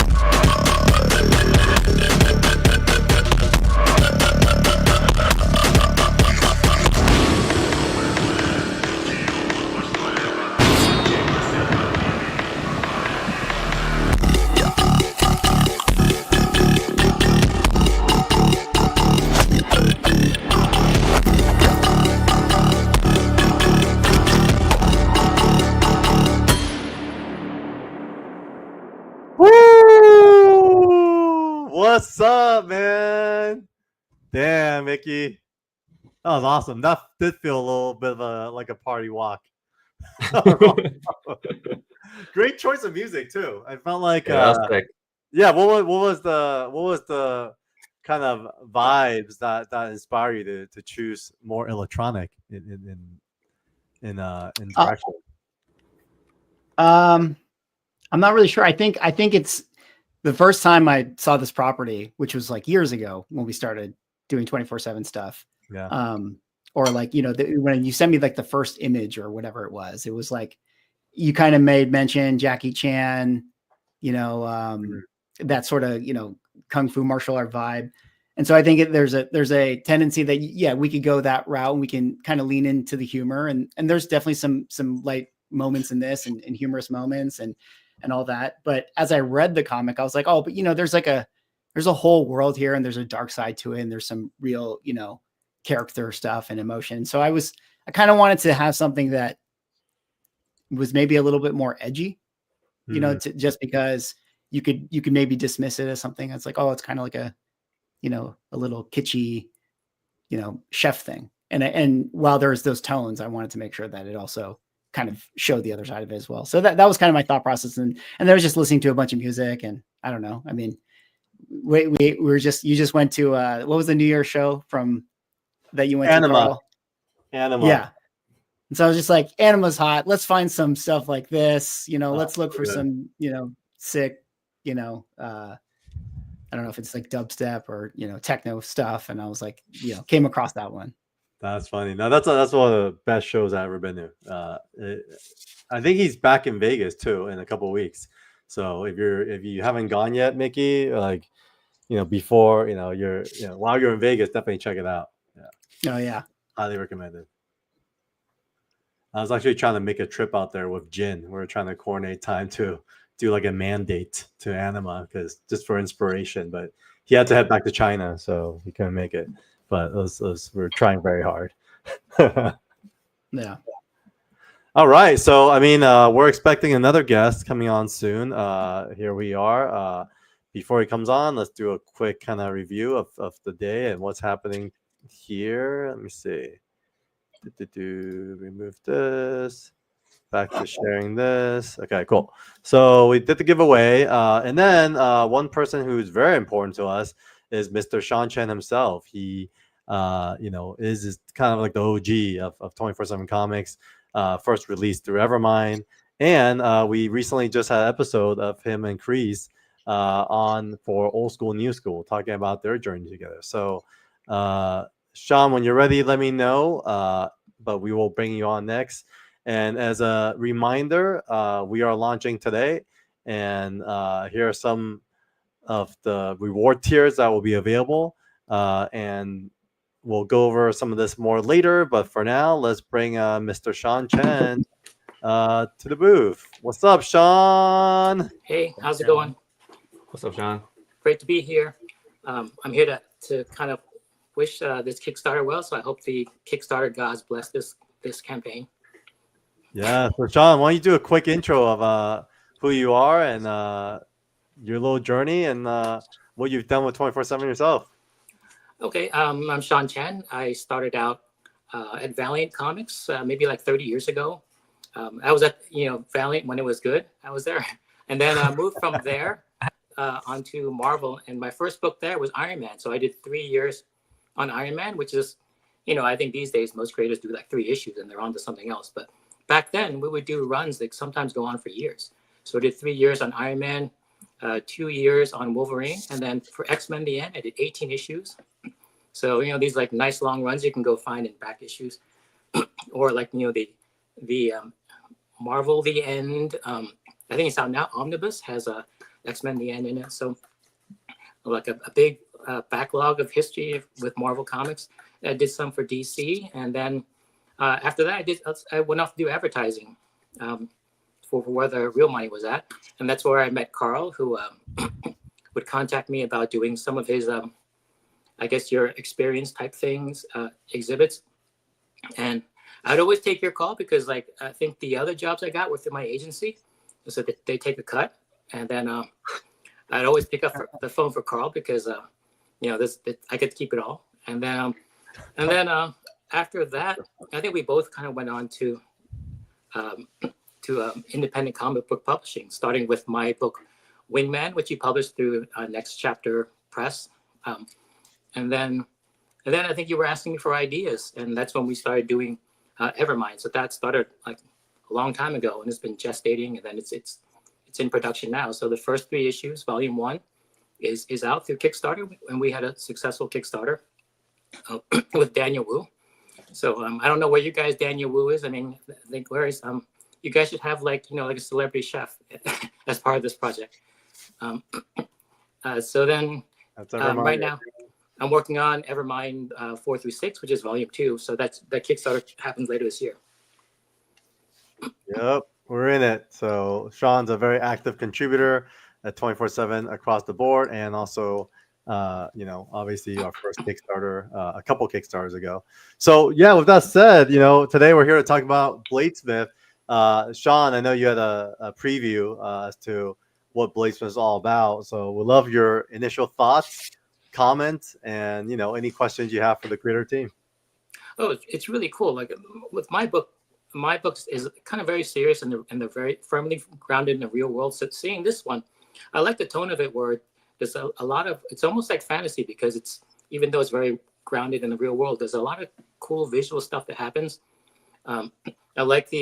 Woo! What's up, man? Damn, Mickey. That was awesome. That did feel a little bit of a party walk. Great choice of music too. I felt like Yeah, that was sick. yeah. What was the kind of vibes that inspire you to choose more electronic in direction? I'm not really sure. I think it's the first time I saw this property, which was like years ago when we started doing 24/7 stuff. Yeah. Or like, when you sent me like the first image or whatever it was like you kind of made mention Jackie Chan, that sort of, kung fu martial art vibe. And so I think there's a tendency that, yeah, we could go that route and we can kind of lean into the humor, and there's definitely some light moments in this and humorous moments and all that. But as I read the comic, I was like, oh, but there's a whole world here, and there's a dark side to it, and there's some real, character stuff and emotion. So I kind of wanted to have something that was maybe a little bit more edgy, just because you could maybe dismiss it as something that's like, oh, it's kind of like a little kitschy, chef thing. And while there's those tones, I wanted to make sure that it also kind of showed the other side of it as well. So that was kind of my thought process. And there was just listening to a bunch of music, and I don't know. I mean, you just went to what was the New Year's show that you went to? Carl? Anima. Yeah. And so I was just like, Anima's hot. Let's find some stuff like this. Let's look for some, sick, I don't know if it's like dubstep or, techno stuff. And I was like, came across that one. That's funny. Now that's one of the best shows I've ever been to. I think he's back in Vegas too in a couple of weeks. So if you haven't gone yet, Mickey, like, before, while you're in Vegas, definitely check it out. Yeah. Oh yeah. Highly recommended. I was actually trying to make a trip out there with Jin. We're trying to coordinate time to do like a mandate to Anima, because just for inspiration, but he had to head back to China, so he couldn't make it. But we're trying very hard. Yeah. All right. So, I mean, we're expecting another guest coming on soon. Here we are. Before he comes on, let's do a quick kind of review of the day and what's happening here. Let me see. Remove this. Back to sharing this. Okay, cool. So we did the giveaway. And then one person who's very important to us is Mr. Sean Chen himself. He, is kind of like the OG of 24/7 Comics, first released through Evermind. And we recently just had an episode of him and Kreese on for Old School, New School, talking about their journey together. So, Sean, when you're ready, let me know. But we will bring you on next. And as a reminder, we are launching today. And here are some of the reward tiers that will be available. And we'll go over some of this more later. But for now, let's bring Mr. Sean Chen to the booth. What's up, Sean? Hey, how's it going? What's up, Sean? Great to be here. I'm here to kind of wish this Kickstarter well. So I hope the Kickstarter gods bless this campaign. Yeah. So Sean, why don't you do a quick intro of who you are and your little journey and what you've done with 24/7 yourself. Okay. I'm Sean Chen. I started out at Valiant Comics maybe like 30 years ago. I was at Valiant when it was good. I was there, and then I moved from there onto Marvel. And my first book there was Iron Man. So I did 3 years on Iron Man, which is, I think these days most creators do like 3 issues and they're on to something else. But back then we would do runs that sometimes go on for years. So I did 3 years on Iron Man. 2 years on Wolverine, and then for X-Men the End, I did 18 issues. So these like nice long runs you can go find in back issues, or like the Marvel the End. I think it's out now. Omnibus has a X-Men the End in it. So like a big backlog of history with Marvel comics. I did some for DC, and then after that I went off to do advertising for where the real money was at, and that's where I met Carl, who would contact me about doing some of his I guess your experience type things, exhibits. And I'd always take your call because like I think the other jobs I got within my agency was that they take a cut, and then I'd always pick up the phone for Carl because I get to keep it all. And then after that, I think we both kind of went on to independent comic book publishing, starting with my book Wingman, which he published through Next Chapter Press. And then I think you were asking me for ideas, and that's when we started doing Evermind. So that started like a long time ago, and it's been gestating, and then it's in production now. So the first 3 issues, volume 1, is out through Kickstarter, and we had a successful Kickstarter with Daniel Wu. So I don't know where you guys Daniel Wu is. I mean, I think where is you guys should have like like a celebrity chef as part of this project. So then right now I'm working on Evermind 4 through 6, which is volume 2. So that Kickstarter happens later this year. Yep, we're in it. So Sean's a very active contributor at 24/7 across the board, and also obviously our first Kickstarter a couple Kickstarters ago. So yeah, with that said, today we're here to talk about Bladesmith. Sean, I know you had a preview as to what Bladesmith is all about. So we'd love your initial thoughts, comments, and any questions you have for the creator team. Oh, it's really cool. Like with my book is kind of very serious and they're very firmly grounded in the real world. So seeing this one, I like the tone of it where there's a lot of, it's almost like fantasy because it's, even though it's very grounded in the real world, there's a lot of cool visual stuff that happens. I like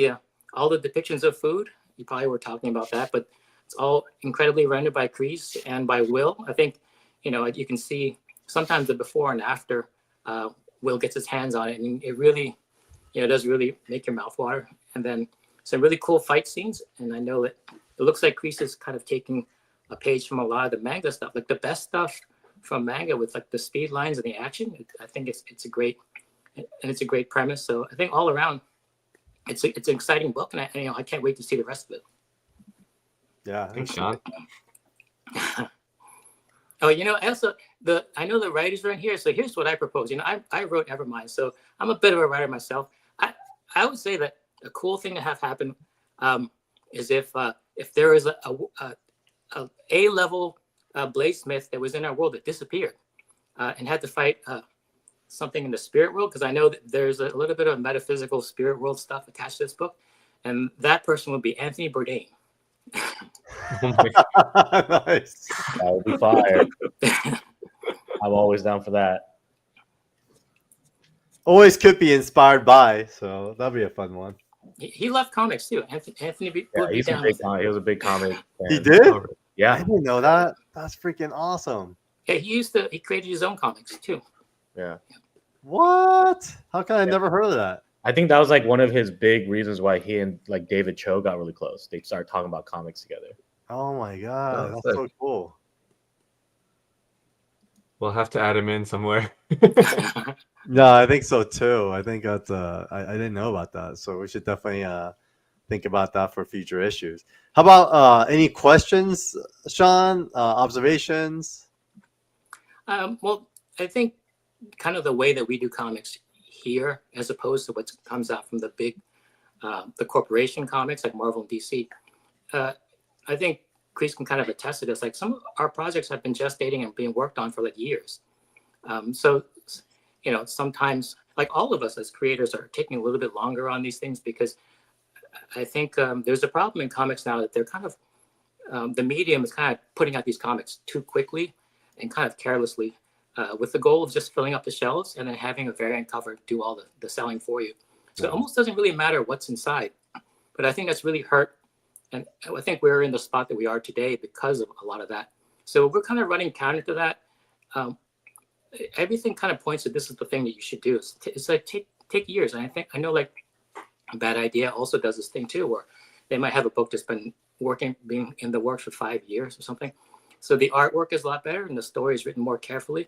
all the depictions of food. You probably were talking about that, but it's all incredibly rendered by Kreese and by Will. I think, you can see sometimes the before and after Will gets his hands on it, and it really, does really make your mouth water. And then some really cool fight scenes. And I know that it looks like Kreese is kind of taking a page from a lot of the manga stuff, like the best stuff from manga with like the speed lines and the action. I think it's a great premise. So I think all around, it's an exciting book, and I can't wait to see the rest of it. Yeah, thanks, Sean. Oh, I know the writers are in here, so here's what I propose. I wrote Evermind, so I'm a bit of a writer myself. I would say that a cool thing to have happen is if there is a A-level bladesmith that was in our world that disappeared and had to fight something in the spirit world, because I know that there's a little bit of metaphysical spirit world stuff attached to this book, and that person would be Anthony Bourdain. Nice. That would be fire. I'm always down for that. Always could be inspired by, so that'd be a fun one. He loved comics too. Anthony Yeah, he's a big comic. He was a big comic fan. He did? Yeah. I didn't know that. That's freaking awesome. Yeah, he created his own comics too. Yeah. What? How come I never heard of that? I think that was like one of his big reasons why he and like David Cho got really close. They started talking about comics together. Oh my god, that's so cool. We'll have to add him in somewhere. No, I think so too. I think that's I didn't know about that, so we should definitely think about that for future issues. How about any questions, Sean? Observations? Well, I think kind of the way that we do comics here, as opposed to what comes out from the big, the corporation comics like Marvel and DC, I think Kreese can kind of attest to this. Like some of our projects have been gestating and being worked on for like years. So, sometimes like all of us as creators are taking a little bit longer on these things because I think there's a problem in comics now that they're kind of, the medium is kind of putting out these comics too quickly and kind of carelessly with the goal of just filling up the shelves and then having a variant cover do all the selling for you. So it almost doesn't really matter what's inside. But I think that's really hurt And I think we're in the spot that we are today because of a lot of that. So we're kind of running counter to that. Everything kind of points to this is the thing that you should do. It's like take years. And I know like Bad Idea also does this thing too, where they might have a book that's been being in the works for 5 years or something. So the artwork is a lot better and the story is written more carefully.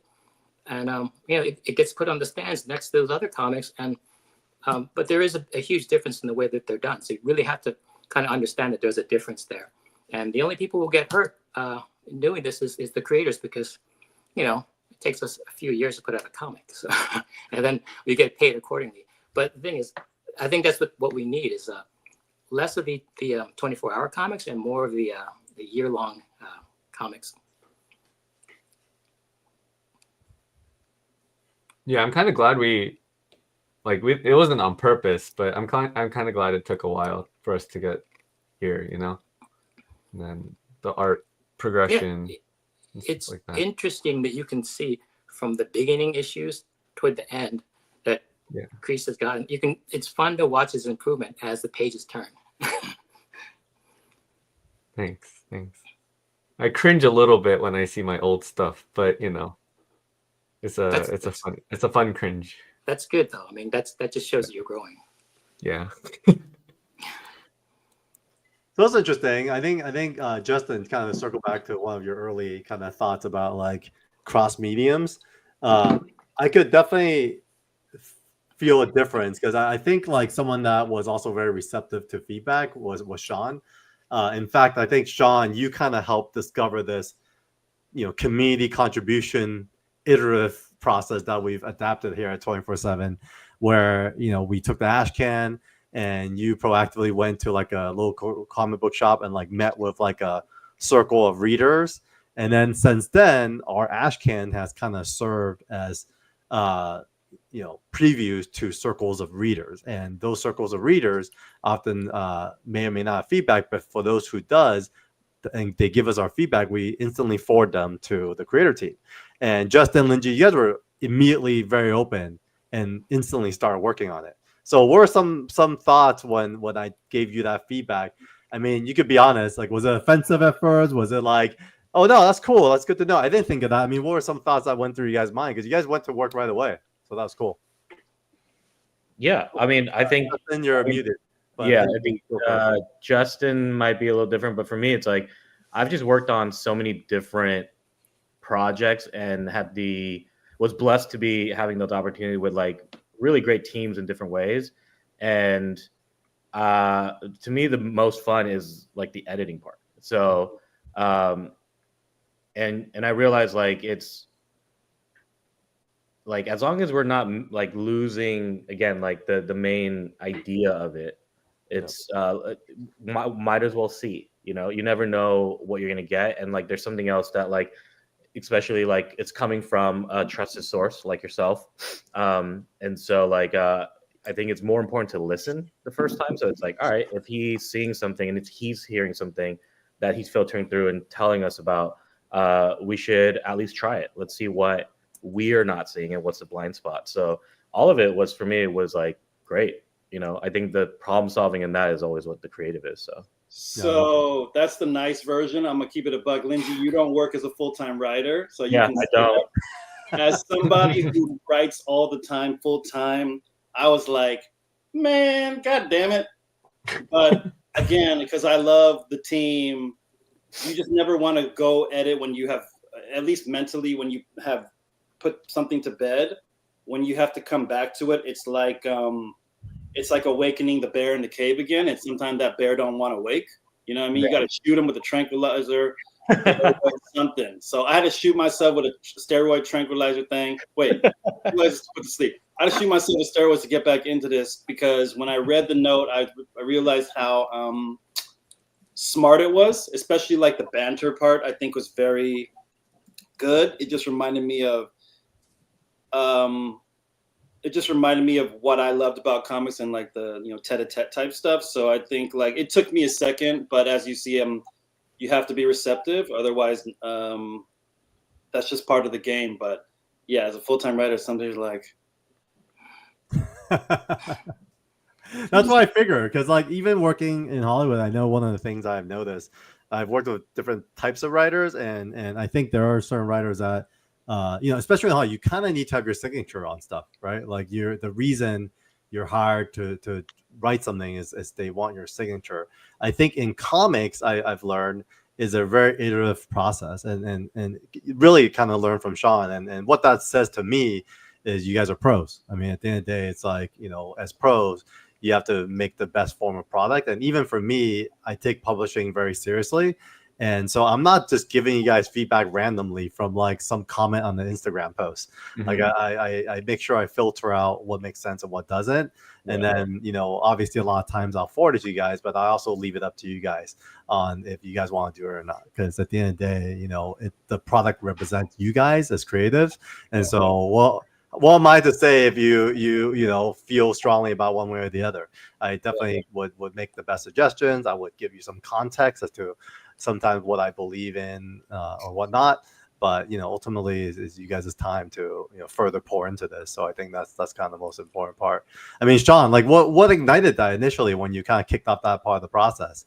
And, it gets put on the stands next to those other comics. And but there is a huge difference in the way that they're done. So you really have to kind of understand that there's a difference there. And the only people who get hurt in doing this is the creators, because, it takes us a few years to put out a comic. So, and then we get paid accordingly. But the thing is, I think that's what we need is less of the 24-hour comics and more of the year-long comics. Yeah, I'm kind of glad it wasn't on purpose, but I'm kind of glad it took a while for us to get here, And then the art progression. Yeah, it's like interesting that you can see from the beginning issues toward the end that Kreese has gotten. It's fun to watch his improvement as the pages turn. Thanks. I cringe a little bit when I see my old stuff, but it's a fun cringe. That's good though. I mean, that just shows that you're growing. Yeah. So that's interesting. I think Justin, kind of circle back to one of your early kind of thoughts about like cross mediums. I could definitely feel a difference because I think like someone that was also very receptive to feedback was Sean. In fact, I think Sean, you kind of helped discover this, community contribution iterative process that we've adapted here at 24/7, where we took the ash can. And you proactively went to like a local comic book shop and like met with like a circle of readers. And then since then, our ash can has kind of served as, previews to circles of readers. And those circles of readers often may or may not have feedback, but for those who does, and they give us our feedback, we instantly forward them to the creator team. And Justin, Lindsay, you guys were immediately very open and instantly started working on it. So what were some thoughts when I gave you that feedback? I mean, you could be honest. Like, was it offensive at first? Was it like, oh, no, that's cool. That's good to know. I didn't think of that. I mean, what were some thoughts that went through you guys' mind? Because you guys went to work right away. So that was cool. Yeah. I mean, I think. Justin, you're muted. Yeah. I think Justin might be a little different. But for me, it's like I've just worked on so many different projects and was blessed to be having those opportunity with like really great teams in different ways. And to me, the most fun is like the editing part. So, and I realized like it's like, as long as we're not like losing again, like the main idea of it, it's might as well see, you never know what you're going to get. And like, there's something else that like, especially like it's coming from a trusted source like yourself. And so like, I think it's more important to listen the first time. So it's like, all right, if he's seeing something and he's hearing something that he's filtering through and telling us about, we should at least try it. Let's see what we are not seeing and what's the blind spot. So all of it was, for me, it was like, great. I think the problem solving in that is always what the creative is. So that's the nice version. I'm gonna keep it a buck. Lindsay, you don't work as a full-time writer, so you I don't. As somebody who writes all the time, full-time, I was like, man, god damn it. But again, because I love the team, you just never want to go edit when you have, at least mentally, when you have put something to bed. When you have to come back to it, it's like awakening the bear in the cave again. And sometimes that bear don't want to wake. You know what I mean? You got to shoot him with a tranquilizer, something. So I had to shoot myself with a steroid tranquilizer thing. Wait, let's put to sleep. I had to shoot myself with steroids to get back into this, because when I read the note, I realized how smart it was, especially like the banter part. I think was very good. It just reminded me of what I loved about comics and like the tete-a-tete type stuff. So I think like it took me a second, but as you see, you have to be receptive. Otherwise, that's just part of the game. But yeah, as a full-time writer, sometimes like That's what I figure, because like even working in Hollywood, I know one of the things I've noticed. I've worked with different types of writers, and I think there are certain writers that, especially in Hollywood, you kind of need to have your signature on stuff, right? Like the reason you're hired to write something is they want your signature. I think in comics, I've learned is a very iterative process, and really kind of learn from Sean, and what that says to me is you guys are pros. I mean, at the end of the day, it's like, as pros, you have to make the best form of product. And even for me, I take publishing very seriously. And so I'm not just giving you guys feedback randomly from like some comment on the Instagram post. Like I make sure I filter out what makes sense and what doesn't. And then, obviously a lot of times I'll forward it to you guys, but I also leave it up to you guys on if you guys want to do it or not. Because at the end of the day, the product represents you guys as creatives. And so, what am I to say if you feel strongly about one way or the other? I definitely would make the best suggestions. I would give you some context as to sometimes what I believe in or whatnot. But ultimately, is you guys' time to further pour into this. So I think that's kind of the most important part. I mean, Sean, like what ignited that initially when you kind of kicked off that part of the process?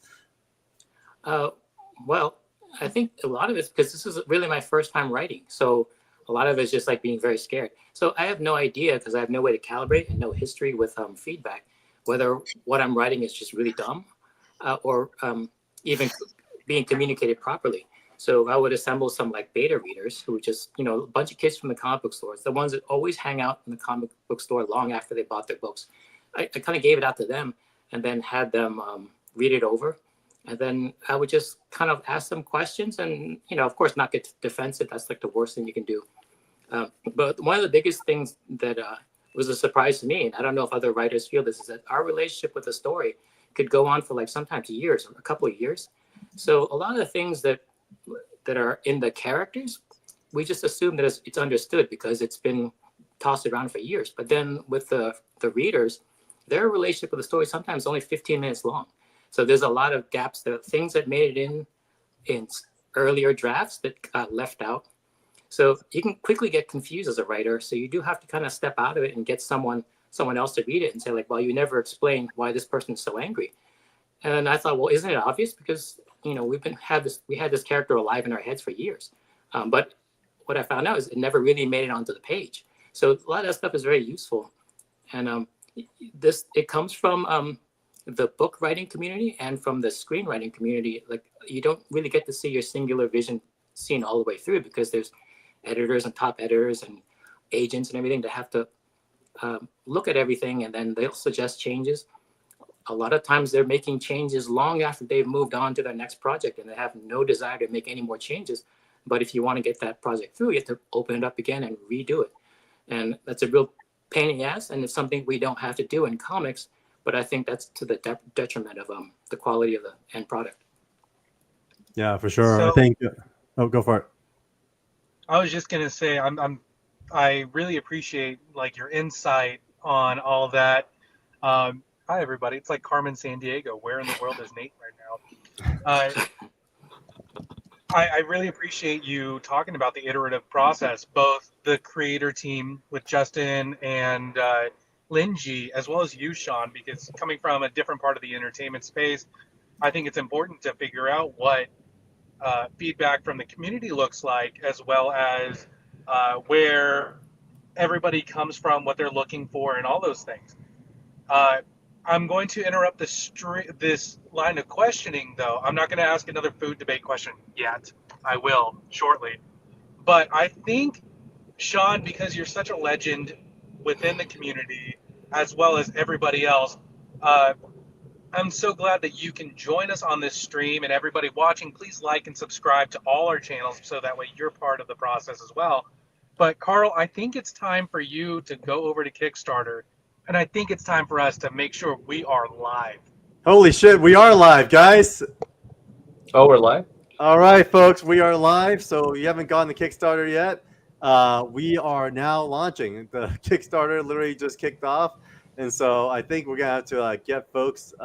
Well, I think a lot of it's because this is really my first time writing. So a lot of it's just like being very scared. So I have no idea because I have no way to calibrate and no history with feedback, whether what I'm writing is just really dumb or even being communicated properly. So I would assemble some like beta readers who just, a bunch of kids from the comic book stores, the ones that always hang out in the comic book store long after they bought their books. I kind of gave it out to them and then had them read it over. And then I would just kind of ask them questions and, of course, not get defensive. That's like the worst thing you can do. But one of the biggest things that was a surprise to me, and I don't know if other writers feel this, is that our relationship with the story could go on for like sometimes years, or a couple of years. So a lot of the things that are in the characters, we just assume that it's understood because it's been tossed around for years. But then with the readers, their relationship with the story sometimes only 15 minutes long. So there's a lot of gaps. There are things that made it in earlier drafts that got left out. So you can quickly get confused as a writer. So you do have to kind of step out of it and get someone else to read it and say like, well, you never explained why this person's so angry. And I thought, well, isn't it obvious? Because we had this character alive in our heads for years. But what I found out is it never really made it onto the page. So a lot of that stuff is very useful. And it comes from the book writing community and from the screenwriting community. Like you don't really get to see your singular vision seen all the way through because there's editors and top editors and agents and everything that have to look at everything, and then they'll suggest changes. A lot of times they're making changes long after they've moved on to their next project and they have no desire to make any more changes. But if you want to get that project through, you have to open it up again and redo it. And that's a real pain in the ass, and it's something we don't have to do in comics, but I think that's to the detriment of the quality of the end product. Yeah, for sure. So, I think. Oh, go for it. I was just gonna say I really appreciate like your insight on all that. Hi everybody, it's like Carmen Sandiego. Where in the world is Nate right now? I really appreciate you talking about the iterative process, both the creator team with Justin and Linji, as well as you, Sean, because coming from a different part of the entertainment space, I think it's important to figure out what feedback from the community looks like, as well as where everybody comes from, what they're looking for, and all those things. I'm going to interrupt this line of questioning, though. I'm not going to ask another food debate question yet. I will shortly. But I think, Sean, because you're such a legend within the community, as well as everybody else, I'm so glad that you can join us on this stream. And everybody watching, please like and subscribe to all our channels so that way you're part of the process as well. But Carl, I think it's time for you to go over to Kickstarter. And I think it's time for us to make sure we are live. Holy shit, we are live, guys. Oh, we're live? All right, folks, we are live. So you haven't gone to Kickstarter yet. We are now launching. The Kickstarter literally just kicked off. And so I think we're going to have to get folks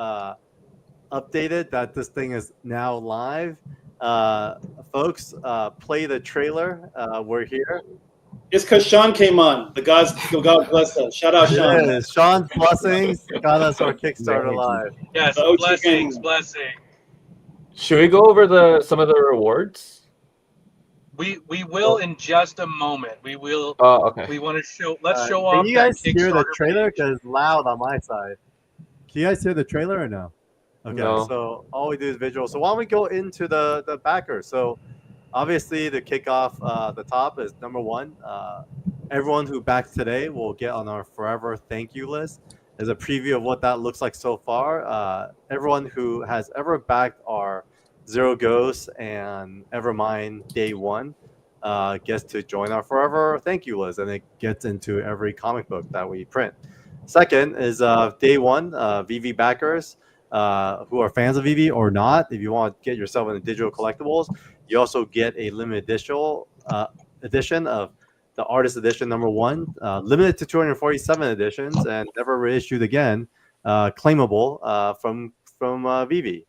updated that this thing is now live. Folks, play the trailer. We're here. It's because Sean came on. God bless us. Shout out Sean. Yeah, Sean's blessings got us our Kickstarter live. Yes, The OG blessings, gang. blessings. Should we go over some of the rewards? We will in just a moment. We will. Oh, okay. We want to show. Let's show Can off you that guys hear the Kickstarter trailer? page. Because it's loud on my side. Can you guys hear the trailer or no? Okay, No. so all we do is visual. So why don't we go into the backer? So obviously the kickoff, the top is number one. Everyone who backs today will get on our forever thank you list. As a preview of what that looks like so far, everyone who has ever backed our Zero Ghosts and Evermind day one gets to join our forever thank you list, and it gets into every comic book that we print. Second is day one, VV backers who are fans of VV or not. If you want to get yourself into digital collectibles, you also get a limited edition of the artist edition number one, limited to 247 editions and never reissued again, claimable from VV.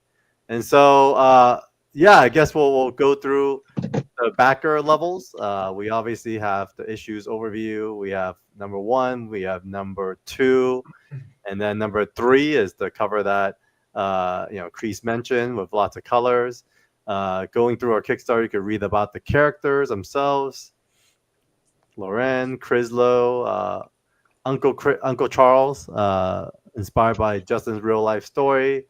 And so, yeah, I guess we'll go through the backer levels. We obviously have the issues overview. We have number one, we have number two, and then number three is the cover that Kreese mentioned with lots of colors. Going through our Kickstarter, you could read about the characters themselves. Loren, Crislow, Uncle Charles, inspired by Justin's real life story.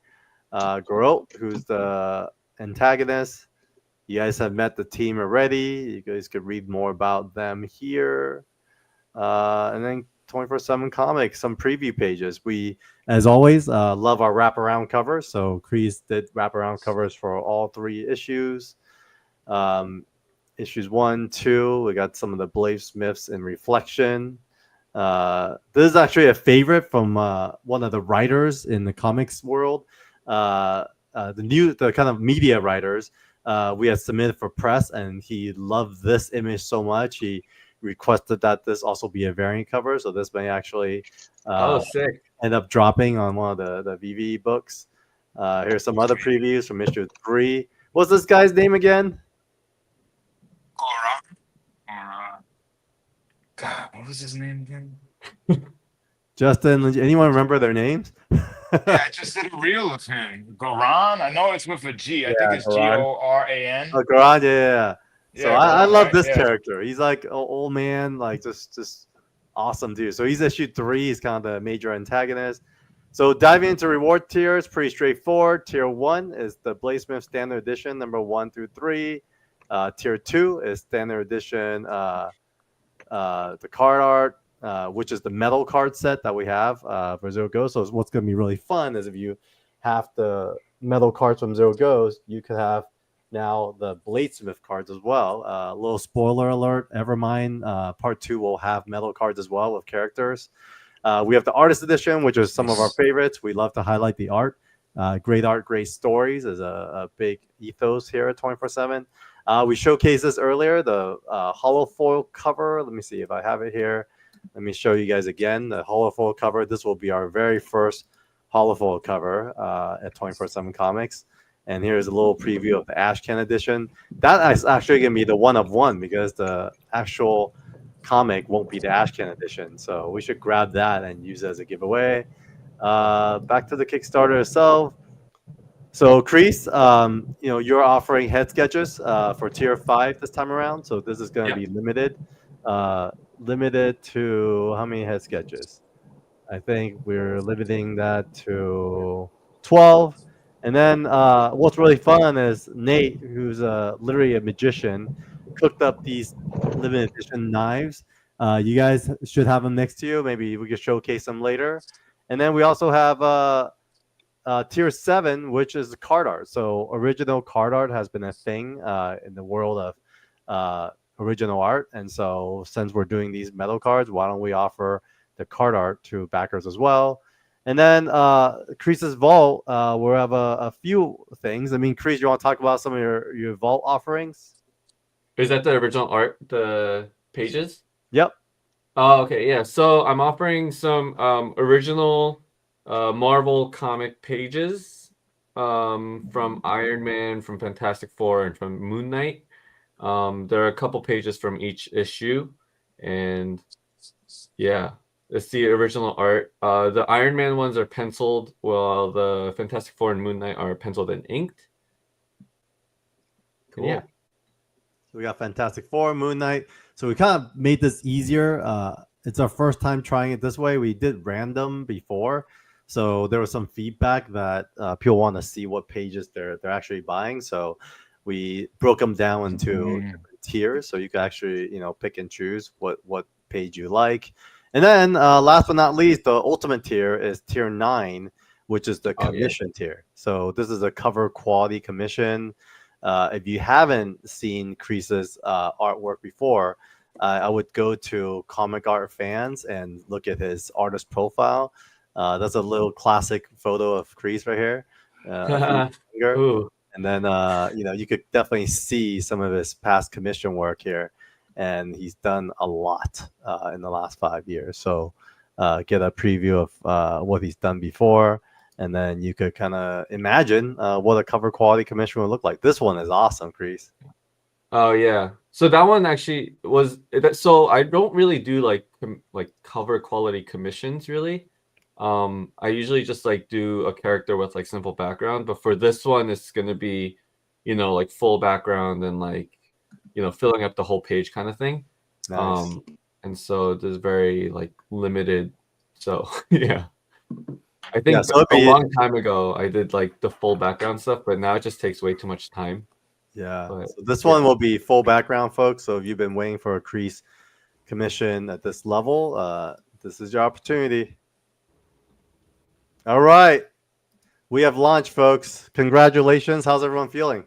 Garot, who's the antagonist. You guys have met the team already. You guys could read more about them here. And then 24/7 Comics, some preview pages. We, as always, love our wraparound covers. So Kreese did wraparound covers for all three issues. Issues 1, 2, we got some of the Bladesmiths in Reflection. This is actually a favorite from one of the writers in the comics world. The kind of media writers we had submitted for press, and he loved this image so much he requested that this also be a variant cover. So this may actually sick. end up dropping on one of the VV books. Here's some other previews from issue 3. What's this guy's name again? God, what was his name again? Justin, anyone remember their names? Yeah, I just did a reel of him. Goran? I know it's with a G. I think it's Goran. Goran. Oh, Goran, yeah. So Yeah, I Goran, love right? this Yeah. character. He's like an old man, like just awesome dude. So he's issue 3. He's kind of the major antagonist. So diving into reward tiers, pretty straightforward. Tier 1 is the Bladesmith Standard Edition, number 1 through 3. Tier 2 is Standard Edition, the card art, which is the metal card set that we have for Zero Ghost. So what's going to be really fun is if you have the metal cards from Zero Ghost, you could have now the Bladesmith cards as well. A little spoiler alert, Evermind Part 2 will have metal cards as well with characters. We have the artist edition, which is some of our favorites. We love to highlight the art. Great art, great stories is a big ethos here at 24/7. We showcased this earlier, the hollow foil cover. Let me see if I have it here. Let me show you guys again the hollow foil cover. This will be our very first hollow foil cover at 24/7 Comics. And here's a little preview of the Ashcan edition. That is actually going to be the one of one because the actual comic won't be the Ashcan edition. So we should grab that and use it as a giveaway. Back to the Kickstarter itself. So Kreese, you're offering head sketches for tier 5 this time around. So this is going to be limited. Limited to how many head sketches? I think we're limiting that to 12. And then what's really fun is Nate, who's literally a magician, cooked up these limited edition knives. You guys should have them next to you. Maybe we could showcase them later. And then we also have tier 7, which is card art. So original card art has been a thing in the world of original art. And so since we're doing these metal cards, why don't we offer the card art to backers as well? And then Kreese's Vault, we'll have a few things. I mean, Kreese, you want to talk about some of your Vault offerings? Is that the original art, the pages? Yep. Oh, okay, yeah. So I'm offering some original Marvel comic pages from Iron Man, from Fantastic Four, and from Moon Knight. There are a couple pages from each issue, And yeah, it's the original art. The Iron Man ones are penciled, while the Fantastic Four and Moon Knight are penciled and inked. Cool. And yeah. So we got Fantastic Four, Moon Knight. So we kind of made this easier. It's our first time trying it this way. We did random before, so there was some feedback that people want to see what pages they're actually buying. So we broke them down into different tiers, so you can actually pick and choose what page you like. And then last but not least, the ultimate tier is tier 9, which is the commission tier. So this is a cover quality commission. If you haven't seen Crease's artwork before, I would go to Comic Art Fans and look at his artist profile. That's a little classic photo of Crease right here. And then you could definitely see some of his past commission work here, and he's done a lot in the last 5 years. So get a preview of what he's done before, and then you could kind of imagine what a cover quality commission would look like. This one is awesome, Crease. Oh yeah. So that one actually was so I don't really do like cover quality commissions really. I usually just like do a character with like simple background, but for this one it's going to be like full background and like filling up the whole page kind of thing. Nice. And so there's very like limited. So yeah. I think a long time ago I did like the full background stuff, but now it just takes way too much time. Yeah. But, so this one will be full background, folks. So if you've been waiting for a Crease commission at this level, this is your opportunity. All right. We have launched, folks. Congratulations. How's everyone feeling?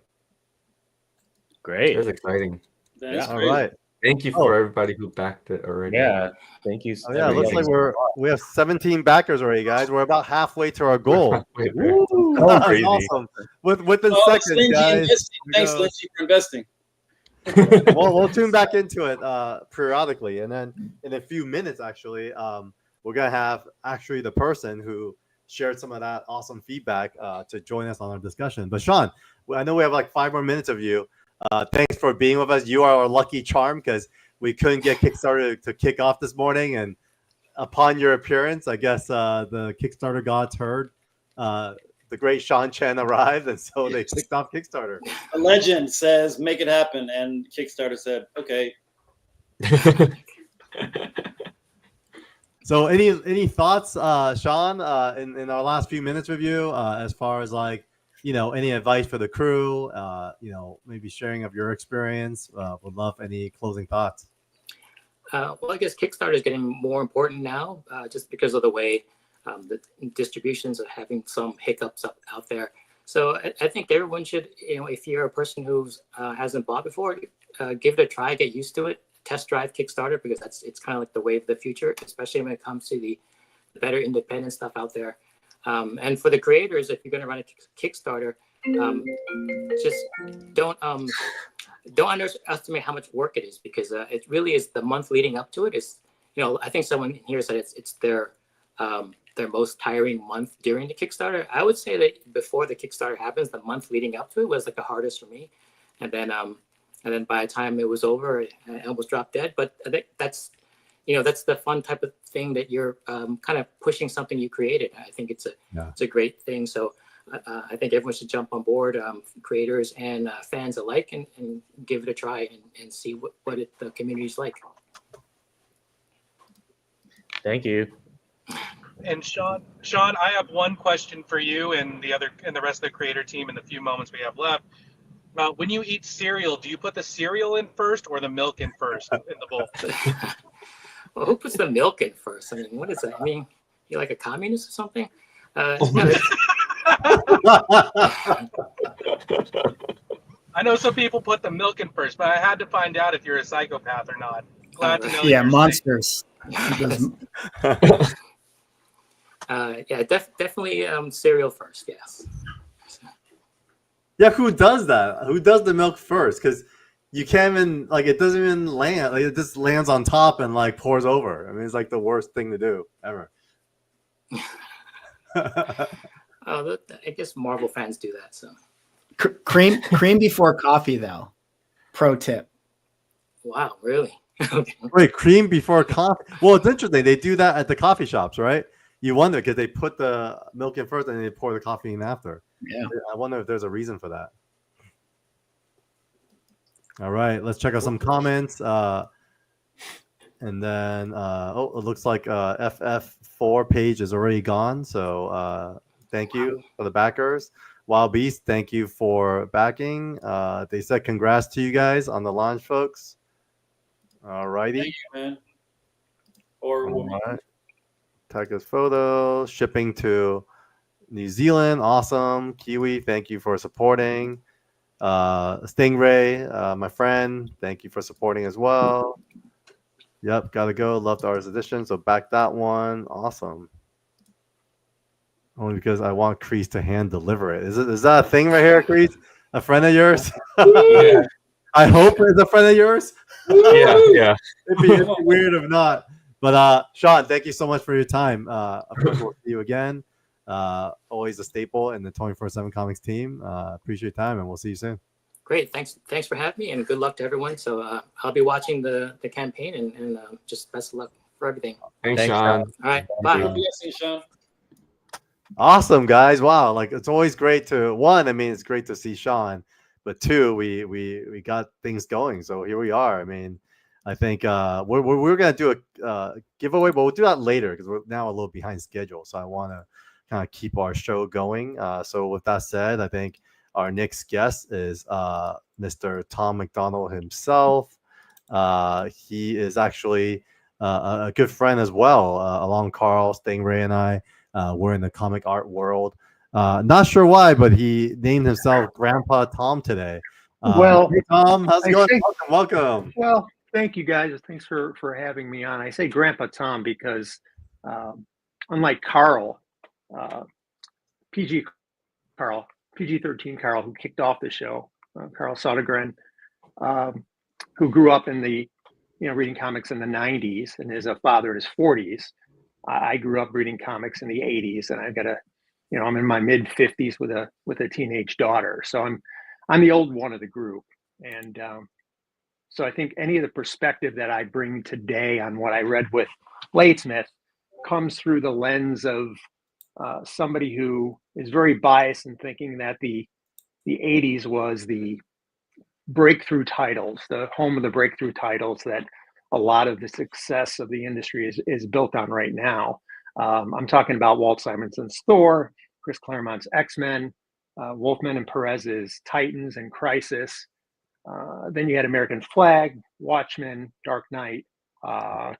Great. That's exciting. All right. Thank you for everybody who backed it already. Yeah. Thank you. Oh, yeah, looks like we have 17 backers already, guys. We're about halfway to our goal. Oh, crazy. Awesome. Within seconds, Lindsay guys. investing. Thanks, Lindsay, for investing. We'll tune back into it periodically, and then in a few minutes, actually, we're gonna have actually the person who shared some of that awesome feedback to join us on our discussion. But Sean, I know we have like 5 more minutes of you. Thanks for being with us. You are our lucky charm because we couldn't get Kickstarter to kick off this morning, and upon your appearance, I guess the Kickstarter gods heard the great Sean Chen arrived, and so they kicked off Kickstarter. A legend says, "Make it happen," and Kickstarter said, "Okay." So, any thoughts, Sean, in our last few minutes with you, as far as like any advice for the crew? Maybe sharing of your experience. Would love any closing thoughts. Well, I guess Kickstarter is getting more important now, just because of the way the distributions are having some hiccups out there. So I think everyone should, if you're a person who hasn't bought before, give it a try, get used to it, test drive Kickstarter, because it's kind of like the wave of the future, especially when it comes to the better independent stuff out there. And for the creators, if you're going to run a Kickstarter, just don't underestimate how much work it is, because it really is the month leading up to it is, I think someone here said it's their most tiring month during the Kickstarter. I would say that before the Kickstarter happens, the month leading up to it was like the hardest for me. And then by the time it was over, I almost dropped dead. But I think that's the fun type of thing that you're kind of pushing something you created. I think it's a great thing. So I think everyone should jump on board, creators and fans alike, and give it a try and see what the community's like. Thank you. And Sean, I have one question for you and the rest of the creator team in the few moments we have left. When you eat cereal, do you put the cereal in first or the milk in first in the bowl? Well, who puts the milk in first? I mean, what is that? I mean, you're like a communist or something? I know some people put the milk in first, but I had to find out if you're a psychopath or not. Glad to know. Yeah, monsters. Definitely cereal first. Yes. Yeah, who does that? Who does the milk first? Because you can't even it doesn't even land. Like, it just lands on top and like pours over. I mean, it's like the worst thing to do ever. I guess Marvel fans do that. So cream before coffee, though. Pro tip. Wow, really? Wait, cream before coffee? Well, it's interesting. They do that at the coffee shops, right? You wonder because they put the milk in first and they pour the coffee in after. Yeah. I wonder if there's a reason for that. All right, let's check out some comments. And then, oh, it looks like FF4 page is already gone. So thank you for the backers. Wild Beast, thank you for backing. They said congrats to you guys on the launch, folks. All righty. Thank you, man. Or woman. All right. Tag this photo. Shipping to New Zealand. Awesome. Kiwi, thank you for supporting. Stingray, my friend, thank you for supporting as well. Yep, gotta go. Loved ours edition. So back that one. Awesome. Only because I want Crease to hand deliver it. Is that a thing right here, Crease? A friend of yours? Yeah. I hope it's a friend of yours. Yeah. It'd be weird if not. But Sean, thank you so much for your time. Of course, we'll see you again. Always a staple in the 24/7 Comics team. Appreciate your time, and we'll see you soon. Great. Thanks for having me, and good luck to everyone. So I'll be watching the campaign, and just best of luck for everything. Thanks, Sean. All right. Bye. Blessings, Sean. Awesome, guys. Wow, like it's always great to one. I mean, it's great to see Sean, but two, we got things going. So here we are. I mean, I think we're gonna do a giveaway, but we'll do that later because we're now a little behind schedule. So I want to kind of keep our show going. So with that said, I think our next guest is Mr. Tom McDonald himself. He is actually a good friend as well, along Carl, Stingray, and I. We're in the comic art world. Not sure why, but he named himself Grandpa Tom today. Well, hey, Tom, how's it I going? say- Welcome. Well, thank you guys. Thanks for having me on. I say Grandpa Tom because unlike Carl, PG-13 Carl, who kicked off the show, Carl Sodergren, who grew up in the, reading comics in the 90s and is a father in his 40s. I grew up reading comics in the 80s, and I've got I'm in my mid 50s with a teenage daughter. So I'm the old one of the group. And so I think any of the perspective that I bring today on what I read with Bladesmith comes through the lens of somebody who is very biased in thinking that the 80s was the breakthrough titles, the home of the breakthrough titles that a lot of the success of the industry is built on right now. I'm talking about Walt Simonson's Thor, Chris Claremont's X-Men, Wolfman and Perez's Titans and Crisis. Then you had American Flag, Watchmen, Dark Knight,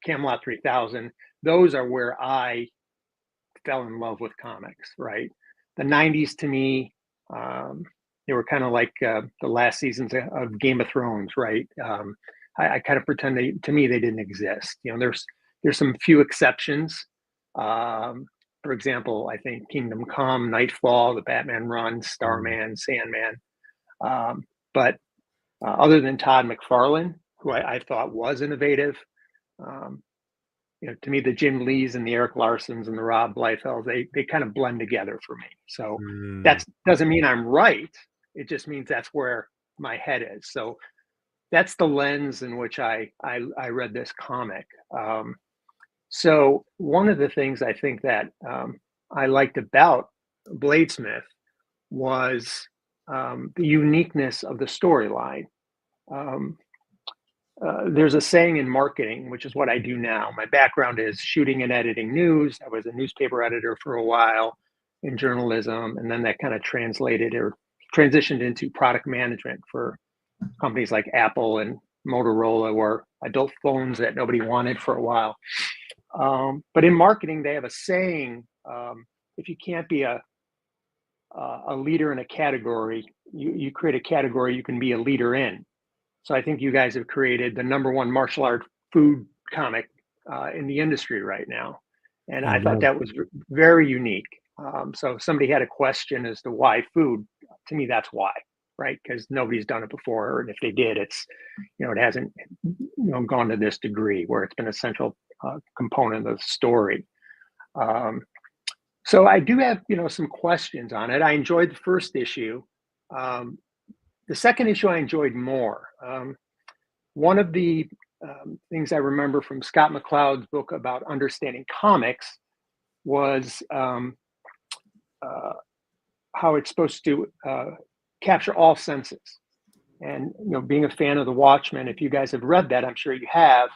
Camelot 3000. Those are where I fell in love with comics, right? The 90s to me, they were kind of like the last seasons of Game of Thrones, right? I kind of pretend to me they didn't exist. There's some few exceptions. For example, I think Kingdom Come, Nightfall, the Batman run, Starman, Sandman. But other than Todd McFarlane, who I thought was innovative, to me, the Jim Lees and the Eric Larsons and the Rob Liefelds, they kind of blend together for me. So that doesn't mean I'm right. It just means that's where my head is. So that's the lens in which I read this comic. So one of the things I think that I liked about Bladesmith was the uniqueness of the storyline. There's a saying in marketing, which is what I do now. My background is shooting and editing news. I was a newspaper editor for a while in journalism, and then that kind of transitioned into product management for companies like Apple and Motorola, were adult phones that nobody wanted for a while. But in marketing, they have a saying: if you can't be a leader in a category, you create a category you can be a leader in. So I think you guys have created the #1 martial art food comic in the industry right now, and I thought that was very unique. So if somebody had a question as to why food, to me that's why. Right, because nobody's done it before, and if they did, it's it hasn't gone to this degree where it's been a central component of the story. So I do have some questions on it. I enjoyed the first issue. The second issue I enjoyed more. One of the things I remember from Scott McCloud's book about understanding comics was how it's supposed to capture all senses. And being a fan of The Watchmen, if you guys have read that, I'm sure you have.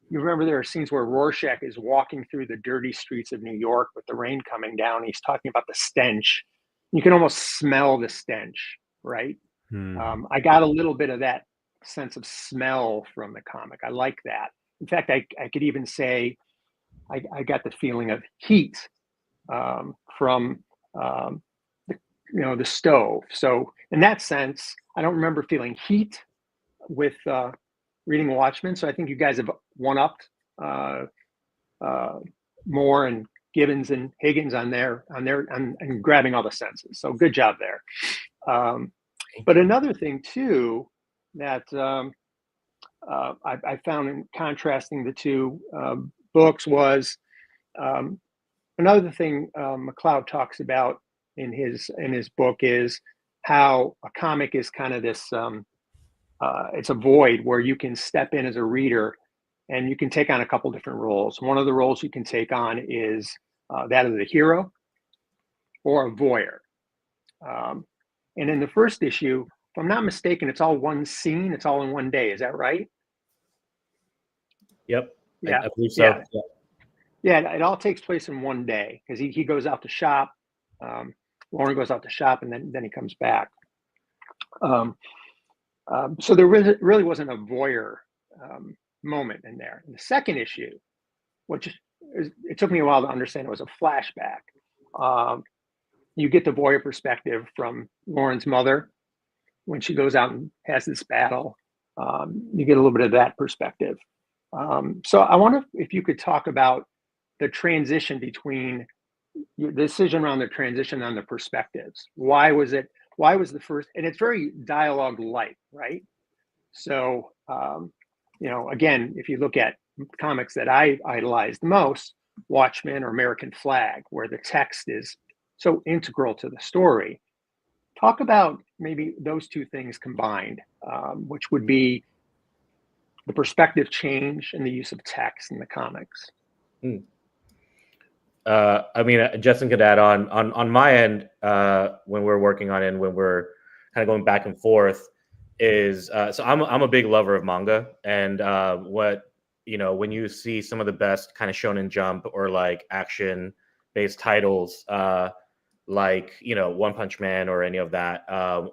You remember there are scenes where Rorschach is walking through the dirty streets of New York with the rain coming down. He's talking about the stench. You can almost smell the stench, right? I got a little bit of that sense of smell from the comic. I like that. In fact, I could even say I got the feeling of heat from the stove. So in that sense, I don't remember feeling heat with reading Watchmen. So I think you guys have one-upped Moore and Gibbons and Higgins on grabbing all the senses. So good job there. But another thing too that I found in contrasting the two books was another thing McCloud talks about in his book is how a comic is kind of this it's a void where you can step in as a reader and you can take on a couple different roles. One of the roles you can take on is that of the hero or a voyeur. And in the first issue, if I'm not mistaken, it's all one scene. It's all in one day. Is that right? Yep. Yeah. I believe so. Yeah. It all takes place in one day because he goes out to shop. Lauren goes out to shop and then he comes back. So there really wasn't a voyeur moment in there. In the second issue, it took me a while to understand it was a flashback. You get the voyeur perspective from Lauren's mother when she goes out and has this battle. You get a little bit of that perspective. So I wonder if you could talk about the transition between the decision around the transition on the perspectives. Why was the first, and it's very dialogue light, right? So, again, if you look at comics that I idolized the most, Watchmen or American Flag, where the text is so integral to the story. Talk about maybe those two things combined, which would be the perspective change and the use of text in the comics. I mean, Justin could add on my end when we're working on it and when we're kind of going back and forth is so I'm a big lover of manga, and when you see some of the best kind of Shonen Jump or like action based titles like One Punch Man or any of that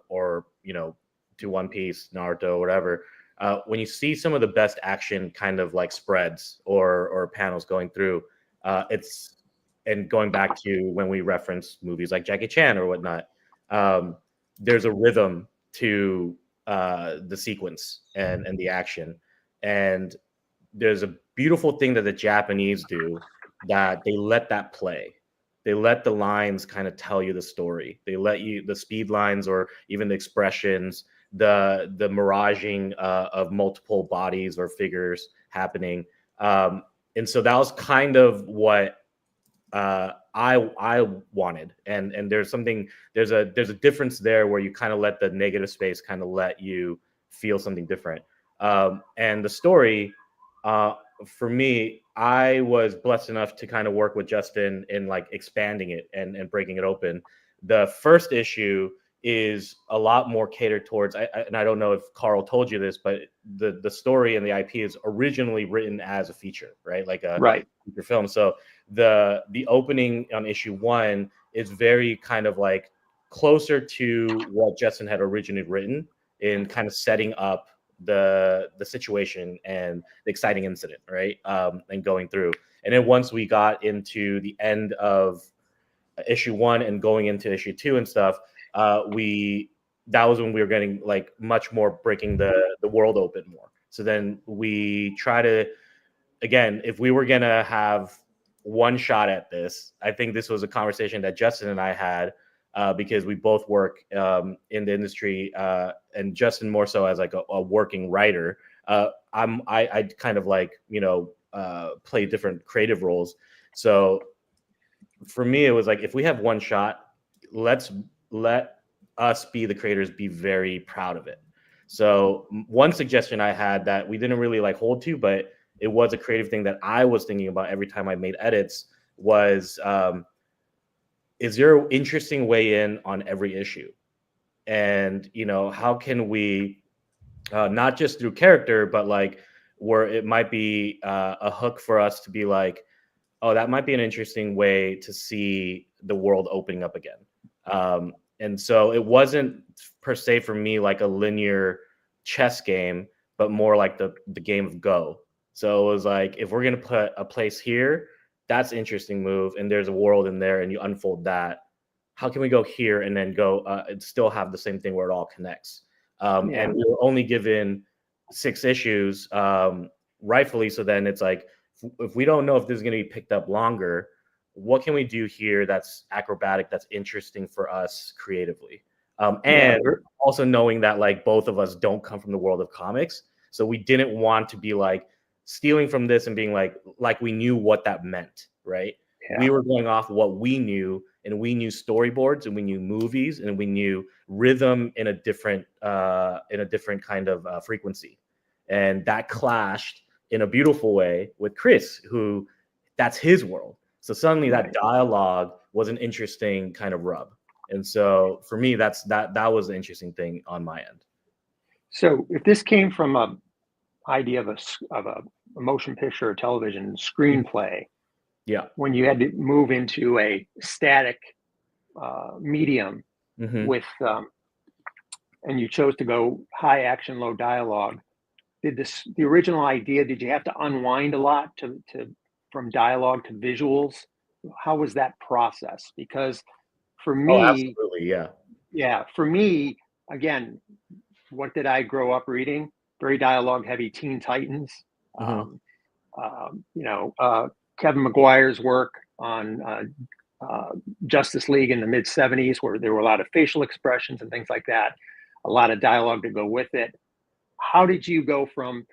or to One Piece, Naruto, whatever, when you see some of the best action kind of like spreads or panels going through, and going back to when we reference movies like Jackie Chan or whatnot, there's a rhythm to the sequence and the action. And there's a beautiful thing that the Japanese do that they let that play. They let the lines kind of tell you the story. They let you, the speed lines or even the expressions, the miraging of multiple bodies or figures happening. And so that was kind of what I wanted, and there's a difference there where you kind of let the negative space kind of let you feel something different. And the story, for me, I was blessed enough to kind of work with Justin in like expanding it and breaking it open. The first issue is a lot more catered towards, and I don't know if Carl told you this, but the story and the IP is originally written as a feature, right? Like a feature film. So the opening on issue 1 is very kind of like closer to what Justin had originally written in kind of setting up the situation and the exciting incident, right? And going through. And then once we got into the end of issue 1 and going into issue 2 and stuff, that was when we were getting like much more breaking the world open more. So then we try to, again, if we were gonna have one shot at this, I think this was a conversation that Justin and I had because we both work in the industry, and Justin more so as like a working writer. I kind of like play different creative roles. So for me, it was like, if we have one shot, let's let us be the creators, be very proud of it. So one suggestion I had that we didn't really like hold to, but it was a creative thing that I was thinking about every time I made edits was, is there an interesting way in on every issue? And, you know, how can we, not just through character, but like where it might be a hook for us to be like, oh, that might be an interesting way to see the world opening up again. And so it wasn't per se for me like a linear chess game, but more like the game of Go. So it was like, if we're going to put a place here, that's an interesting move, and there's a world in there, and you unfold that. How can we go here and then go and still have the same thing where it all connects? And we were only given 6 issues, rightfully. So then it's like, if we don't know if this is going to be picked up longer, what can we do here that's acrobatic, that's interesting for us creatively? And also knowing that like both of us don't come from the world of comics. So we didn't want to be like stealing from this and being like we knew what that meant, right? Yeah. We were going off what we knew, and we knew storyboards, and we knew movies, and we knew rhythm in a different kind of frequency. And that clashed in a beautiful way with Chris, who that's his world. So suddenly that dialogue was an interesting kind of rub. And so for me, that was the interesting thing on my end. So if this came from a idea of a motion picture or television screenplay, yeah, when you had to move into a static medium with and you chose to go high action, low dialogue, the original idea, did you have to unwind a lot to from dialogue to visuals? How was that process? Because for me, absolutely, for me, again, what did I grow up reading? Very dialogue heavy Teen Titans. Kevin Maguire's work on Justice League in the mid 70s, where there were a lot of facial expressions and things like that, a lot of dialogue to go with it. How did you go from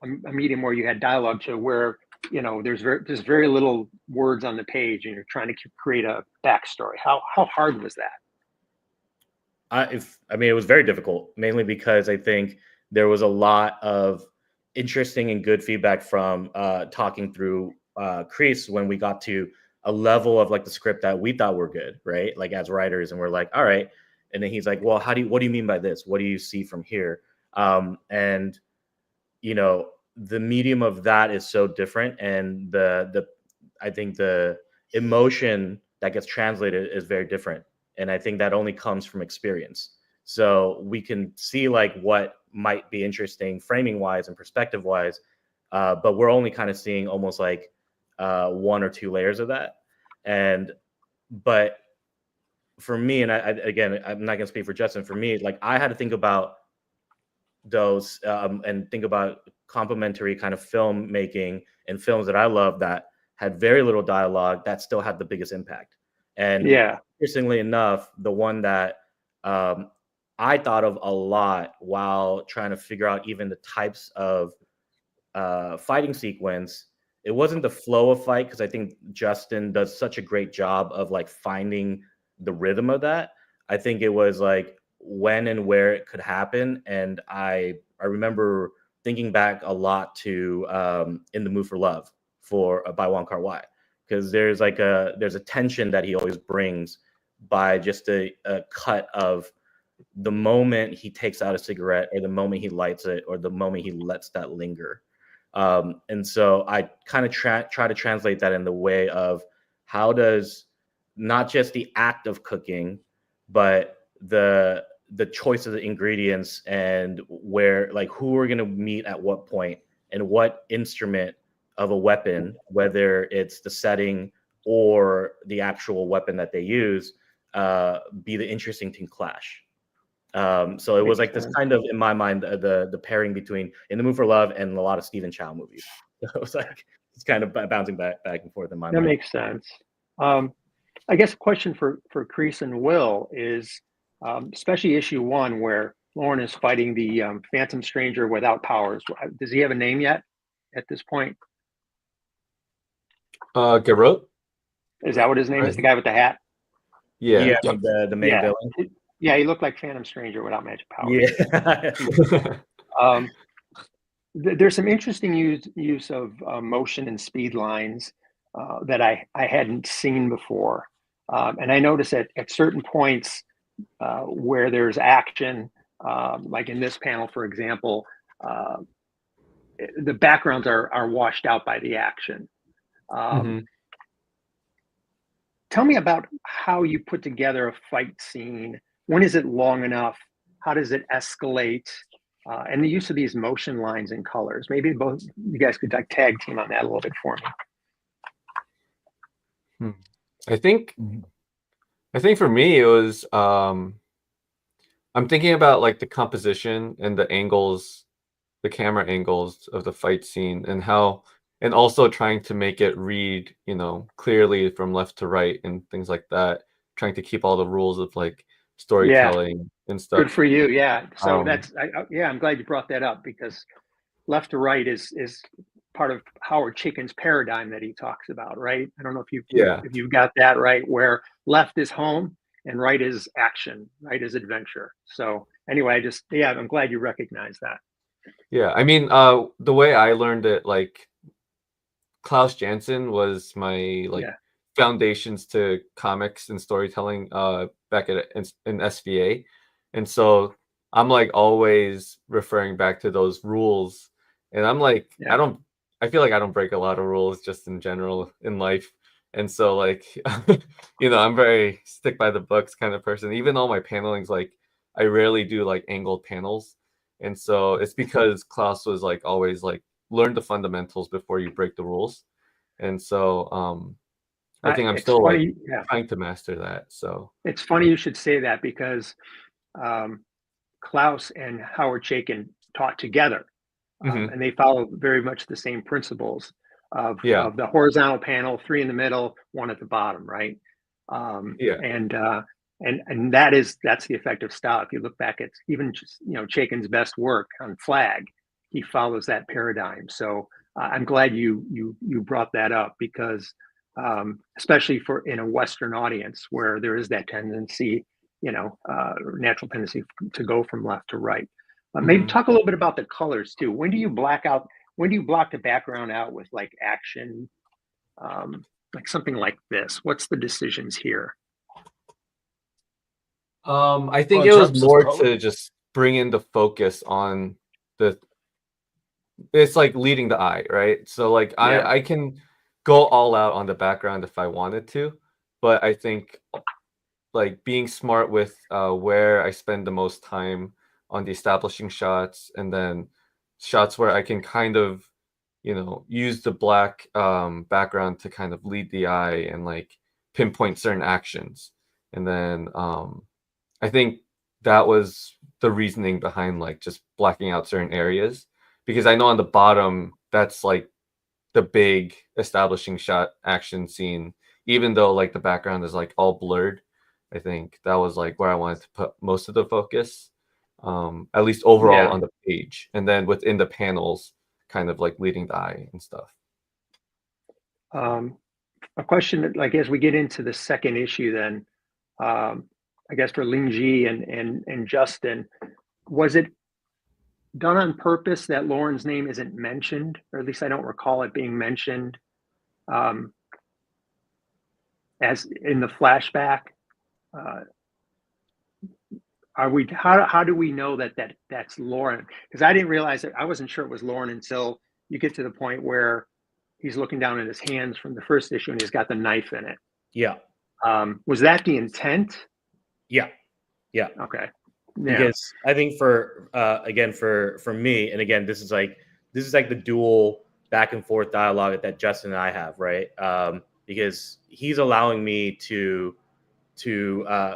a medium where you had dialogue to where, you know, there's very little words on the page and you're trying to create a backstory? How hard was that? It was very difficult, mainly because I think there was a lot of interesting and good feedback from talking through Chris when we got to a level of like the script that we thought were good, right? Like as writers, and we're like, all right. And then he's like, well, what do you mean by this? What do you see from here? And you know, the medium of that is so different, and I think the emotion that gets translated is very different. And I think that only comes from experience. So we can see like what might be interesting framing wise and perspective wise, but we're only kind of seeing almost like 1 or 2 layers of that. But for me, and again, I'm not gonna speak for Justin, for me, like I had to think about those and think about complementary kind of filmmaking and films that I love that had very little dialogue that still had the biggest impact. And interestingly enough, the one that I thought of a lot while trying to figure out even the types of fighting sequence, it wasn't the flow of fight, because I think Justin does such a great job of like finding the rhythm of that. I think it was like when and where it could happen. And I remember thinking back a lot to In the Mood for Love by Wong Kar-wai, because there's a tension that he always brings by just a cut of the moment he takes out a cigarette, or the moment he lights it, or the moment he lets that linger. And so I kind of try to translate that in the way of how does not just the act of cooking, but the choice of the ingredients, and where, like, who we're going to meet at what point, and what instrument of a weapon, whether it's the setting or the actual weapon that they use, be the interesting thing clash. So it was like this kind of, in my mind, the pairing between In the Mood for Love and a lot of Stephen Chow movies. So it was like, it's kind of bouncing back and forth in my mind. That makes sense. I guess a question for Chris and Will is, especially issue 1, where Lauren is fighting the Phantom Stranger without powers. Does he have a name yet at this point? Garrot? Is that what his name is? The guy with the hat? Yeah. The main villain. Yeah, he looked like Phantom Stranger without magic powers. Yeah. There's some interesting use of motion and speed lines that I hadn't seen before. And I noticed at certain points where there's action, like in this panel, for example, the backgrounds are washed out by the action. Tell me about how you put together a fight scene. When is it long enough? How does it escalate? And the use of these motion lines and colors. Maybe both you guys could like tag team on that a little bit for me. I think for me it was I'm thinking about like the composition and the angles, the camera angles of the fight scene, and how, and also trying to make it read, you know, clearly from left to right and things like that, trying to keep all the rules of like storytelling and stuff. Good for you. Yeah. So I'm glad you brought that up, because left to right is part of Howard Chaykin's paradigm that he talks about, right? I don't know if you've got that right, where left is home and right is action, right is adventure. So anyway, I'm glad you recognize that. Yeah, I mean, the way I learned it, like Klaus Janson was my foundations to comics and storytelling back in SVA, and so I'm like always referring back to those rules, and I'm like I feel like I don't break a lot of rules just in general in life, and so like you know, I'm very stick by the books kind of person. Even though my paneling's like I rarely do like angled panels, and so it's because Klaus was like always like learn the fundamentals before you break the rules, and so I think I'm still like trying to master that. So it's funny you should say that, because Klaus and Howard Chaykin taught together, and they follow very much the same principles of the horizontal panel, 3 in the middle, 1 at the bottom, right? And that's the effective style. If you look back at even just, you know, Chaykin's best work on Flag, he follows that paradigm. So I'm glad you brought that up, because especially for in a Western audience where there is that tendency, you know, natural tendency to go from left to right. Maybe talk a little bit about the colors too. When do you block the background out with like action, like something like this? What's the decisions here? I think it was more to just bring in the focus on it's like leading the eye, right? So like I can go all out on the background if I wanted to, but I think like being smart with where I spend the most time on the establishing shots, and then shots where I can kind of, you know, use the black background to kind of lead the eye and like pinpoint certain actions. And then I think that was the reasoning behind like just blacking out certain areas, because I know on the bottom that's like the big establishing shot action scene, even though like the background is like all blurred. I think that was like where I wanted to put most of the focus, at least overall on the page, and then within the panels kind of like leading the eye and stuff. A question that, like, as we get into the second issue, then I guess for Lingji and Justin, was it done on purpose that Lauren's name isn't mentioned, or at least I don't recall it being mentioned as in the flashback? How do we know that's Lauren? Because I didn't realize it. I wasn't sure it was Lauren until you get to the point where he's looking down at his hands from the first issue and he's got the knife in it. Yeah. Was that the intent? Yeah. Okay. Because I think for me, and again, this is like the dual back and forth dialogue that Justin and I have, right? Because he's allowing me to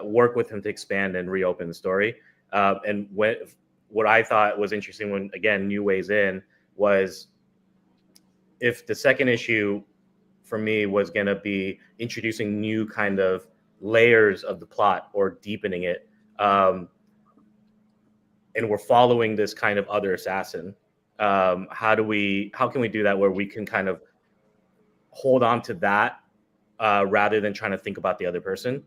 work with him to expand and reopen the story. And what I thought was interesting when, again, New Ways In, was if the second issue for me was going to be introducing new kind of layers of the plot or deepening it, and we're following this kind of other assassin, how can we do that where we can kind of hold on to that rather than trying to think about the other person?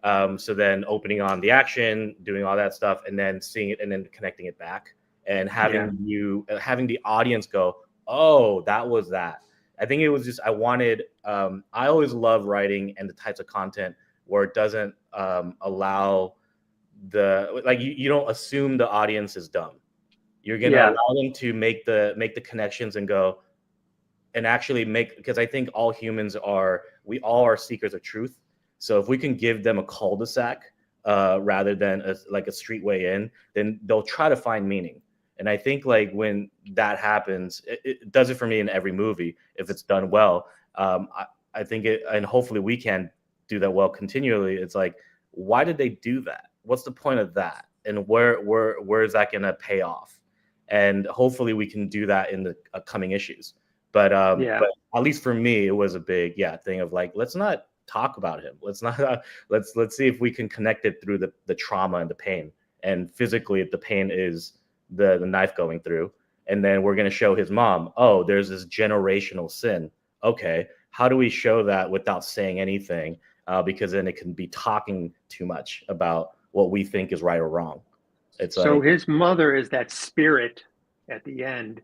So then opening on the action, doing all that stuff, and then seeing it and then connecting it back and having having the audience go, oh, that was that. I think it was just, I wanted, I always love writing and the types of content where it doesn't allow you don't assume the audience is dumb. You're going to allow them to make the connections and go and actually because I think all humans we all are seekers of truth. So if we can give them a cul-de-sac rather than a street way in, then they'll try to find meaning. And I think like when that happens, it does it for me in every movie if it's done well. I think and hopefully we can do that well continually. It's like, why did they do that? What's the point of that? And where is that going to pay off? And hopefully we can do that in the upcoming issues. But at least for me, it was a big thing of like, let's not talk about him. Let's not let's see if we can connect it through the trauma and the pain. And physically, the pain is the knife going through. And then we're going to show his mom, oh, there's this generational sin. Okay, how do we show that without saying anything? Because then it can be talking too much about what we think is right or wrong. It's so like, his mother is that spirit at the end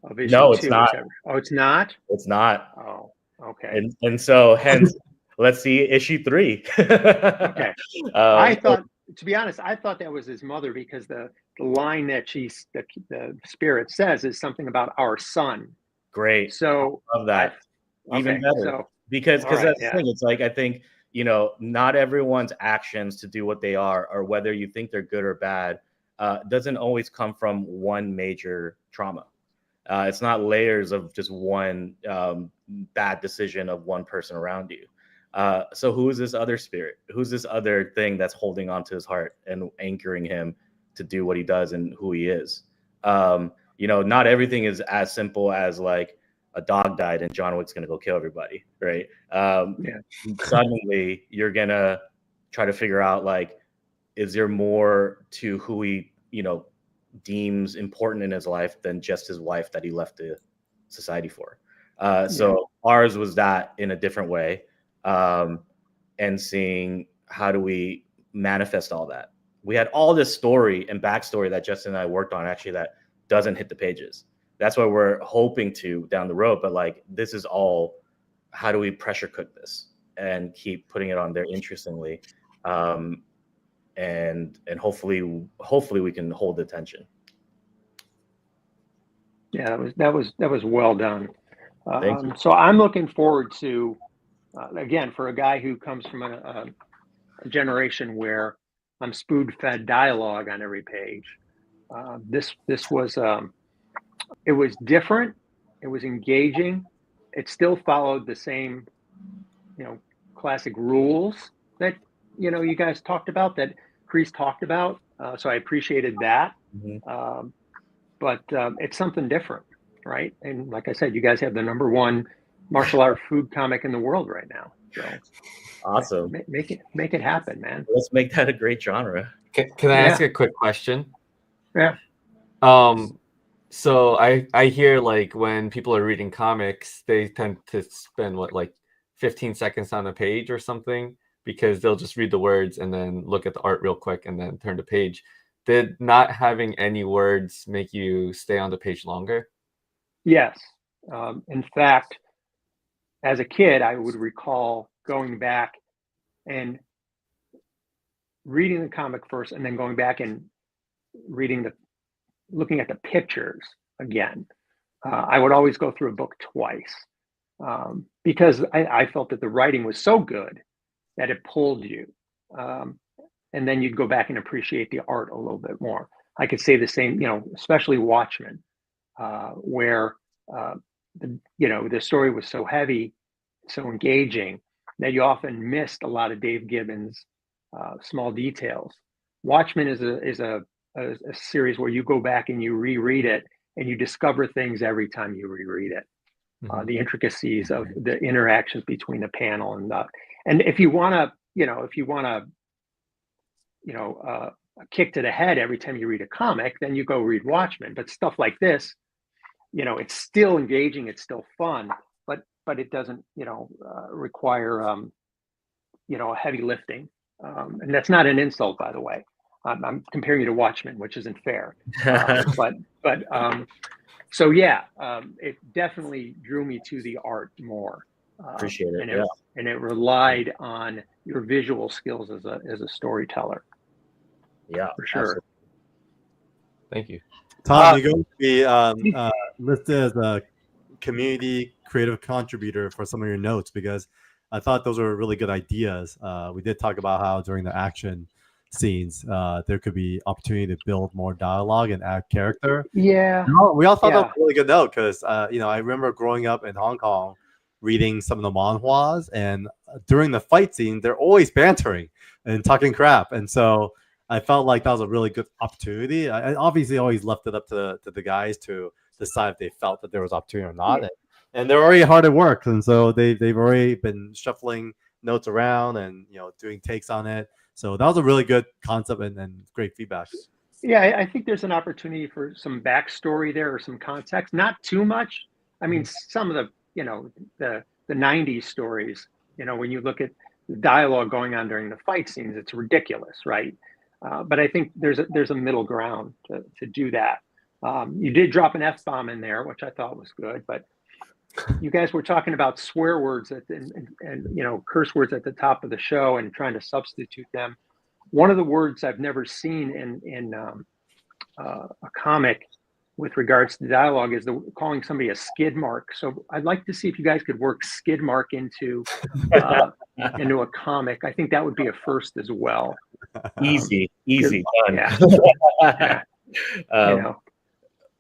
of issue no, 2. it's not. Oh, it's not? It's not. Oh, okay. And so hence, let's see issue 3. Okay. I thought, to be honest, I thought that was his mother because the line that the spirit says is something about our son. Great. So love that. Even better. So, because that's the thing. It's like, I think, not everyone's actions to do what they are, or whether you think they're good or bad, doesn't always come from one major trauma. It's not layers of just one bad decision of one person around you. So who is this other spirit? Who's this other thing that's holding onto his heart and anchoring him to do what he does and who he is? Not everything is as simple as like a dog died and John Wick's going to go kill everybody, right? Suddenly you're going to try to figure out, like, is there more to who he, deems important in his life than just his wife that he left the society for? So ours was that in a different way. And seeing how do we manifest all that. We had all this story and backstory that Justin and I worked on actually that doesn't hit the pages. That's what we're hoping to down the road. But like, this is all, how do we pressure cook this and keep putting it on there interestingly? And hopefully we can hold the tension. Yeah, that was well done. So I'm looking forward to, again, for a guy who comes from a generation where I'm spoon-fed dialogue on every page. This was it was different. It was engaging. It still followed the same, classic rules that you guys talked about, that Chris talked about. So I appreciated that. Mm-hmm. But it's something different, right? And like I said, you guys have the #1 martial art food comic in the world right now. So awesome. Make it happen, man. Let's make that a great genre. Can I ask a quick question? Yeah. So I hear, like, when people are reading comics, they tend to spend 15 seconds on a page or something, because they'll just read the words and then look at the art real quick and then turn the page. Did not having any words make you stay on the page longer? Yes. In fact, as a kid, I would recall going back and reading the comic first and then going back and looking at the pictures again. I would always go through a book twice because I felt that the writing was so good that it pulled you. And then you'd go back and appreciate the art a little bit more. I could say the same, especially Watchmen, where the story was so heavy, so engaging, that you often missed a lot of Dave Gibbons' small details. Watchmen is a series where you go back and you reread it, and you discover things every time you reread it. Mm-hmm. The intricacies of the interactions between the panel and if you want to, a kick to the head every time you read a comic, then you go read Watchmen. But stuff like this, it's still engaging, it's still fun, but it doesn't, require, heavy lifting And that's not an insult, by the way. I'm comparing you to Watchmen, which isn't fair. So yeah, it definitely drew me to the art more. Appreciate it. And it relied on your visual skills as a storyteller. Yeah, for sure. absolutely. Thank you. Tom, you're going to be listed as a community creative contributor for some of your notes, because I thought those were really good ideas. We did talk about how during the action scenes, there could be opportunity to build more dialogue and add character. Yeah. We all thought that was a really good note because, I remember growing up in Hong Kong reading some of the manhwas, and during the fight scene, they're always bantering and talking crap. And so I felt like that was a really good opportunity. I obviously always left it up to the guys to decide if they felt that there was opportunity or not. And they're already hard at work. And so they've already been shuffling notes around and, doing takes on it. So that was a really good concept and great feedback. Yeah, I think there's an opportunity for some backstory there or some context, not too much. I mean, some of the 90s stories, when you look at the dialogue going on during the fight scenes, it's ridiculous, right? But I think there's a middle ground to do that. You did drop an F-bomb in there, which I thought was good, but you guys were talking about swear words and curse words at the top of the show and trying to substitute them. One of the words I've never seen in a comic with regards to dialogue is calling somebody a skid mark. So I'd like to see if you guys could work skid mark into a comic. I think that would be a first as well. Easy done. Yeah.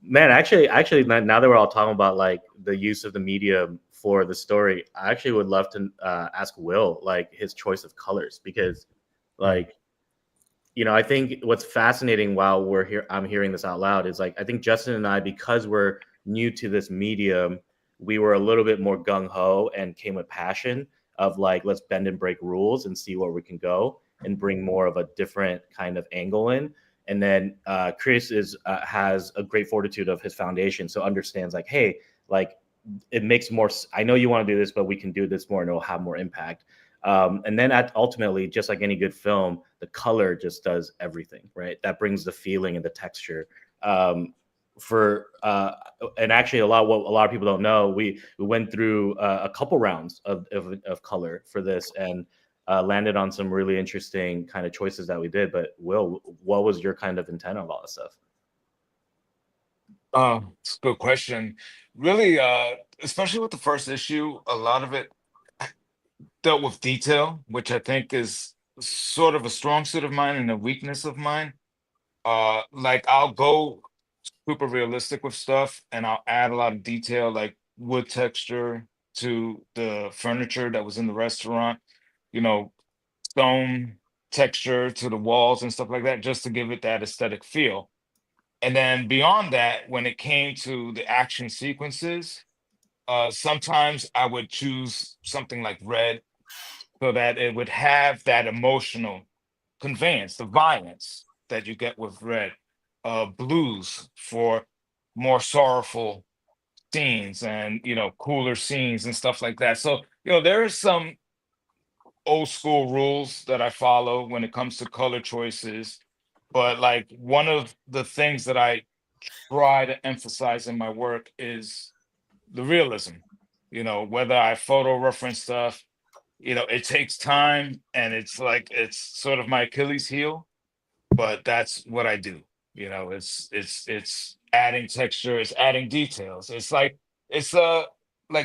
Man, actually, now that we're all talking about like the use of the medium for the story, I actually would love to ask Will like his choice of colors, because like, I think what's fascinating while we're here, I'm hearing this out loud, is like, I think Justin and I, because we're new to this medium, we were a little bit more gung-ho and came with passion of like, let's bend and break rules and see where we can go and bring more of a different kind of angle in. And then Chris has a great fortitude of his foundation, so understands like, hey, like it makes more. I know you want to do this, but we can do this more, and it'll have more impact. And then ultimately, just like any good film, the color just does everything, right? That brings the feeling and the texture. And actually, what a lot of people don't know, we went through a couple rounds of color for this, and landed on some really interesting kind of choices that we did. But Will, what was your kind of intent of all this stuff? It's a good question. Really, especially with the first issue, a lot of it dealt with detail, which I think is sort of a strong suit of mine and a weakness of mine. Like I'll go super realistic with stuff and I'll add a lot of detail, like wood texture to the furniture that was in the restaurant, stone texture to the walls and stuff like that, just to give it that aesthetic feel. And then beyond that, when it came to the action sequences, sometimes I would choose something like red so that it would have that emotional conveyance, the violence that you get with red. Blues for more sorrowful scenes and, cooler scenes and stuff like that. So, there is some old school rules that I follow when it comes to color choices. But like one of the things that I try to emphasize in my work is the realism. Whether I photo reference stuff, it takes time and it's sort of my Achilles heel, but that's what I do. It's adding texture, it's adding details. It's like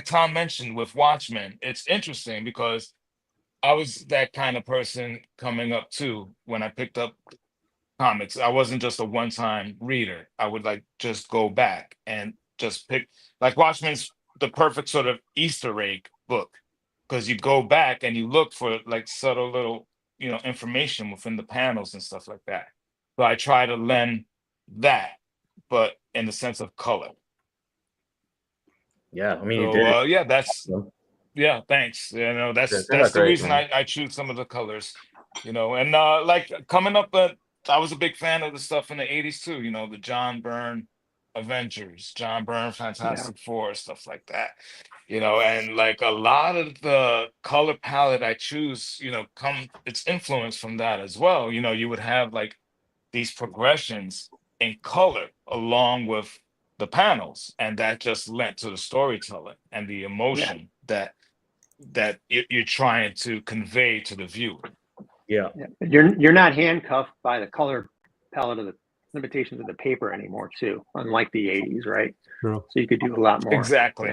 Tom mentioned with Watchmen, it's interesting because I was that kind of person coming up too when I picked up comics. I wasn't just a one-time reader. I would just go back and just pick, like Watchmen's the perfect sort of Easter egg book, because you go back and you look for like subtle little, information within the panels and stuff like that. So I try to lend that, but in the sense of color. Yeah, I mean, So, you did. yeah, thanks. That's great, the reason man. I choose some of the colors, and like coming up, I was a big fan of the stuff in the 80s too, the John Byrne Avengers, John Byrne, Yeah. Fantastic Four, stuff like that. And like a lot of the color palette I choose, it's influenced from that as well. You would have like these progressions in color along with the panels, and that just lent to the storytelling and the emotion that you're trying to convey to the viewer. Yeah. You're not handcuffed by the color palette of the limitations of the paper anymore, too, unlike the 80s, right? True. So you could do a lot more. Exactly.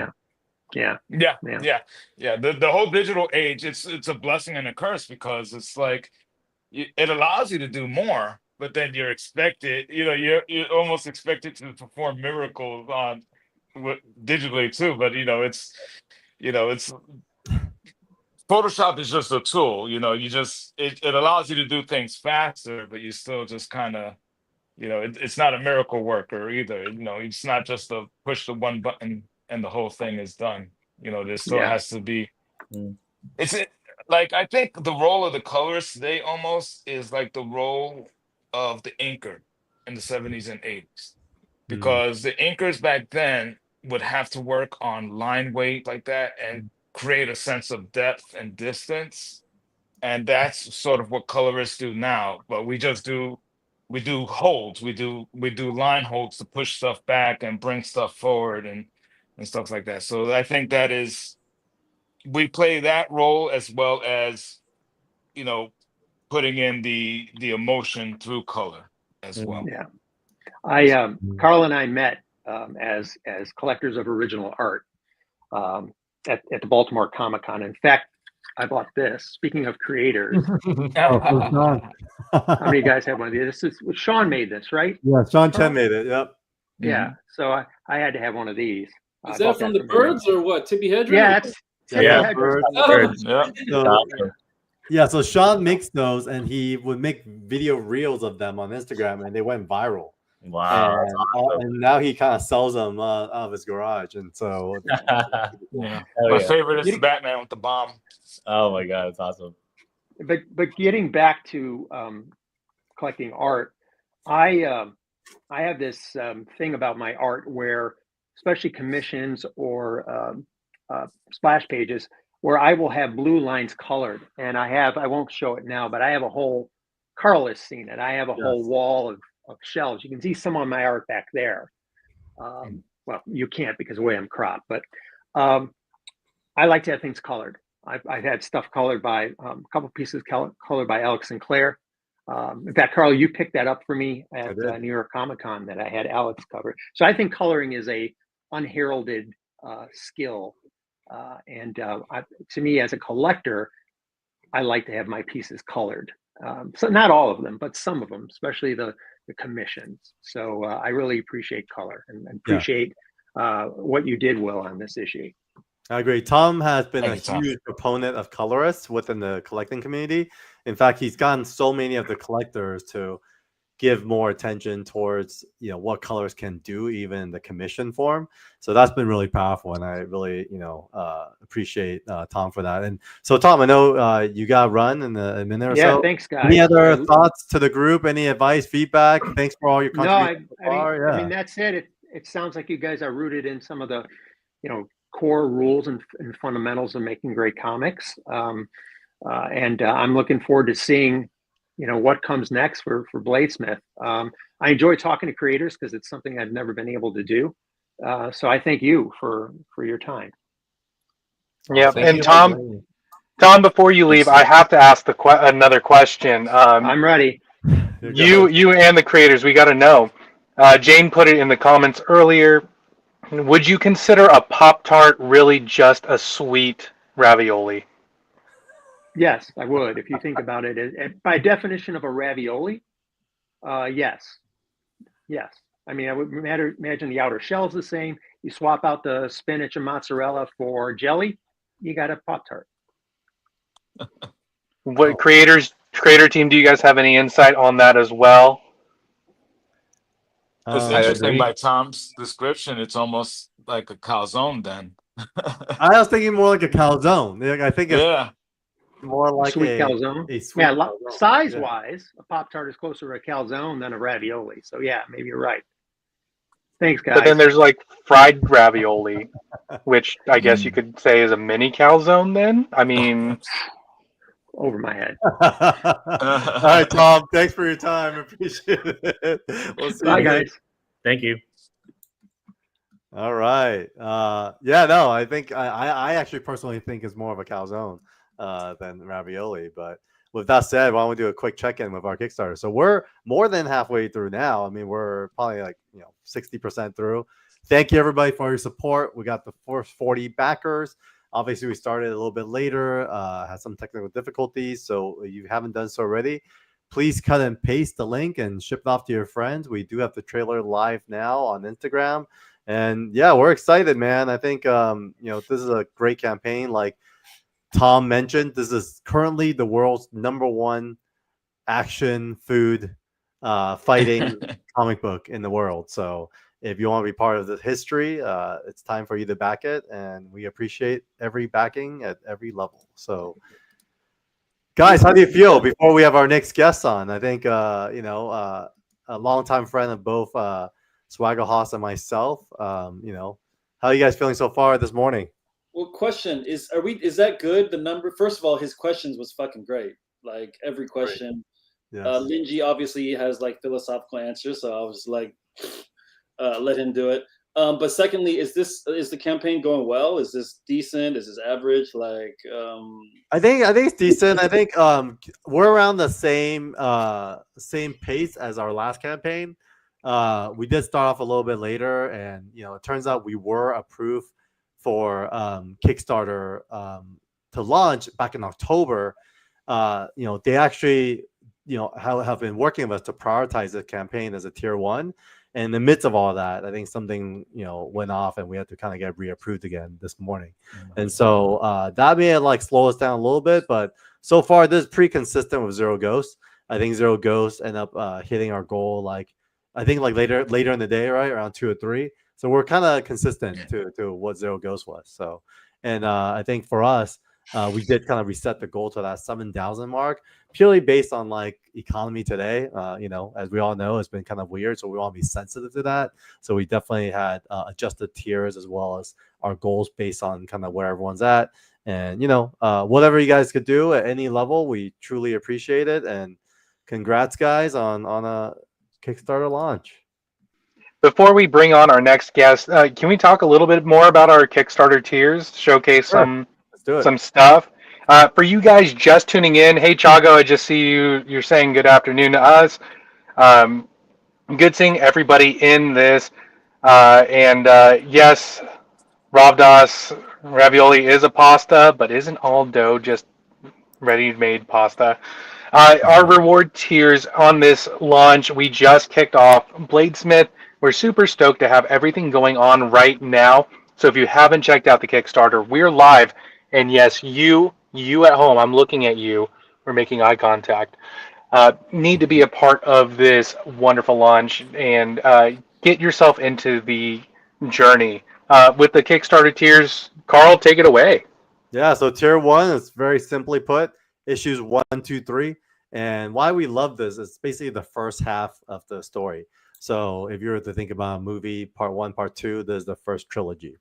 Yeah. The whole digital age, it's a blessing and a curse, because it's like it allows you to do more, but then you're expected, you're almost expected to perform miracles on digitally too. But it's Photoshop is just a tool. It allows you to do things faster, but you still just kind of, it's not a miracle worker either. It's not just to push the one button and the whole thing is done. There still has to be. Like, I think the role of the colorist today almost is like the role of the inker in the 70s and 80s, because the inkers back then would have to work on line weight like that and create a sense of depth and distance. And that's sort of what colorists do now, but we do holds, we do line holds to push stuff back and bring stuff forward and stuff like that. So I think we play that role, as well as putting in the emotion through color as well. Yeah. Carl and I met as collectors of original art at the Baltimore Comic-Con. In fact, I bought this. Speaking of creators, how many of you guys have one of these? Sean made this, right? Yeah, Sean Chen made it. Yep. Yeah. So I had to have one of these. Is that from the Birds or what? Tippy Hedren? Yeah, it's Birds. Yeah. So Sean makes those, and he would make video reels of them on Instagram, and they went viral. Wow. And now he kind of sells them out of his garage, and so My favorite is the Batman with the bomb. Oh my god, it's awesome. But getting back to collecting art, I have this thing about my art where, especially commissions or splash pages, where I will have blue lines colored, and I won't show it now, but I have a whole, Carl has seen it, I have a whole wall of shelves. You can see some on my art back there. Well, you can't because of the way I'm cropped, but I like to have things colored. I've had stuff colored by a couple pieces colored by Alex Sinclair. In fact, Carl, you picked that up for me at New York Comic Con, that I had Alex cover. So I think coloring is a unheralded skill. And to me, as a collector, I like to have my pieces colored. So not all of them, but some of them, especially the commissions. So I really appreciate color and appreciate what you did, Will, on this issue. I agree. Tom has been a huge proponent of colorists within the collecting community. In fact, he's gotten so many of the collectors to give more attention towards what colors can do, even in the commission form. So that's been really powerful, and I really appreciate Tom for that. And so, Tom, I know you got to run in a minute or so. Yeah, thanks, guys. Any other thoughts to the group? Any advice, feedback? Thanks for all your contributions. I mean, that's it. It sounds like you guys are rooted in some of the core rules and fundamentals of making great comics. And I'm looking forward to seeing what comes next for Bladesmith. I enjoy talking to creators because it's something I've never been able to do. So I thank you for your time. Yeah, and Tom, before you leave, I have to ask another question. I'm ready. You and the creators, we got to know. Jane put it in the comments earlier. Would you consider a Pop-Tart really just a sweet ravioli? Yes, I would. If you think about it, by definition of a ravioli, yes. I mean, I would imagine the outer shell's the same. You swap out the spinach and mozzarella for jelly, you got a Pop-Tart. What creator team, do you guys have any insight on that as well? It's interesting, by Tom's description, it's almost like a calzone then. I was thinking more like a calzone. I think it's more like sweet calzone. A sweet calzone. Size-wise, a Pop-Tart is closer to a calzone than a ravioli. So yeah, maybe you're right. Thanks, guys. But then there's like fried ravioli, which I guess you could say is a mini calzone. Then I mean, over my head. All right, Tom. Thanks for your time. Appreciate it. We'll see Bye, you later. guys. Thank you. All right. Yeah, no, I think I actually personally think it's more of a calzone than ravioli. But with that said, why don't we do a quick check-in with our Kickstarter? So we're more than halfway through now. I mean, we're probably like 60% through. Thank you everybody for your support. We got the first 40 backers. Obviously, we started a little bit later, had some technical difficulties. So if you haven't done so already, please cut and paste the link and ship it off to your friends. We do have the trailer live now on Instagram. And yeah, we're excited, man. I think this is a great campaign. Like Tom mentioned, this is currently the world's #1 action food fighting comic book in the world. So if you want to be part of the history, it's time for you to back it, and we appreciate every backing at every level. So, guys, how do you feel before we have our next guest on? I think a longtime friend of both Swagger Haas and myself. How are you guys feeling so far this morning? Well, question is that good? The number, first of all, his questions was fucking great. Like every question. Yes. Linji obviously has like philosophical answers, so I was like, let him do it. But secondly, is the campaign going well? Is this decent? Is this average? Like, I think it's decent. I think we're around the same pace as our last campaign. We did start off a little bit later, and it turns out we were approved for Kickstarter to launch back in October. They actually have been working with us to prioritize the campaign as a tier 1. And in the midst of all of that, I think something went off, and we had to kind of get reapproved again this morning. And so that may like slow us down a little bit, but so far this is pretty consistent with Zero Ghosts. I think Zero Ghosts end up hitting our goal later in the day, right around 2 or 3. So we're kind of consistent to what Zero Ghosts was. So, and I think for us, we did kind of reset the goal to that 7,000 mark, purely based on like economy today. As we all know, it's been kind of weird, so we want to be sensitive to that. So we definitely had adjusted tiers as well as our goals based on kind of where everyone's at. And whatever you guys could do at any level, we truly appreciate it. And congrats, guys, on a Kickstarter launch. before we bring on our next guest, can we talk a little bit more about our Kickstarter tiers? Showcase Sure. Let's do it. some stuff. For you guys just tuning in, hey Chago, I just see you're saying good afternoon to us. Good seeing everybody in this. Yes, Ravdas ravioli is a pasta, but isn't all dough just ready-made pasta? Our reward tiers on this launch, we just kicked off Bladesmith. We're super stoked to have everything going on right now. So if you haven't checked out the Kickstarter, we're live. And yes, you at home, I'm looking at you. We're making eye contact. Need to be a part of this wonderful launch and get yourself into the journey. With the Kickstarter tiers, Carl, take it away. Yeah, so tier 1 is very simply put, issues 1, 2, 3. And why we love this is basically the first half of the story. So if you were to think about a movie, part 1, part 2, this is the first trilogy.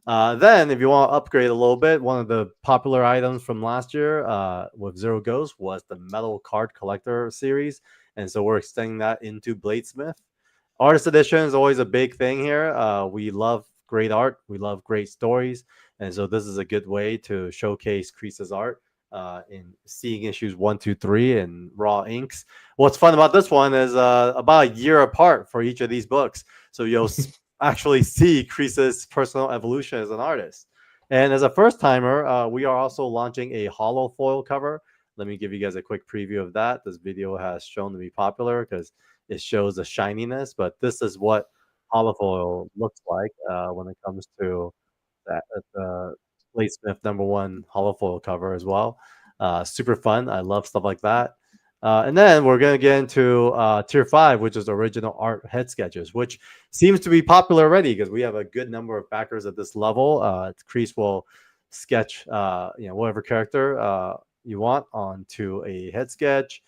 Then if you want to upgrade a little bit, one of the popular items from last year with Zero Ghosts was the metal card collector series. And so we're extending that into Bladesmith. Artist edition is always a big thing here. We love great art. We love great stories. And so this is a good way to showcase Kreese's art in seeing issues 1, 2, 3 in raw inks. What's fun about this one is about a year apart for each of these books. So you'll actually see Kreese's personal evolution as an artist. And as a first timer, we are also launching a hollow foil cover. Let me give you guys a quick preview of that. This video has shown to be popular because it shows the shininess, but this is what hollow foil looks like when it comes to that Bladesmith #1 hollow foil cover as well. Super fun. I love stuff like that. And then we're going to get into tier 5, which is original art head sketches, which seems to be popular already because we have a good number of backers at this level. Kreese will sketch whatever character you want onto a head sketch.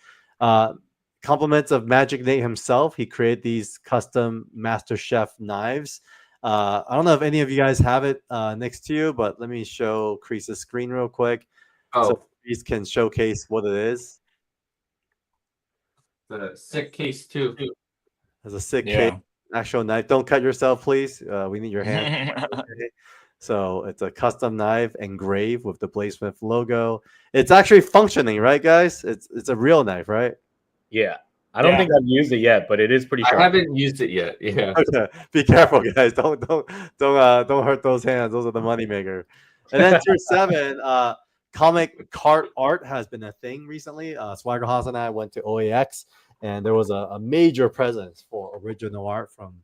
compliments of Magic Nate himself. He created these custom Master Chef knives. I don't know if any of you guys have it next to you, but let me show Crease's screen real quick. So Crease can showcase what it is. The sick case too. There's a sick case, actual knife. Don't cut yourself, please. We need your hand. So it's a custom knife engraved with the BLADESMYTH logo. It's actually functioning, right, guys? It's a real knife, right? Yeah. I don't think I've used it yet, but it is pretty sharp. I haven't used it yet. Yeah. Okay. Be careful, guys. Don't hurt those hands. Those are the moneymaker. And then tier 7, comic cart art has been a thing recently. Swagger Haas and I went to OAX, and there was a major presence for original art from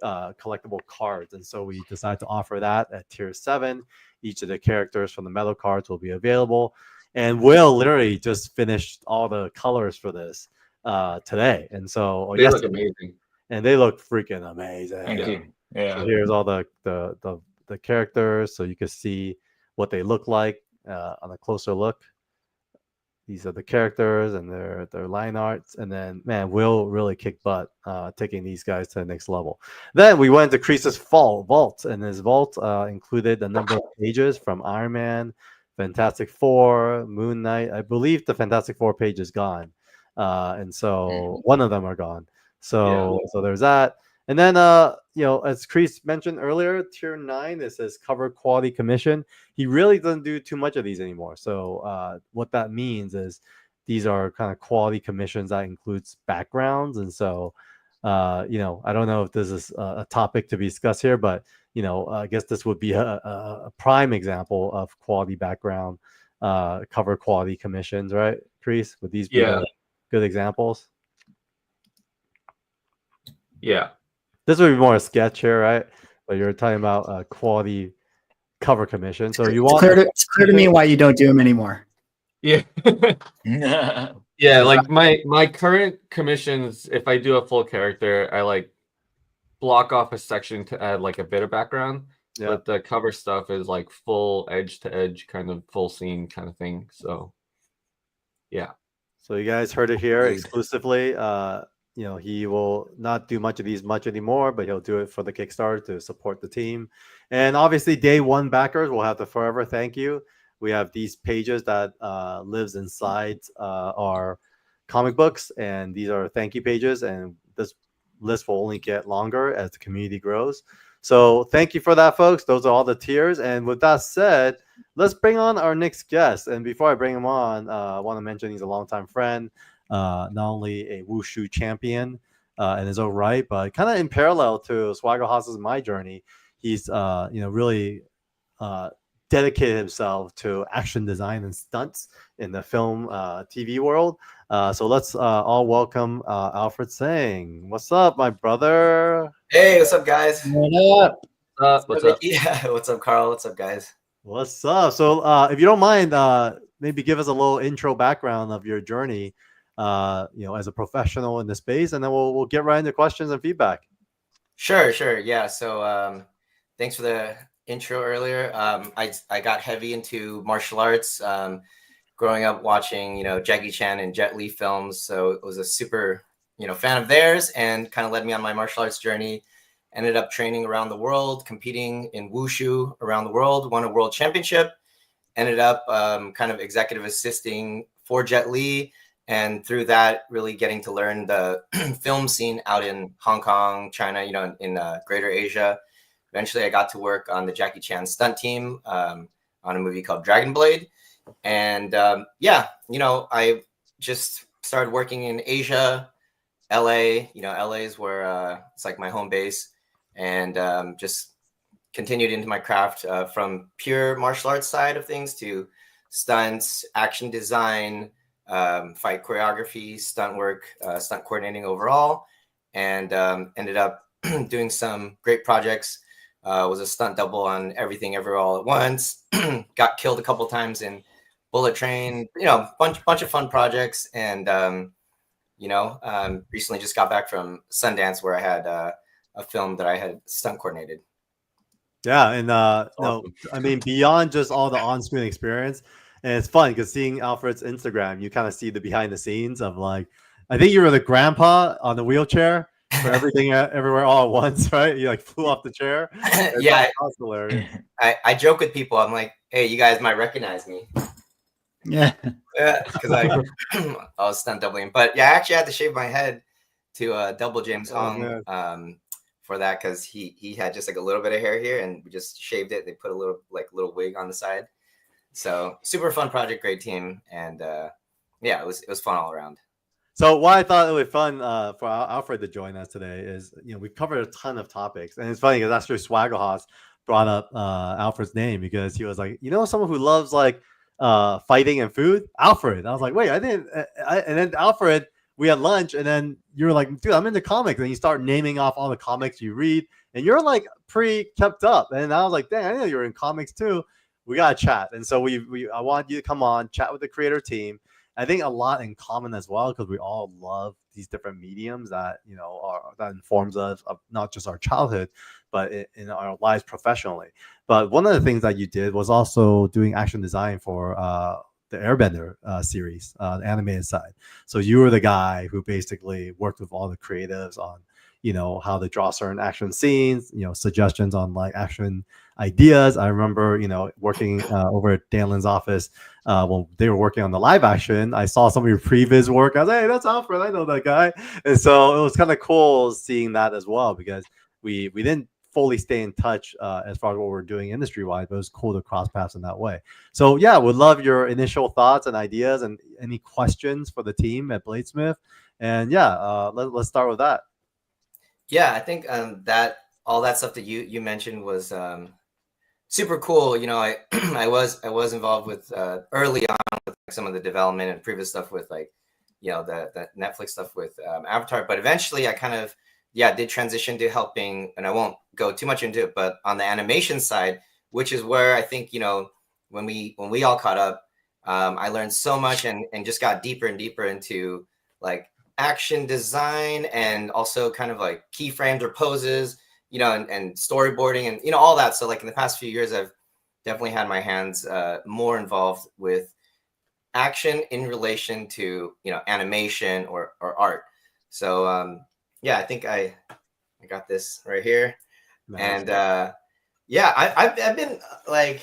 collectible cards, and so we decided to offer that at tier 7. Each of the characters from the metal cards will be available, and Will literally just finished all the colors for this today, and so they look amazing, and they look freaking amazing. Thank you. Yeah. So here's all the characters, so you can see what they look like on a closer look. These are the characters and their line arts, and then man, Will really kicked butt taking these guys to the next level. Then we went to Crease's vault, and his vault included a number of pages from Iron Man, Fantastic Four, Moon Knight. I believe the Fantastic Four page is gone, and so one of them are gone. So there's that. And then, as Crease mentioned earlier, tier 9, this is cover quality commission. He really doesn't do too much of these anymore. So what that means is these are kind of quality commissions that includes backgrounds. And so, I don't know if this is a topic to be discussed here, but, I guess this would be a prime example of quality background, cover quality commissions, right, Crease? Would these be good examples? Yeah. This would be more a sketch here, right? But you're talking about quality cover commission. So you want it's clear to me why you don't do them anymore. Yeah. Yeah, like my current commissions, if I do a full character, I like block off a section to add like a bit of background. Yeah. But the cover stuff is like full edge to edge kind of full scene kind of thing. So yeah. So you guys heard it here exclusively. He will not do much of these anymore, but he'll do it for the Kickstarter to support the team. And obviously, day 1 backers will have to forever thank you. We have these pages that lives inside our comic books, and these are thank you pages. And this list will only get longer as the community grows. So thank you for that, folks. Those are all the tiers. And with that said, let's bring on our next guest. And before I bring him on, I want to mention he's a longtime friend. Not only a wushu champion in his own right, but kind of in parallel to Swagger Haas's My Journey, he's really dedicated himself to action design and stunts in the film TV world. So let's all welcome Alfred Sang. What's up, my brother? Hey, what's up, guys? What up? What's up? Yeah, what's up, Carl? What's up, guys? What's up? So if you don't mind, maybe give us a little intro background of your journey. As a professional in the space, and then we'll get right into questions and feedback. Sure. Yeah. So thanks for the intro earlier. I got heavy into martial arts, growing up watching, Jackie Chan and Jet Li films. So it was a super, fan of theirs, and kind of led me on my martial arts journey. Ended up training around the world, competing in wushu around the world, won a world championship, ended up kind of executive assisting for Jet Li. And through that, really getting to learn the film scene out in Hong Kong, China, in Greater Asia. Eventually, I got to work on the Jackie Chan stunt team on a movie called Dragon Blade. And I just started working in Asia, LA. LA is where it's like my home base. And just continued into my craft from pure martial arts side of things to stunts, action design, fight choreography, stunt work, stunt coordinating overall, and ended up doing some great projects. Was a stunt double on Everything Everywhere All at Once. Got killed a couple times in Bullet Train. Bunch of fun projects, and recently just got back from Sundance where I had a film that I had stunt coordinated. Yeah, and I mean, beyond just all the on-screen experience. And it's fun because seeing Alfred's Instagram, you kind of see the behind the scenes of like I think you were the grandpa on the wheelchair for everything everywhere all at once, right? You like flew off the chair. Yeah, that was hilarious. I joke with people. I'm like, hey, you guys might recognize me. Yeah. Yeah, because I was stunt doubling. But yeah, I actually had to shave my head to double James Hong for that because he had just like a little bit of hair here, and we just shaved it. They put a little wig on the side. So super fun project, great team, and yeah, it was fun all around. So why I thought it would be fun for Alfred to join us today is, we've covered a ton of topics, and it's funny because actually Swaggerhouse brought up Alfred's name because he was like, someone who loves like fighting and food, Alfred. I was like, wait, I didn't. And then Alfred, we had lunch, and then you were like, dude, I'm into comics, and you start naming off all the comics you read, and you're like pretty kept up. And I was like, dang, I know you're in comics too. We gotta chat, and so I want you to come on, chat with the creator team. I think a lot in common as well because we all love these different mediums that that informs us of not just our childhood, but in our lives professionally. But one of the things that you did was also doing action design for the Airbender series, the animated side. So you were the guy who basically worked with all the creatives on how to draw certain action scenes, suggestions on like action ideas. I remember, working over at Danlin's office when they were working on the live action. I saw some of your previs work. I was like, hey, that's Alfred. I know that guy. And so it was kind of cool seeing that as well because we didn't fully stay in touch as far as what we're doing industry wise, but it was cool to cross paths in that way. So yeah, would love your initial thoughts and ideas and any questions for the team at Bladesmith. And yeah, let's start with that. Yeah, I think that all that stuff that you mentioned was super cool. I I was involved with early on with some of the development and previous stuff with like the Netflix stuff with Avatar, but eventually I kind of did transition to helping, and I won't go too much into it, but on the animation side, which is where I think when we all caught up, I learned so much and just got deeper and deeper into like action design and also kind of like keyframes or poses, and storyboarding and all that. So like in the past few years, I've definitely had my hands more involved with action in relation to animation or art. So yeah, I think I got this right here. Nice. And yeah, I've been like,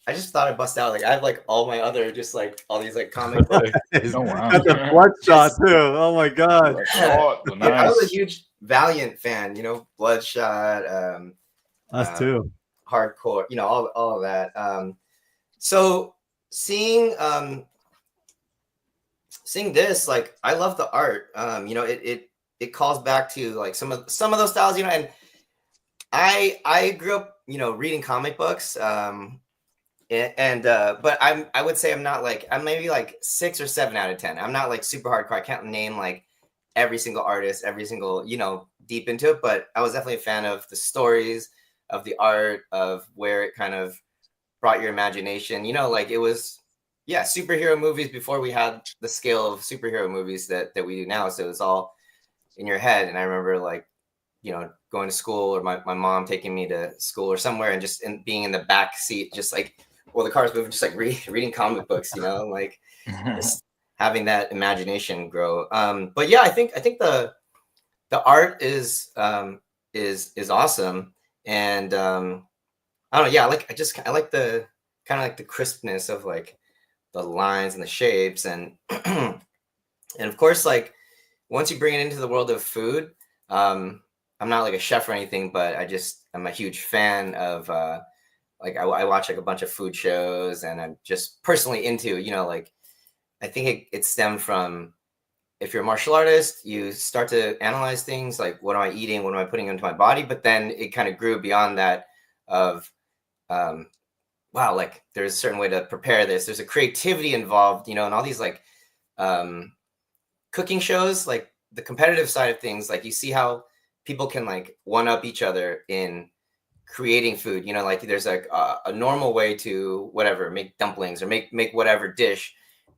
I just thought I'd bust out. Like I have like all my other, just like all these like comic books. Oh wow! Got the Bloodshot too. Oh my god! Nice. I was a huge Valiant fan. Bloodshot. Us too. Hardcore. All of that. So seeing this, like I love the art. It calls back to like some of those styles. And I grew up reading comic books. But I would say I'm maybe like 6 or 7 out of 10. I'm not like super hardcore. I can't name like every single artist, every single, deep into it, but I was definitely a fan of the stories, of the art, of where it kind of brought your imagination, like it was, superhero movies before we had the scale of superhero movies that we do now. So it was all in your head. And I remember like, going to school or my mom taking me to school or somewhere and just being in the back seat, just like, well, the car's moving, just like reading comic books, like just having that imagination grow. But yeah, I think the art is awesome, and I don't know. Yeah, I like the kind of like the crispness of like the lines and the shapes, and and of course, like once you bring it into the world of food, I'm not like a chef or anything, but I'm a huge fan of. Like I watch like a bunch of food shows, and I'm just personally into, like I think it stemmed from, if you're a martial artist, you start to analyze things like, what am I eating? What am I putting into my body? But then it kind of grew beyond that of, wow, like there's a certain way to prepare this. There's a creativity involved, and all these like cooking shows, like the competitive side of things, like you see how people can like one up each other in creating food, like there's like a normal way to whatever, make dumplings or make whatever dish,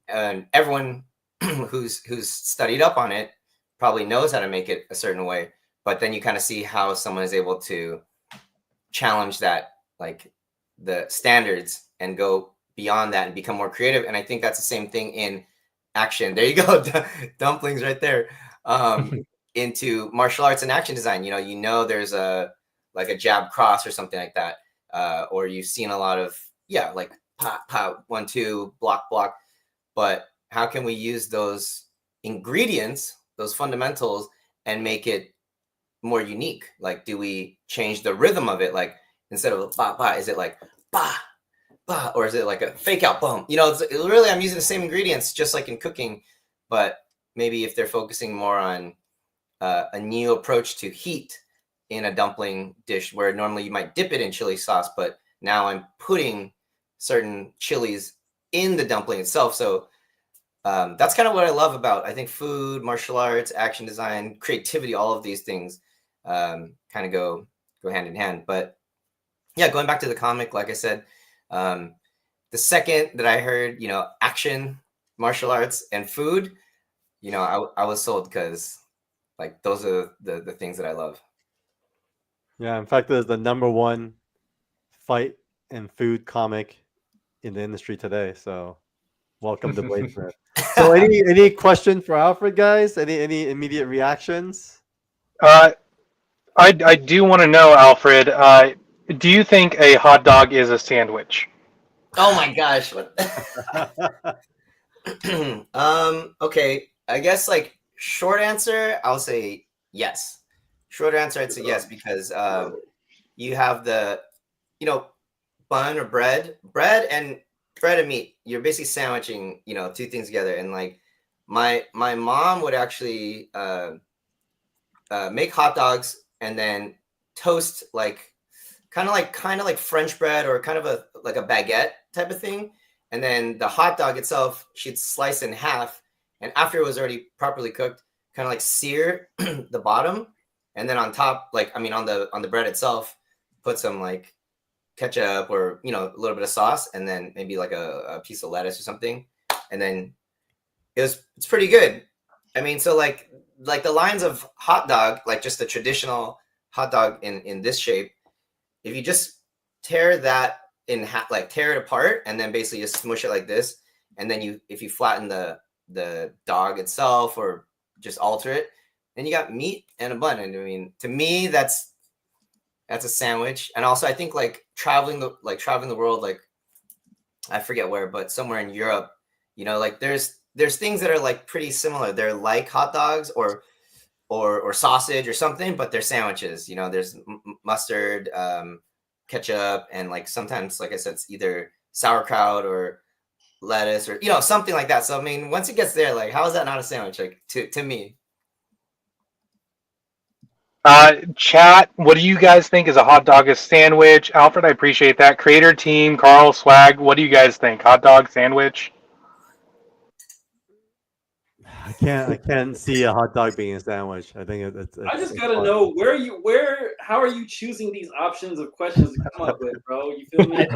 and everyone who's studied up on it probably knows how to make it a certain way, but then you kind of see how someone is able to challenge that, like the standards, and go beyond that and become more creative. And I think that's the same thing in action. There you go, dumplings right there. Into martial arts and action design. You know there's a jab cross or something like that, or you've seen a lot of like pop pop 1 2 block block. But how can we use those ingredients, those fundamentals, and make it more unique? Like, do we change the rhythm of it? Like, instead of ba ba, is it like ba ba, or is it like a fake out boom? It's really, I'm using the same ingredients just like in cooking, but maybe if they're focusing more on a new approach to heat in a dumpling dish, where normally you might dip it in chili sauce, but now I'm putting certain chilies in the dumpling itself. So that's kind of what I love about, I think, food, martial arts, action design, creativity. All of these things kind of go hand in hand. But yeah, going back to the comic, like I said, the second that I heard, action, martial arts, and food, I was sold, because like those are the things that I love. Yeah, in fact, there's the #1 fight and food comic in the industry today. So welcome to BLADESMYTH. So any question for Alfred, guys? Any immediate reactions? I do want to know, Alfred, do you think a hot dog is a sandwich? Oh my gosh. Okay, I guess like short answer, I'll say yes. Short answer, I'd say yes, because you have the bun or bread and meat. You're basically sandwiching two things together. And like my mom would actually make hot dogs and then toast kind of like French bread, or kind of a baguette type of thing. And then the hot dog itself, she'd slice in half, and after it was already properly cooked, kind of like sear the bottom, and then on top, on the bread itself, put some like ketchup or a little bit of sauce, and then maybe like a piece of lettuce or something, and then it's pretty good. I mean, so like the lines of hot dog, like just the traditional hot dog in this shape, if you just tear that in half, like tear it apart, and then basically just smush it like this, and then if you flatten the dog itself or just alter it, then you got meat and a bun. And I mean, to me, that's a sandwich. And also, I think like traveling the world, like I forget where, but somewhere in Europe, like there's things that are like pretty similar. They're like hot dogs or sausage or something, but they're sandwiches. There's mustard, ketchup, and like sometimes, like I said, it's either sauerkraut or lettuce or something like that. So I mean, once it gets there, like, how is that not a sandwich? Like to me. Chat, what do you guys think is a hot dog, a sandwich? Alfred, I appreciate that. Creator team, Carl, Swag, what do you guys think? Hot dog, sandwich? I can't see a hot dog being a sandwich. I think it's I just gotta know how are you choosing these options of questions to come up with, bro? You feel me?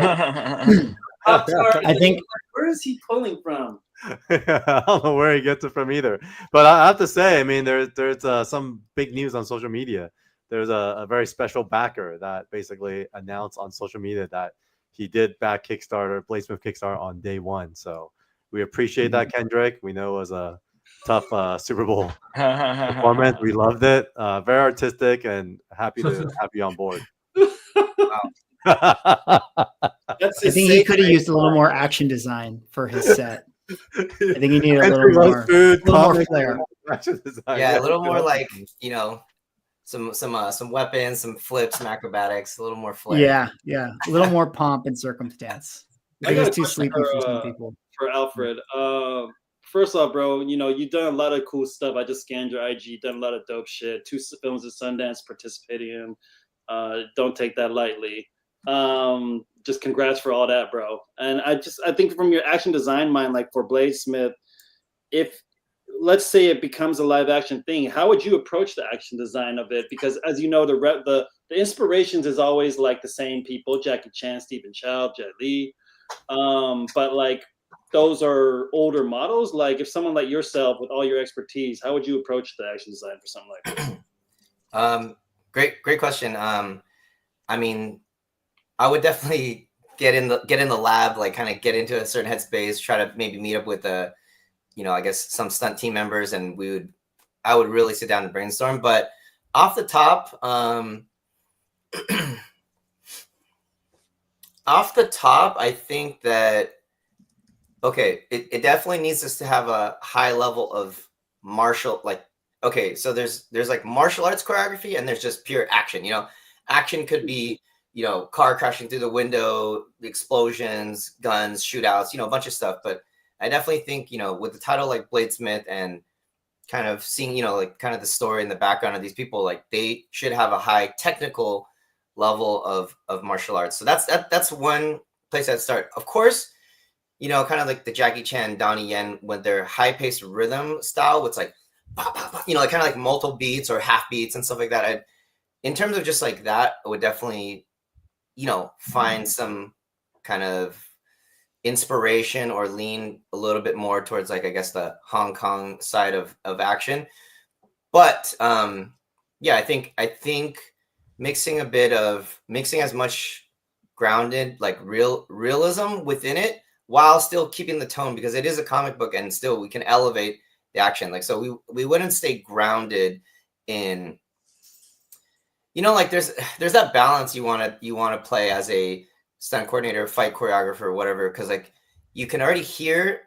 I think, where is he pulling from? I don't know where he gets it from either. But I have to say, I mean, there's some big news on social media. There's a very special backer that basically announced on social media that he did back Kickstarter, BLADESMYTH Kickstarter on day one. So we appreciate that, Kendrick. We know it was a tough Super Bowl performance. We loved it. Very artistic, and happy to have you on board. I think he could have used a little more action design for his set. I think he needed a little more flair. Yeah, a little more like some weapons, some flips, some acrobatics, a little more flair. Yeah, a little more pomp and circumstance. It was too sleepy for some people. For Alfred, first off, bro, you've done a lot of cool stuff. I just scanned your IG. You've done a lot of dope shit. 2 films at Sundance, participating in. Don't take that lightly. Just congrats for all that, bro. And I think from your action design mind, like for BLADESMYTH, if let's say it becomes a live action thing, how would you approach the action design of it? Because as you know, the inspirations is always like the same people: Jackie Chan, Stephen Chow, Jet Li. But like those are older models. Like if someone like yourself with all your expertise, how would you approach the action design for something like that? Great question. I mean, I would definitely get in the lab, like kind of get into a certain headspace, try to maybe meet up with a I guess some stunt team members, and I would really sit down and brainstorm. But off the top, I think that, okay, it definitely needs us to have a high level of martial, like, okay, so there's like martial arts choreography and there's just pure action. Action could be, car crashing through the window, explosions, guns, shootouts, a bunch of stuff. But I definitely think, with the title like Bladesmith and kind of seeing, like kind of the story and the background of these people, like they should have a high technical level of martial arts. So that's one place I'd start. Of course, kind of like the Jackie Chan, Donnie Yen, with their high-paced rhythm style, it's like, like kind of like multiple beats or half beats and stuff like that. In terms of just like that, I would definitely, find some kind of inspiration or lean a little bit more towards, like, I guess the Hong Kong side of action. But yeah, I think mixing as much grounded, like realism within it, while still keeping the tone, because it is a comic book and still we can elevate the action. Like, so we wouldn't stay grounded in, like there's that balance you want to play as a stunt coordinator, fight choreographer, whatever, because like you can already hear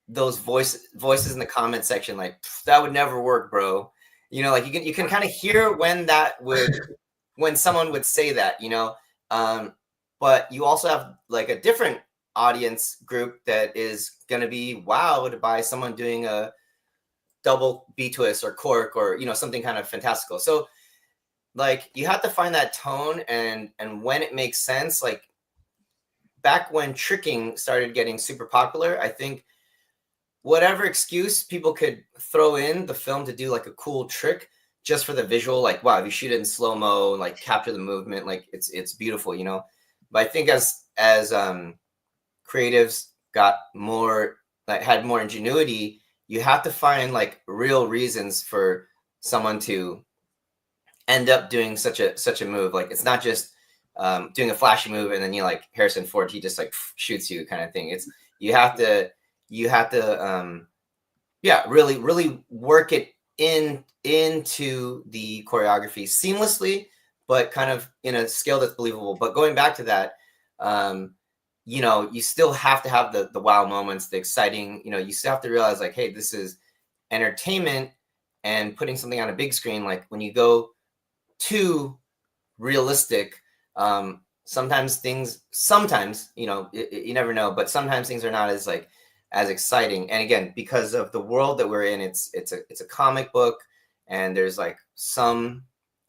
those voices in the comment section, like, that would never work, bro. Like you can kind of hear when when someone would say that, but you also have like a different audience group that is going to be wowed by someone doing a double B twist or cork or something kind of fantastical. So like you have to find that tone and when it makes sense. Like back when tricking started getting super popular, I think whatever excuse people could throw in the film to do like a cool trick just for the visual, like, wow, if you shoot it in slow-mo, like capture the movement, like it's beautiful, But I think as creatives got more, like had more ingenuity, you have to find like real reasons for someone to end up doing such a move. Like it's not just doing a flashy move and then like Harrison Ford, he just like shoots you kind of thing. It's you have to really work it into the choreography seamlessly, but kind of in a scale that's believable. But going back to that, you still have to have the wow moments, the exciting, you still have to realize like, hey, this is entertainment, and putting something on a big screen, like when you go too realistic, sometimes you never know, but sometimes things are not as exciting. And again, because of the world that we're in, it's a comic book, and there's like some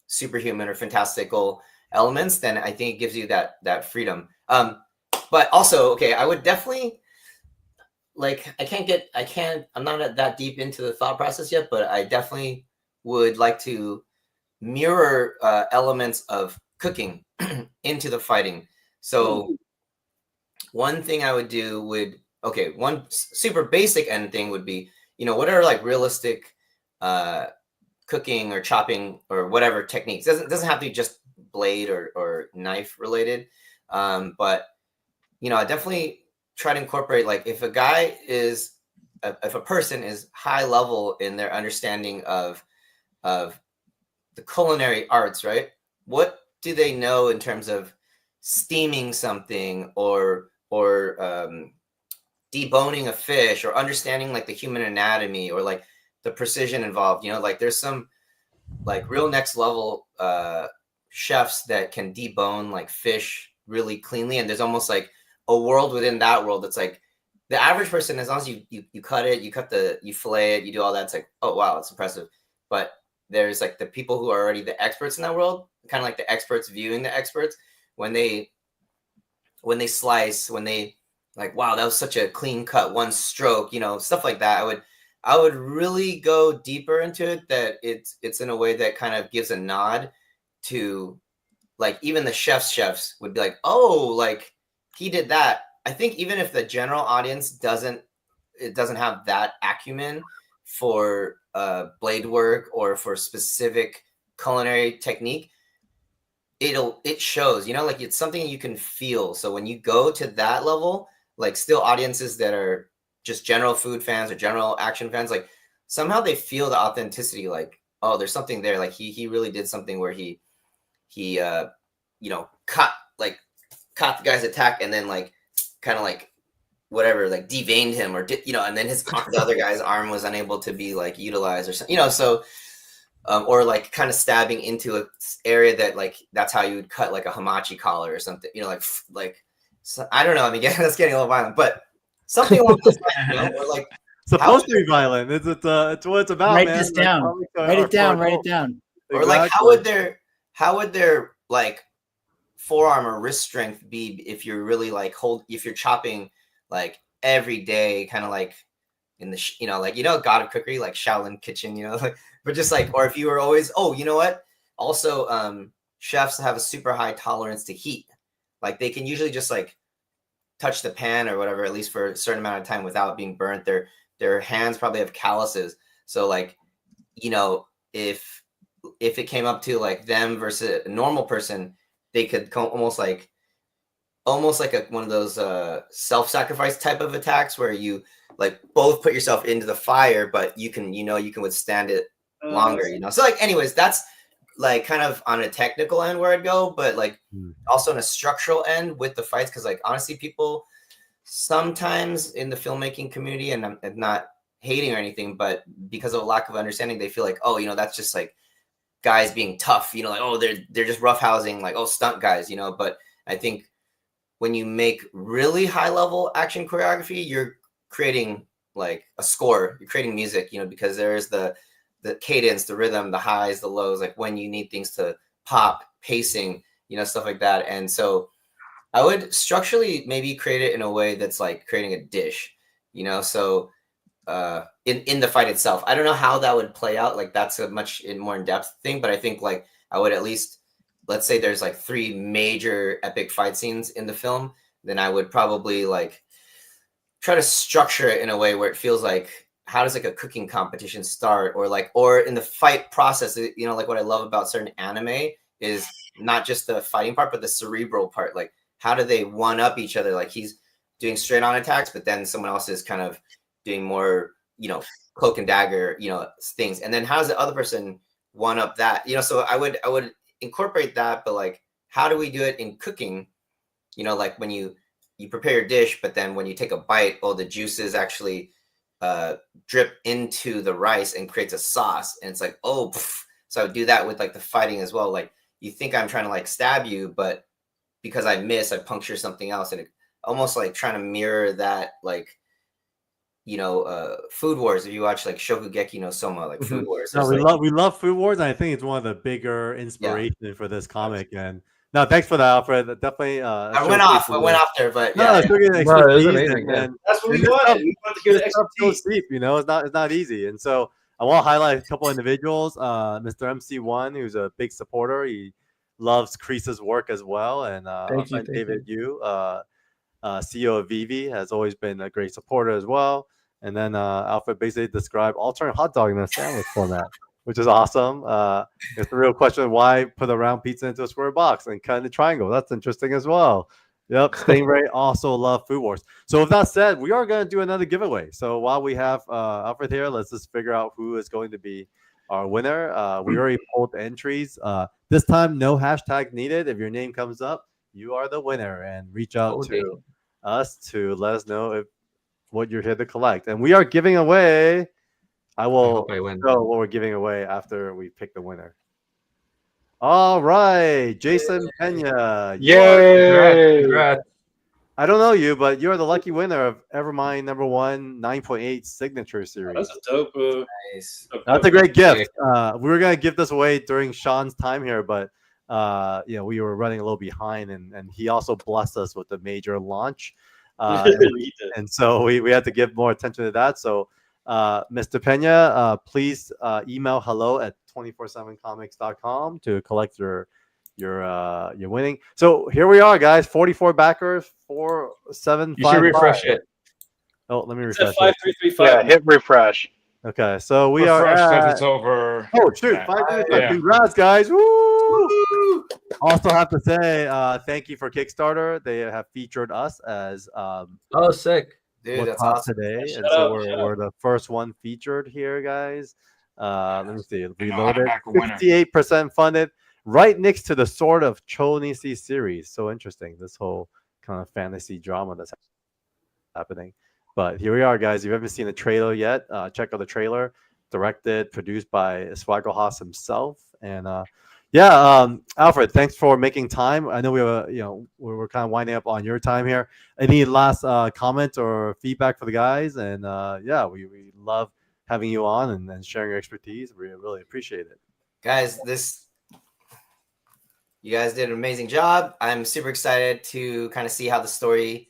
superhuman or fantastical elements, then I think it gives you that freedom. But also, okay, I would definitely, like, I'm not that deep into the thought process yet, but I definitely would like to mirror elements of cooking into the fighting. So one thing I would do one super basic end thing would be, what are like realistic cooking or chopping or whatever techniques. Doesn't have to be just blade or knife related. But, I definitely try to incorporate, like, if a person is high level in their understanding of the culinary arts, right? What do they know in terms of steaming something or deboning a fish, or understanding like the human anatomy, or like the precision involved? Like there's some like real next level chefs that can debone like fish really cleanly, and there's almost like a world within that world that's like the average person, as long as you cut it, you fillet it, you do all that, it's like, oh wow, it's impressive. But there's like the people who are already the experts in that world, kind of like the experts viewing the experts, when they slice, when they like, wow, that was such a clean cut, one stroke, stuff like that. I would really go deeper into it, that it's in a way that kind of gives a nod to, like, even the chefs would be like, oh, like he did that. I think even if the general audience doesn't have that acumen for blade work or for specific culinary technique, it shows, like it's something you can feel. So when you go to that level, like still audiences that are just general food fans or general action fans, like somehow they feel the authenticity, like, oh, there's something there. Like he really did something where he you know, caught the guy's attack and then like kind of like whatever, like deveined him or you know, and then the other guy's arm was unable to be like utilized or something, you know, so or like kind of stabbing into an area that like that's how you would cut like a hamachi collar or something, you know, like so, I don't know. I mean, that's getting a little violent, but something along those lines, you know, or like supposed to be violent. It's what it's about. Write man. this Like, down. comics Write it down. for Write it adults. down. Or like how would their like forearm or wrist strength be if you're really like if you're chopping like every day, kind of like in the you know, like, you know, God of Cookery, like Shaolin Kitchen, you know, like, but just like, or if you were always, oh, you know what, also chefs have a super high tolerance to heat, like they can usually just like touch the pan or whatever, at least for a certain amount of time without being burnt. Their hands probably have calluses, so like, you know, if it came up to like them versus a normal person, they could almost like one of those self-sacrifice type of attacks where you like both put yourself into the fire, but you can withstand it longer, you know. So like, anyways, that's like kind of on a technical end where I'd go, but like also on a structural end with the fights, because like honestly, people sometimes in the filmmaking community, and I'm not hating or anything, but because of a lack of understanding, they feel like, oh, you know, that's just like guys being tough, you know, like, oh, they're just roughhousing, like, oh, stunt guys, you know. But I think when you make really high level action choreography, you're creating like a score, you're creating music, you know, because there's the cadence, the rhythm, the highs, the lows, like when you need things to pop, pacing, you know, stuff like that. And so I would structurally maybe create it in a way that's like creating a dish, you know. So in the fight itself, I don't know how that would play out, like that's a much more in-depth thing, but I think like I would at least, let's say there's like 3 major epic fight scenes in the film, then I would probably like try to structure it in a way where it feels like, how does like a cooking competition start, or in the fight process, you know, like what I love about certain anime is not just the fighting part, but the cerebral part. Like how do they one up each other? Like he's doing straight on attacks, but then someone else is kind of doing more, you know, cloak and dagger, you know, things. And then how does the other person one up that, you know? So I would incorporate that, but like, how do we do it in cooking? You know, like when you prepare your dish, but then when you take a bite, the juices actually drip into the rice and creates a sauce, and it's like, oh, pff. So I would do that with like the fighting as well. Like you think I'm trying to like stab you, but because I miss, I puncture something else, and it almost like trying to mirror that, like, you know, Food Wars. If you watch like Shokugeki no Soma, like Food Wars. No, we love Food Wars, and I think it's one of the bigger inspiration for this comic. And no, thanks for that, Alfred. Definitely. I went off there, but no, it's really it was amazing. That's what we wanted. We wanted to hear the expertise. Deep, you know, it's not easy. And so I want to highlight a couple individuals. Mr. MC1, who's a big supporter. He loves Kreese's work as well, and Thank you, David Yu, CEO of Vivi, has always been a great supporter as well. And then Alfred basically described alternate hot dog in a sandwich format, which is awesome. It's the real question: why put a round pizza into a square box and cut in a triangle? That's interesting as well. Yep, Stingray also love Food Wars. So with that said, we are going to do another giveaway. So while we have Alfred here, let's just figure out who is going to be our winner. We already pulled entries. This time, no hashtag needed. If your name comes up, you are the winner. And reach out to us to let us know what you're here to collect. And we are giving away. I will show what we're giving away after we pick the winner. All right, Jason Pena. Yay! Congrats. I don't know you, but you're the lucky winner of Evermind #1 9.8 Signature Series. That's a dope. Nice. That's a great gift. We were gonna give this away during Sean's time here, but you know, we were running a little behind, and he also blessed us with the major launch. And so we had to give more attention to that. So Mr. Pena, please email hello@247comics.com to collect your winning. So here we are, guys. 44 backers, 4755. You should refresh it. Oh, let me refresh it. 5335. Yeah, hit refresh. Okay, so we Refresh are that at, it's over. oh shoot, Yeah. 535. Yeah. Congrats, guys. Woo! Also have to say thank you for Kickstarter. They have featured us as Oh, sick. Dude, what's that's hot awesome. today, Shut and so up, shut we're the first one featured here, guys. Let me see. I know how to Reloaded, back a winner. 58% funded, right next to the Sword of Choi series. So interesting. This whole kind of fantasy drama that's happening. But here we are, guys. If you haven't seen the trailer yet, check out the trailer. Directed, produced by Swaggle Haas himself, and Alfred, thanks for making time. I know we're kind of winding up on your time here. Any last comments or feedback for the guys? And we love having you on and sharing your expertise. We really appreciate it, guys. You guys did an amazing job. I'm super excited to kind of see how the story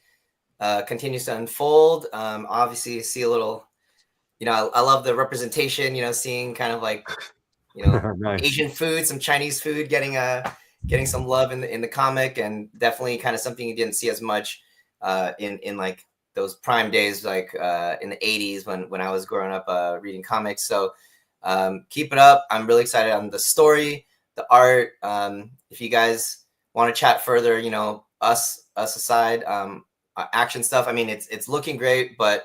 continues to unfold. Obviously, see a little. I love the representation. Seeing kind of like, nice. Asian food, some Chinese food getting some love in the comic, and definitely kind of something you didn't see as much in like those prime days, like in the 80s when I was growing up reading comics. So keep it up. I'm really excited on the story, the art. If you guys want to chat further, us aside, action stuff. I mean, it's looking great, but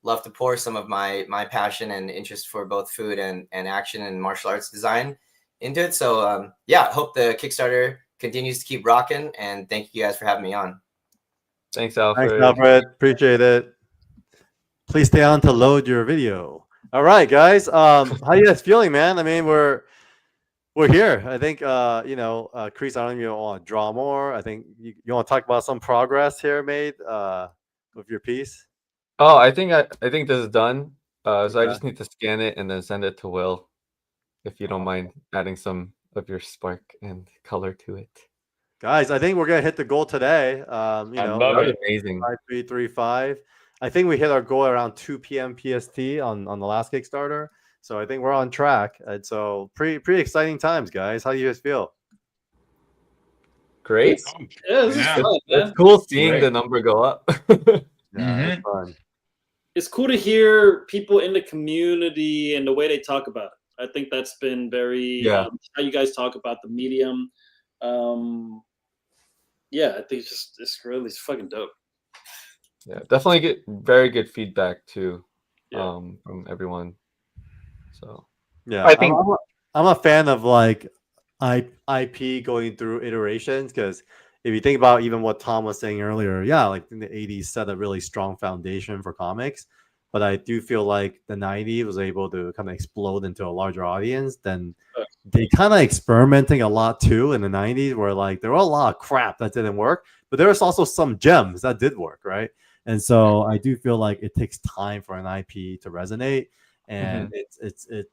love to pour some of my passion and interest for both food and action and martial arts design into it. So hope the Kickstarter continues to keep rocking, and thank you guys for having me on. Thanks, Alfred. Thanks, Alfred. Appreciate it. Please stay on to load your video. All right, guys. How you guys feeling, man? I mean, we're here. I think Chris, I don't know if you want to draw more. I think you want to talk about some progress here made with your piece. Oh, I think this is done. So I just need to scan it and then send it to Will, if you don't mind adding some of your spark and color to it. Guys, I think we're gonna hit the goal today. I love it. Amazing. 5335. I think we hit our goal around 2 p.m. PST on the last Kickstarter. So I think we're on track. And so pretty exciting times, guys. How do you guys feel? Great. Yeah, this is fun, man. It's cool seeing the number go up. It's fun. It's cool to hear people in the community and the way they talk about it. I think that's been very how you guys talk about the medium. I think it's really fucking dope. Yeah, definitely get very good feedback too, from everyone. So yeah, I think I'm a fan of like IP going through iterations, because if you think about even what Tom was saying earlier, like in the 80s set a really strong foundation for comics. But I do feel like the 90s was able to kind of explode into a larger audience. Then they kind of experimenting a lot too in the 90s, where like there were a lot of crap that didn't work, but there was also some gems that did work, right? And so I do feel like it takes time for an IP to resonate, and it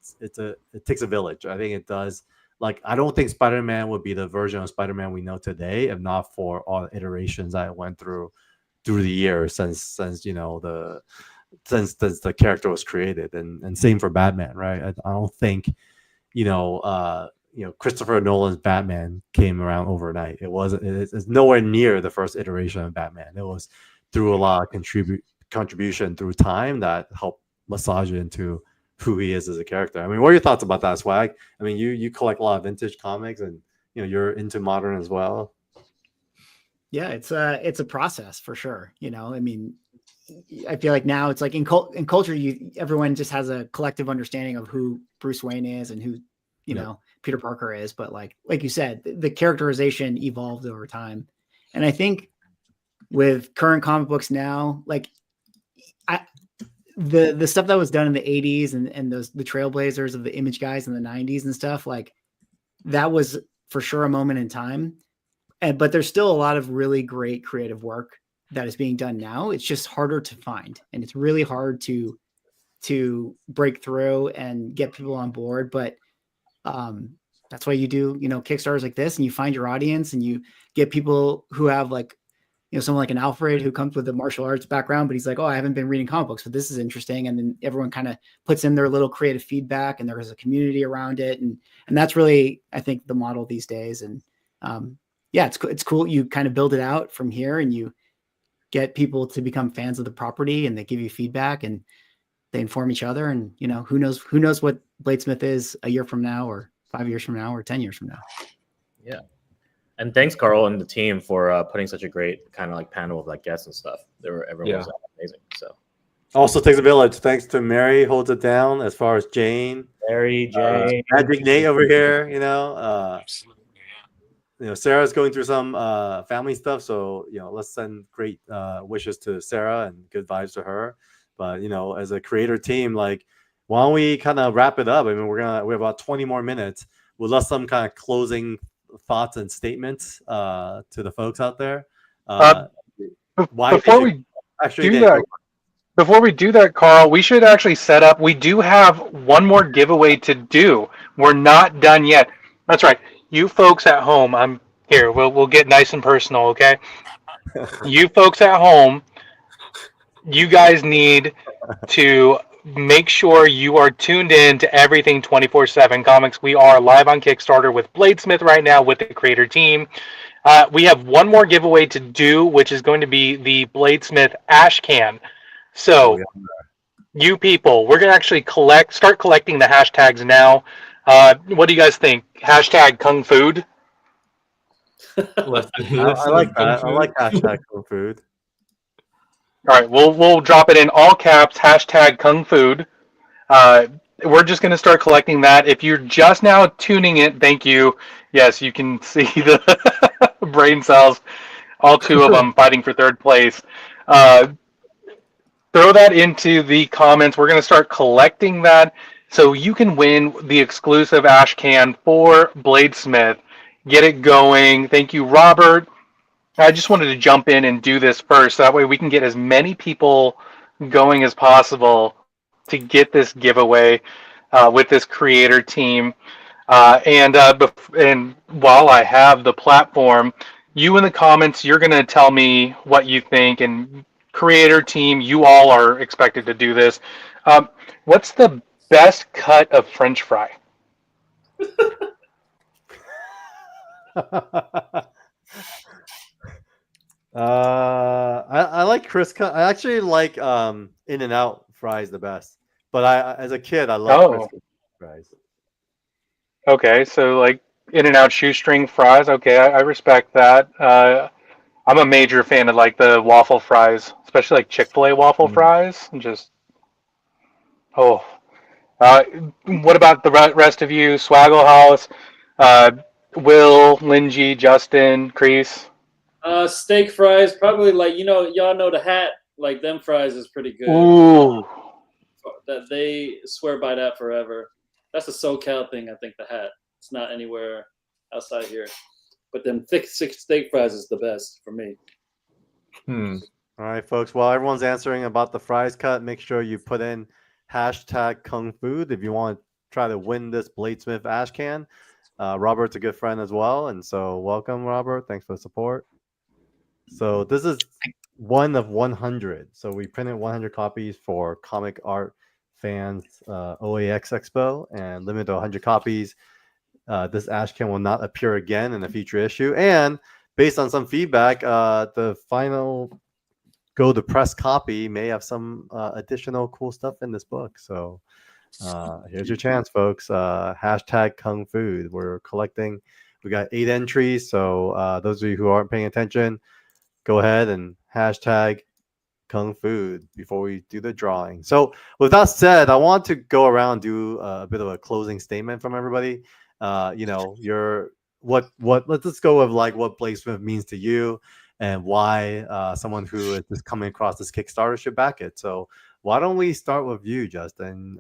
takes a village. I think it does. Like, I don't think Spider-Man would be the version of Spider-Man we know today if not for all the iterations I went through the years since the character was created, and same for Batman, right? I don't think Christopher Nolan's Batman came around overnight. It's nowhere near the first iteration of Batman. It was through a lot of contribution through time that helped massage it into who he is as a character. I mean, what are your thoughts about that, Swag? I mean, you collect a lot of vintage comics, and you're into modern as well. Yeah, it's a process for sure. I mean, I feel like now it's like in culture, everyone just has a collective understanding of who Bruce Wayne is and who Peter Parker is. But like you said, the characterization evolved over time, and I think with current comic books now, like the stuff that was done in the 80s and the trailblazers of the image guys in the 90s and stuff, like that was for sure a moment in time. But there's still a lot of really great creative work that is being done now. It's just harder to find, and it's really hard to break through and get people on board. But that's why you do, Kickstarters like this, and you find your audience, and you get people who have like, someone like an Alfred who comes with a martial arts background, but he's like, oh, I haven't been reading comic books, but this is interesting. And then everyone kind of puts in their little creative feedback, and there's a community around it. And that's really, I think, the model these days. And it's cool. You kind of build it out from here, and you get people to become fans of the property, and they give you feedback, and they inform each other. And, who knows what Bladesmith is a year from now, or 5 years from now, or 10 years from now. Yeah. And thanks, Carl and the team, for putting such a great kind of like panel of like guests and stuff. Everyone was amazing. So Also takes a village. Thanks to Mary, holds it down as far as Jane. Mary, Jane, Magic Nate over here. Sarah's going through some family stuff, so let's send great wishes to Sarah and good vibes to her. But as a creator team, like, why don't we kind of wrap it up? I mean, we have about 20 more minutes. We'd love some kind of closing thoughts and statements to the folks out there. Before we do that, Carl, we should actually set up. We do have one more giveaway to do. We're not done yet. That's right. You folks at home, I'm here. We'll get nice and personal, okay? You folks at home, you guys need to make sure you are tuned in to everything 24/7 Comics. We are live on Kickstarter with Bladesmith right now with the creator team. We have one more giveaway to do, which is going to be the Bladesmith Ash Can. So, you people, we're going to actually start collecting the hashtags now. What do you guys think? Hashtag Kung Food? I like that. I like hashtag Kung Food. All right, we'll drop it in all caps, hashtag Kung Food. We're just going to start collecting that. If you're just now tuning in, thank you. Yes, you can see the brain cells, all two of them fighting for third place. Throw that into the comments. We're going to start collecting that so you can win the exclusive Ash Can for Bladesmith. Get it going. Thank you, Robert. I just wanted to jump in and do this first. That way we can get as many people going as possible to get this giveaway with this creator team. And while I have the platform, you in the comments, you're going to tell me what you think. And creator team, you all are expected to do this. What's the best cut of French fry? I like crisp cut. I actually like In-N-Out fries the best. But as a kid, I love crisp fries. Okay, so like In-N-Out shoestring fries. Okay, I respect that. I'm a major fan of like the waffle fries, especially like Chick-fil-A waffle fries. What about the rest of you? Swaggle House, Will, Linji, Justin, Crease. Steak fries, probably like y'all know the hat. Like them fries is pretty good. Ooh. That they swear by that forever. That's a SoCal thing, I think. The hat. It's not anywhere outside here. But them thick steak fries is the best for me. All right, folks. While everyone's answering about the fries cut, make sure you put in hashtag Kung Food if you want to try to win this Bladesmith Ash Can. Robert's a good friend as well, and so welcome, Robert. Thanks for the support. So this is one of 100. So we printed 100 copies for Comic Art Fans OAX Expo and limited to 100 copies. This Ash Can will not appear again in a future issue. And based on some feedback, the final go to press copy may have some additional cool stuff in this book. So here's your chance, folks. Hashtag Kung Food. We're collecting. We got 8 entries. So those of you who aren't paying attention, go ahead and hashtag Kung Food before we do the drawing. So with that said, I want to go around and do a bit of a closing statement from everybody. Let's go with like what Bladesmith means to you and why someone who is just coming across this Kickstarter should back it. So why don't we start with you, Justin?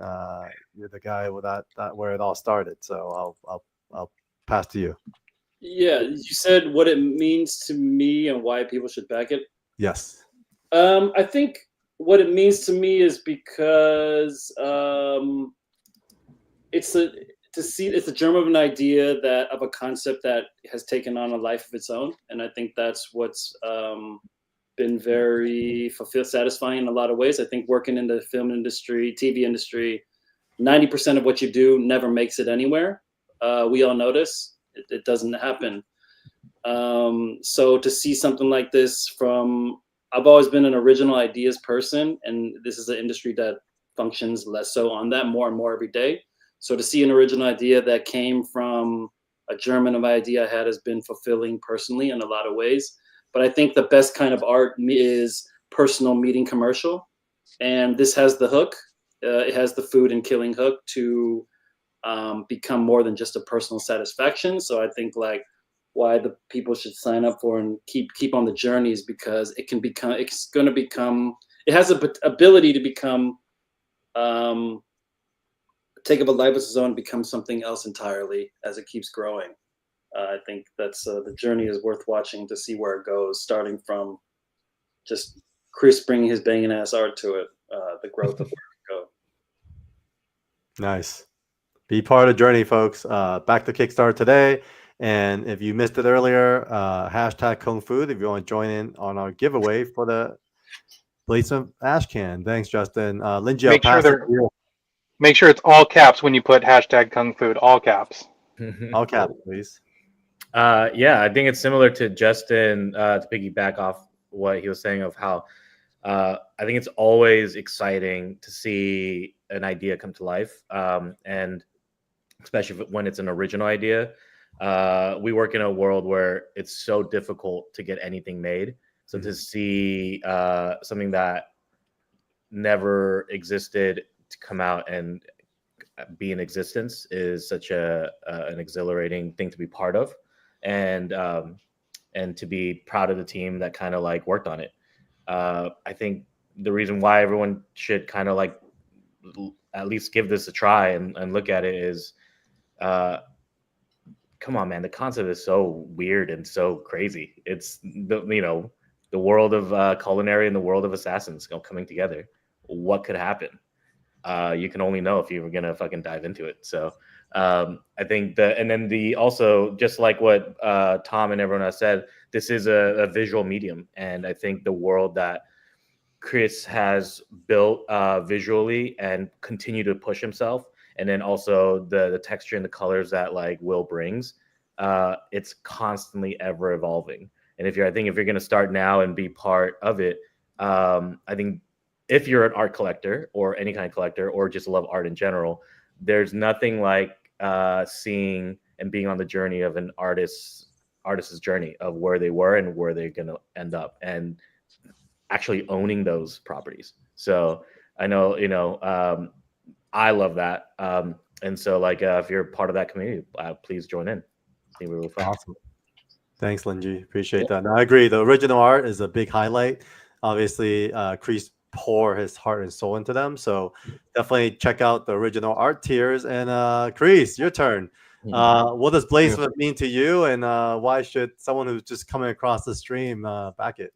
You're the guy with that where it all started. So I'll pass to you. Yeah, you said what it means to me and why people should back it. Yes. I think what it means to me is because it's a germ of an idea of a concept that has taken on a life of its own, and I think that's what's been very satisfying in a lot of ways. I think working in the film industry, TV industry, 90% of what you do never makes it anywhere. We all know this. It doesn't happen. So to see something like this I've always been an original ideas person, and this is an industry that functions less so on that, more and more every day. So to see an original idea that came from a germ of idea I had has been fulfilling personally in a lot of ways. But I think the best kind of art is personal meeting commercial, and this has the hook. It has the food and killing hook to become more than just a personal satisfaction. So I think like why the people should sign up for and keep on the journey is because it can become, it's going to become, it has a ability to become, take up a life of its own and become something else entirely as it keeps growing. I think that's the journey is worth watching to see where it goes, starting from just Chris bringing his banging ass art to it, the growth of where it goes. Nice. Be part of the journey, folks. Back to Kickstarter today. And if you missed it earlier, hashtag Kung Food if you want to join in on our giveaway for the BLADESMYTH ash can. Thanks, Justin. Lindsay, I'll pass it to you. Make sure it's all caps when you put hashtag Kung Food, all caps. All caps, please. Yeah, I think it's similar to Justin, to piggyback off what he was saying of how I think it's always exciting to see an idea come to life, and especially when it's an original idea. We work in a world where it's so difficult to get anything made. So to see something that never existed to come out and be in existence is such an exhilarating thing to be part of, and to be proud of the team that kind of like worked on it. I think the reason why everyone should kind of like at least give this a try and look at it is, come on, man, the concept is so weird and so crazy. It's the world of culinary and the world of assassins coming together. What could happen? You can only know if you were gonna fucking dive into it. So I think and then also just like what Tom and everyone has said, this is a visual medium, and I think the world that Chris has built visually and continue to push himself, and then also the texture and the colors that like Will brings, it's constantly ever evolving. And I think if you're gonna start now and be part of it, I think if you're an art collector or any kind of collector or just love art in general, there's nothing like seeing and being on the journey of an artist's journey of where they were and where they're going to end up, and actually owning those properties. So I know, I love that. And so like, if you're part of that community, please join in. It'll be really fun. Awesome. Thanks, Lindsay. Appreciate that. No, I agree. The original art is a big highlight. Obviously, Chris pour his heart and soul into them. So definitely check out the original art tiers. And Chris, your turn. What does BLADESMYTH mean to you, and why should someone who's just coming across the stream back it?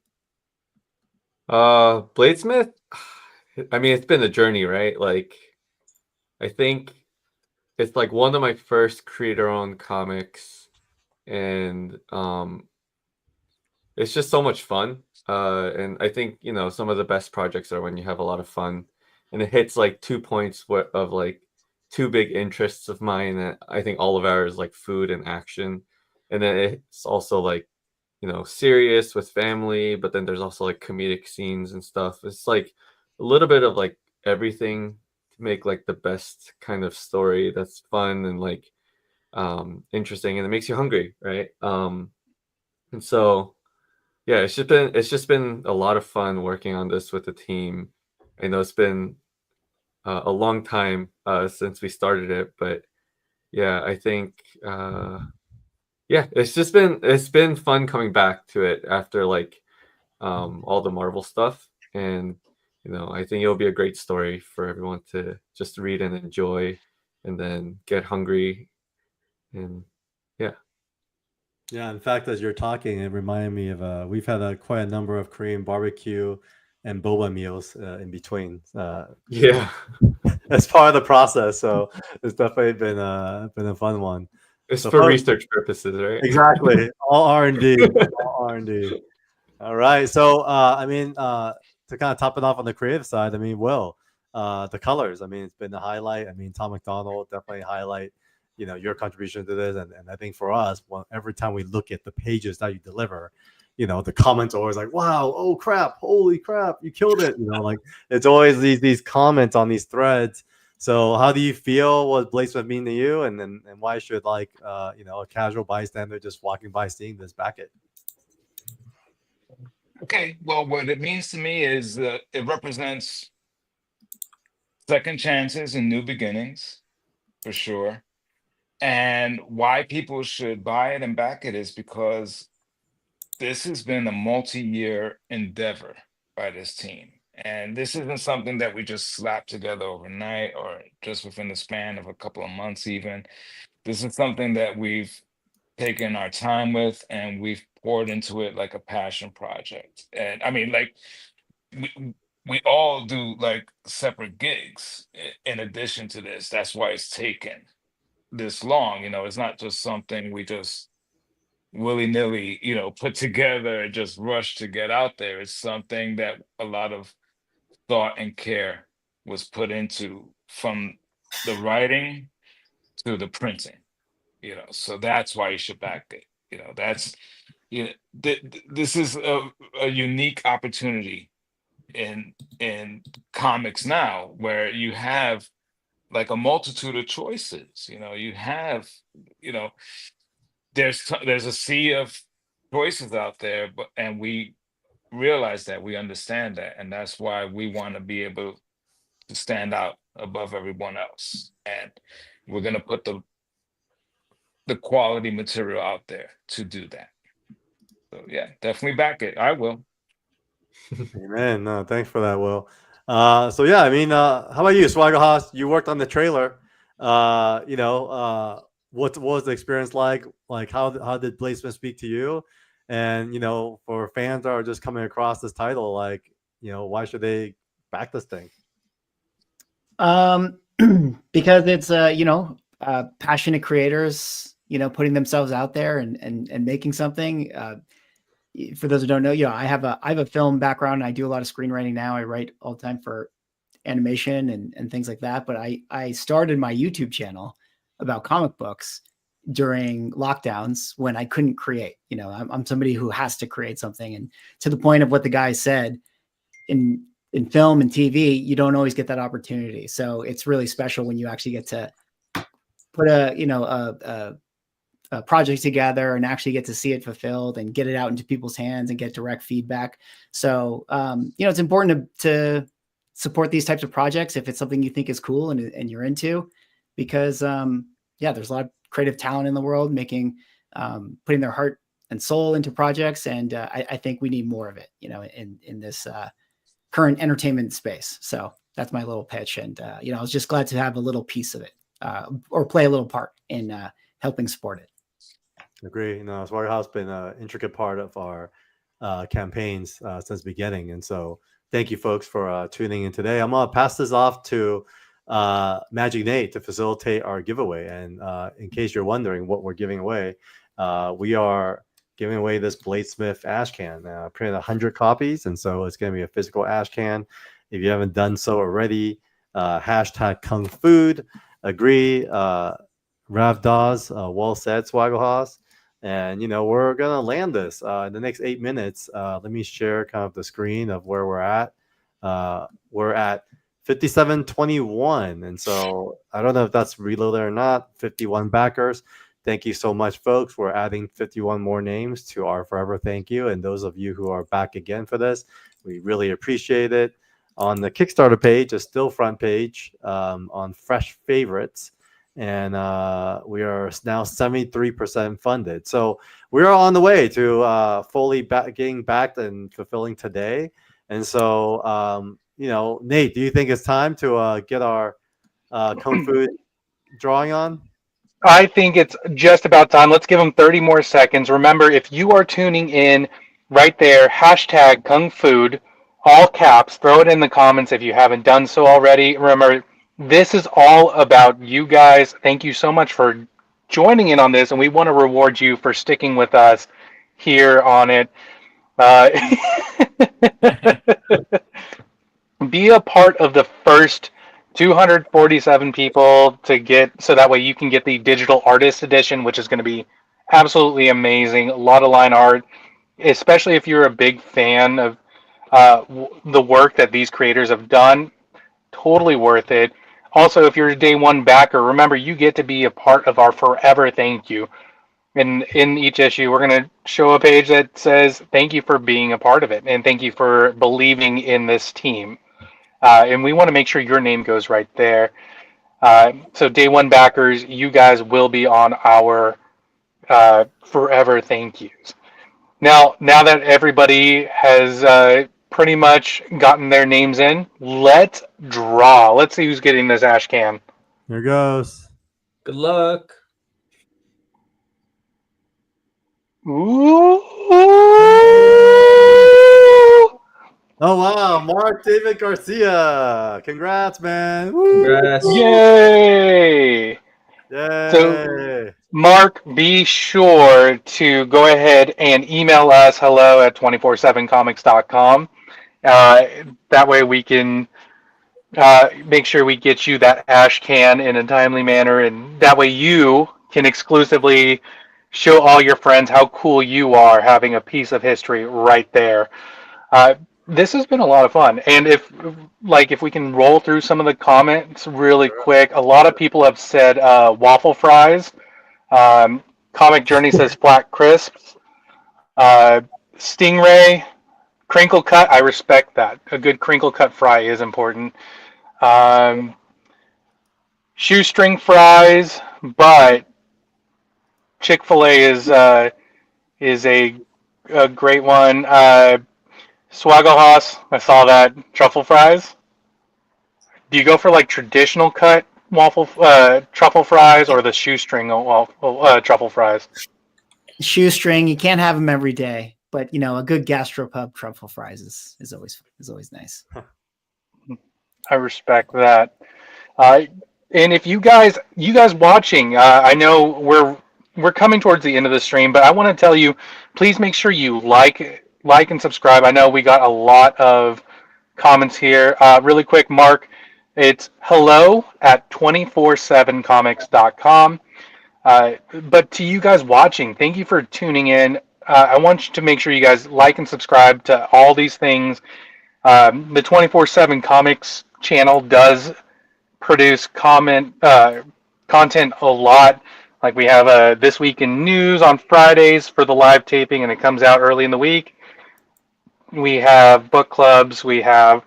BLADESMYTH, I mean, it's been a journey, right? Like, I think it's like one of my first creator-owned comics, and it's just so much fun. And I think, some of the best projects are when you have a lot of fun, and it hits like 2 points of like two big interests of mine. And I think all of ours, like food and action. And then it's also like, serious with family, but then there's also like comedic scenes and stuff. It's like a little bit of like everything to make like the best kind of story that's fun and like interesting, and it makes you hungry, right? And so yeah, it's just been a lot of fun working on this with the team. I know it's been a long time since we started it, but yeah, I think it's been fun coming back to it after like all the Marvel stuff, and I think it'll be a great story for everyone to just read and enjoy, and then get hungry, and yeah. Yeah, in fact, as you're talking, it reminded me of we've had quite a number of Korean barbecue and boba meals in between. Yeah, as part of the process. So it's definitely been a fun one. It's so for research purposes, right? Exactly, all R&D, all R&D. All right, so I mean, to kind of top it off on the creative side, I mean, Will, the colors. I mean, it's been a highlight. I mean, Tom McDonald definitely highlight. Your contribution to this, and I think for us, every time we look at the pages that you deliver, the comments are always like, "Wow, oh crap, holy crap, you killed it!" Like it's always these comments on these threads. So, how do you feel? What BLADESMYTH mean to you, and why should like a casual bystander just walking by seeing this back it? Okay, well, what it means to me is it represents second chances and new beginnings, for sure. And why people should buy it and back it is because this has been a multi-year endeavor by this team. And this isn't something that we just slapped together overnight or just within the span of a couple of months, even. This is something that we've taken our time with and we've poured into it like a passion project. And I mean, like, we all do like separate gigs in addition to this. That's why it's taken this long. You know, it's not just something we just willy-nilly, you know, put together and just rush to get out there. It's something that a lot of thought and care was put into, from the writing to the printing, you know. So that's why you should back it. You know, that's, you know, this is a unique opportunity in comics now, where you have like a multitude of choices. You know, you have, you know, there's a sea of choices out there, but and we realize that, we understand that, and that's why we want to be able to stand out above everyone else. And we're gonna put the quality material out there to do that. So yeah, definitely back it. I will. Amen. No, thanks for that, Will. So yeah, I mean, how about you, Swagger Haas? You worked on the trailer. What was the experience like? Like, how did Bladesmith speak to you? And for fans that are just coming across this title, like, why should they back this thing? Because it's passionate creators, putting themselves out there and making something. For those who don't know, I have a film background. I do a lot of screenwriting now. I write all the time for animation and things like that. But I started my YouTube channel about comic books during lockdowns when I couldn't create. I'm somebody who has to create something, and to the point of what the guy said, in film and TV, you don't always get that opportunity. So it's really special when you actually get to put a project together and actually get to see it fulfilled and get it out into people's hands and get direct feedback. So, it's important to support these types of projects if it's something you think is cool and you're into, because there's a lot of creative talent in the world putting their heart and soul into projects. And I think we need more of it, in this current entertainment space. So that's my little pitch. And, I was just glad to have a little piece of it, or play a little part in helping support it. Agree. Swagger House has been an intricate part of our campaigns since the beginning. And so thank you folks for tuning in today. I'm going to pass this off to Magic Nate to facilitate our giveaway. And in case you're wondering what we're giving away, we are giving away this Bladesmith ash can. Printed 100 copies. And so it's going to be a physical ash can. If you haven't done so already, hashtag Kung Food, agree, Rav Dawes, well said, Swagger House. And, we're going to land this in the next 8 minutes. Let me share kind of the screen of where we're at. We're at 5721. And so I don't know if that's reloaded or not. 51 backers. Thank you so much, folks. We're adding 51 more names to our forever thank you. And those of you who are back again for this, we really appreciate it. On the Kickstarter page, a still front page on fresh favorites. And we are now 73% funded. So we are on the way to fully getting backed and fulfilling today. And so, Nate, do you think it's time to get our Kung Fu drawing on? I think it's just about time. Let's give them 30 more seconds. Remember, if you are tuning in right there, hashtag Kung Food, all caps, throw it in the comments if you haven't done so already. Remember, this is all about you guys. Thank you so much for joining in on this, and we want to reward you for sticking with us here on it. Be a part of the first 247 people to get, so that way you can get the digital artist edition, which is going to be absolutely amazing. A lot of line art, especially if you're a big fan of the work that these creators have done. Totally worth it. Also, if you're a day one backer, remember, you get to be a part of our forever thank you. And in each issue, we're going to show a page that says, thank you for being a part of it. And thank you for believing in this team. And we want to make sure your name goes right there. So day one backers, you guys will be on our forever thank yous. Now that everybody has pretty much gotten their names in, let's draw. Let's see who's getting this ash can. Here goes. Good luck. Ooh. Oh wow, Mark David Garcia. Congrats, man. Woo. Congrats. Yay! Yay. So, Mark, be sure to go ahead and email us hello@247comics.com. That way we can make sure we get you that ash can in a timely manner, and that way you can exclusively show all your friends how cool you are having a piece of history right there. This has been a lot of fun, and if we can roll through some of the comments really quick, a lot of people have said waffle fries. Comic Journey says flat crisps. Stingray, crinkle cut. I respect that. A good crinkle cut fry is important. Shoestring fries, but Chick-fil-A is a great one. Swaggle-Haas, I saw that. Truffle fries. Do you go for like traditional cut truffle fries or the shoestring truffle fries? Shoestring, you can't have them every day, but a good gastropub truffle fries is always nice. I respect that. And if you guys watching, I know we're coming towards the end of the stream, but I want to tell you, please make sure you like and subscribe. I know we got a lot of comments here. Really quick, Mark, it's hello@247comics.com. But to you guys watching, thank you for tuning in. I want you to make sure you guys like and subscribe to all these things. The 247 Comics channel does produce content a lot. Like we have This Week in News on Fridays for the live taping, and it comes out early in the week. We have book clubs. We have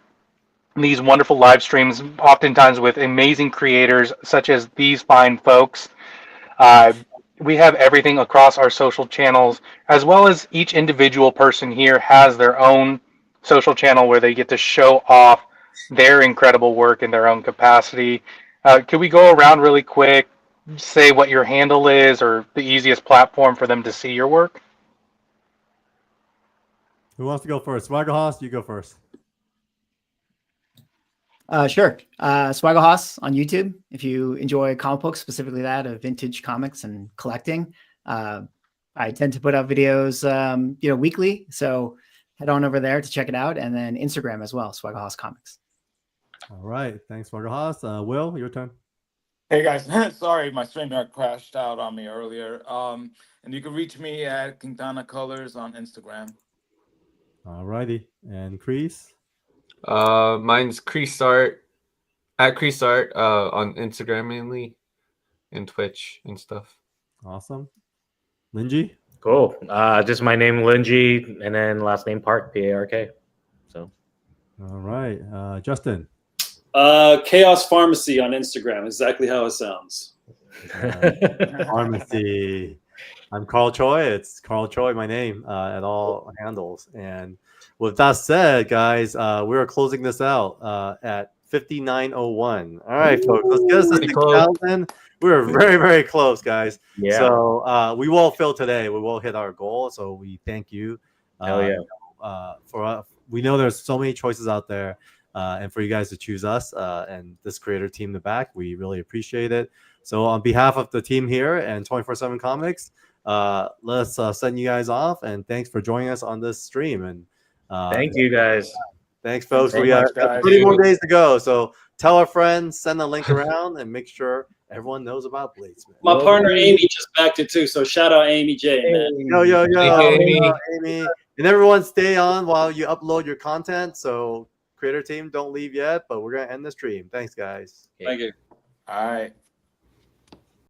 these wonderful live streams, oftentimes with amazing creators such as these fine folks. We have everything across our social channels, as well as each individual person here has their own social channel where they get to show off their incredible work in their own capacity. Could we go around really quick, say what your handle is or the easiest platform for them to see your work? Who wants to go first? Swaggle-Haas, you go first. Sure. Swaggle-Haas on YouTube. If you enjoy comic books, specifically that of vintage comics and collecting, I tend to put out videos, weekly. So head on over there to check it out, and then Instagram as well, Swaggle-Haas Comics. All right, thanks, Swaggle-Haas. Will, your turn. Hey guys, sorry my StreamYard crashed out on me earlier. And you can reach me at Quintana Colors on Instagram. All righty, and Crease. Mine's Creasart at Creasart on Instagram mainly, and Twitch and stuff. Awesome. Linji. Cool. Just my name Linji, and then last name Park, P-A-R-K. So. All right, Justin. Chaos Pharmacy on Instagram, exactly how it sounds. Pharmacy. I'm Carl Choi. It's Carl Choi, my name, at all handles. And with that said, guys, we are closing this out at 59:01. All right, folks, let's get us to 6,000. We're very, very close, guys. Yeah. So we will fill today. We will hit our goal. So we thank you. Hell yeah. We know there's so many choices out there, and for you guys to choose us and this creator team in the back, we really appreciate it. So on behalf of the team here and 247 Comics, let's send you guys off, and thanks for joining us on this stream. And thank you guys. Thanks, folks. Thanks We so have much, guys. 30 more days to go. So tell our friends, send the link around, and make sure everyone knows about BLADESMYTH. My partner Amy just backed it too, so shout out Amy J, man. Yo. Amy. Amy. And everyone stay on while you upload your content. So creator team, don't leave yet, but we're going to end the stream. Thanks, guys. Thank you. All right.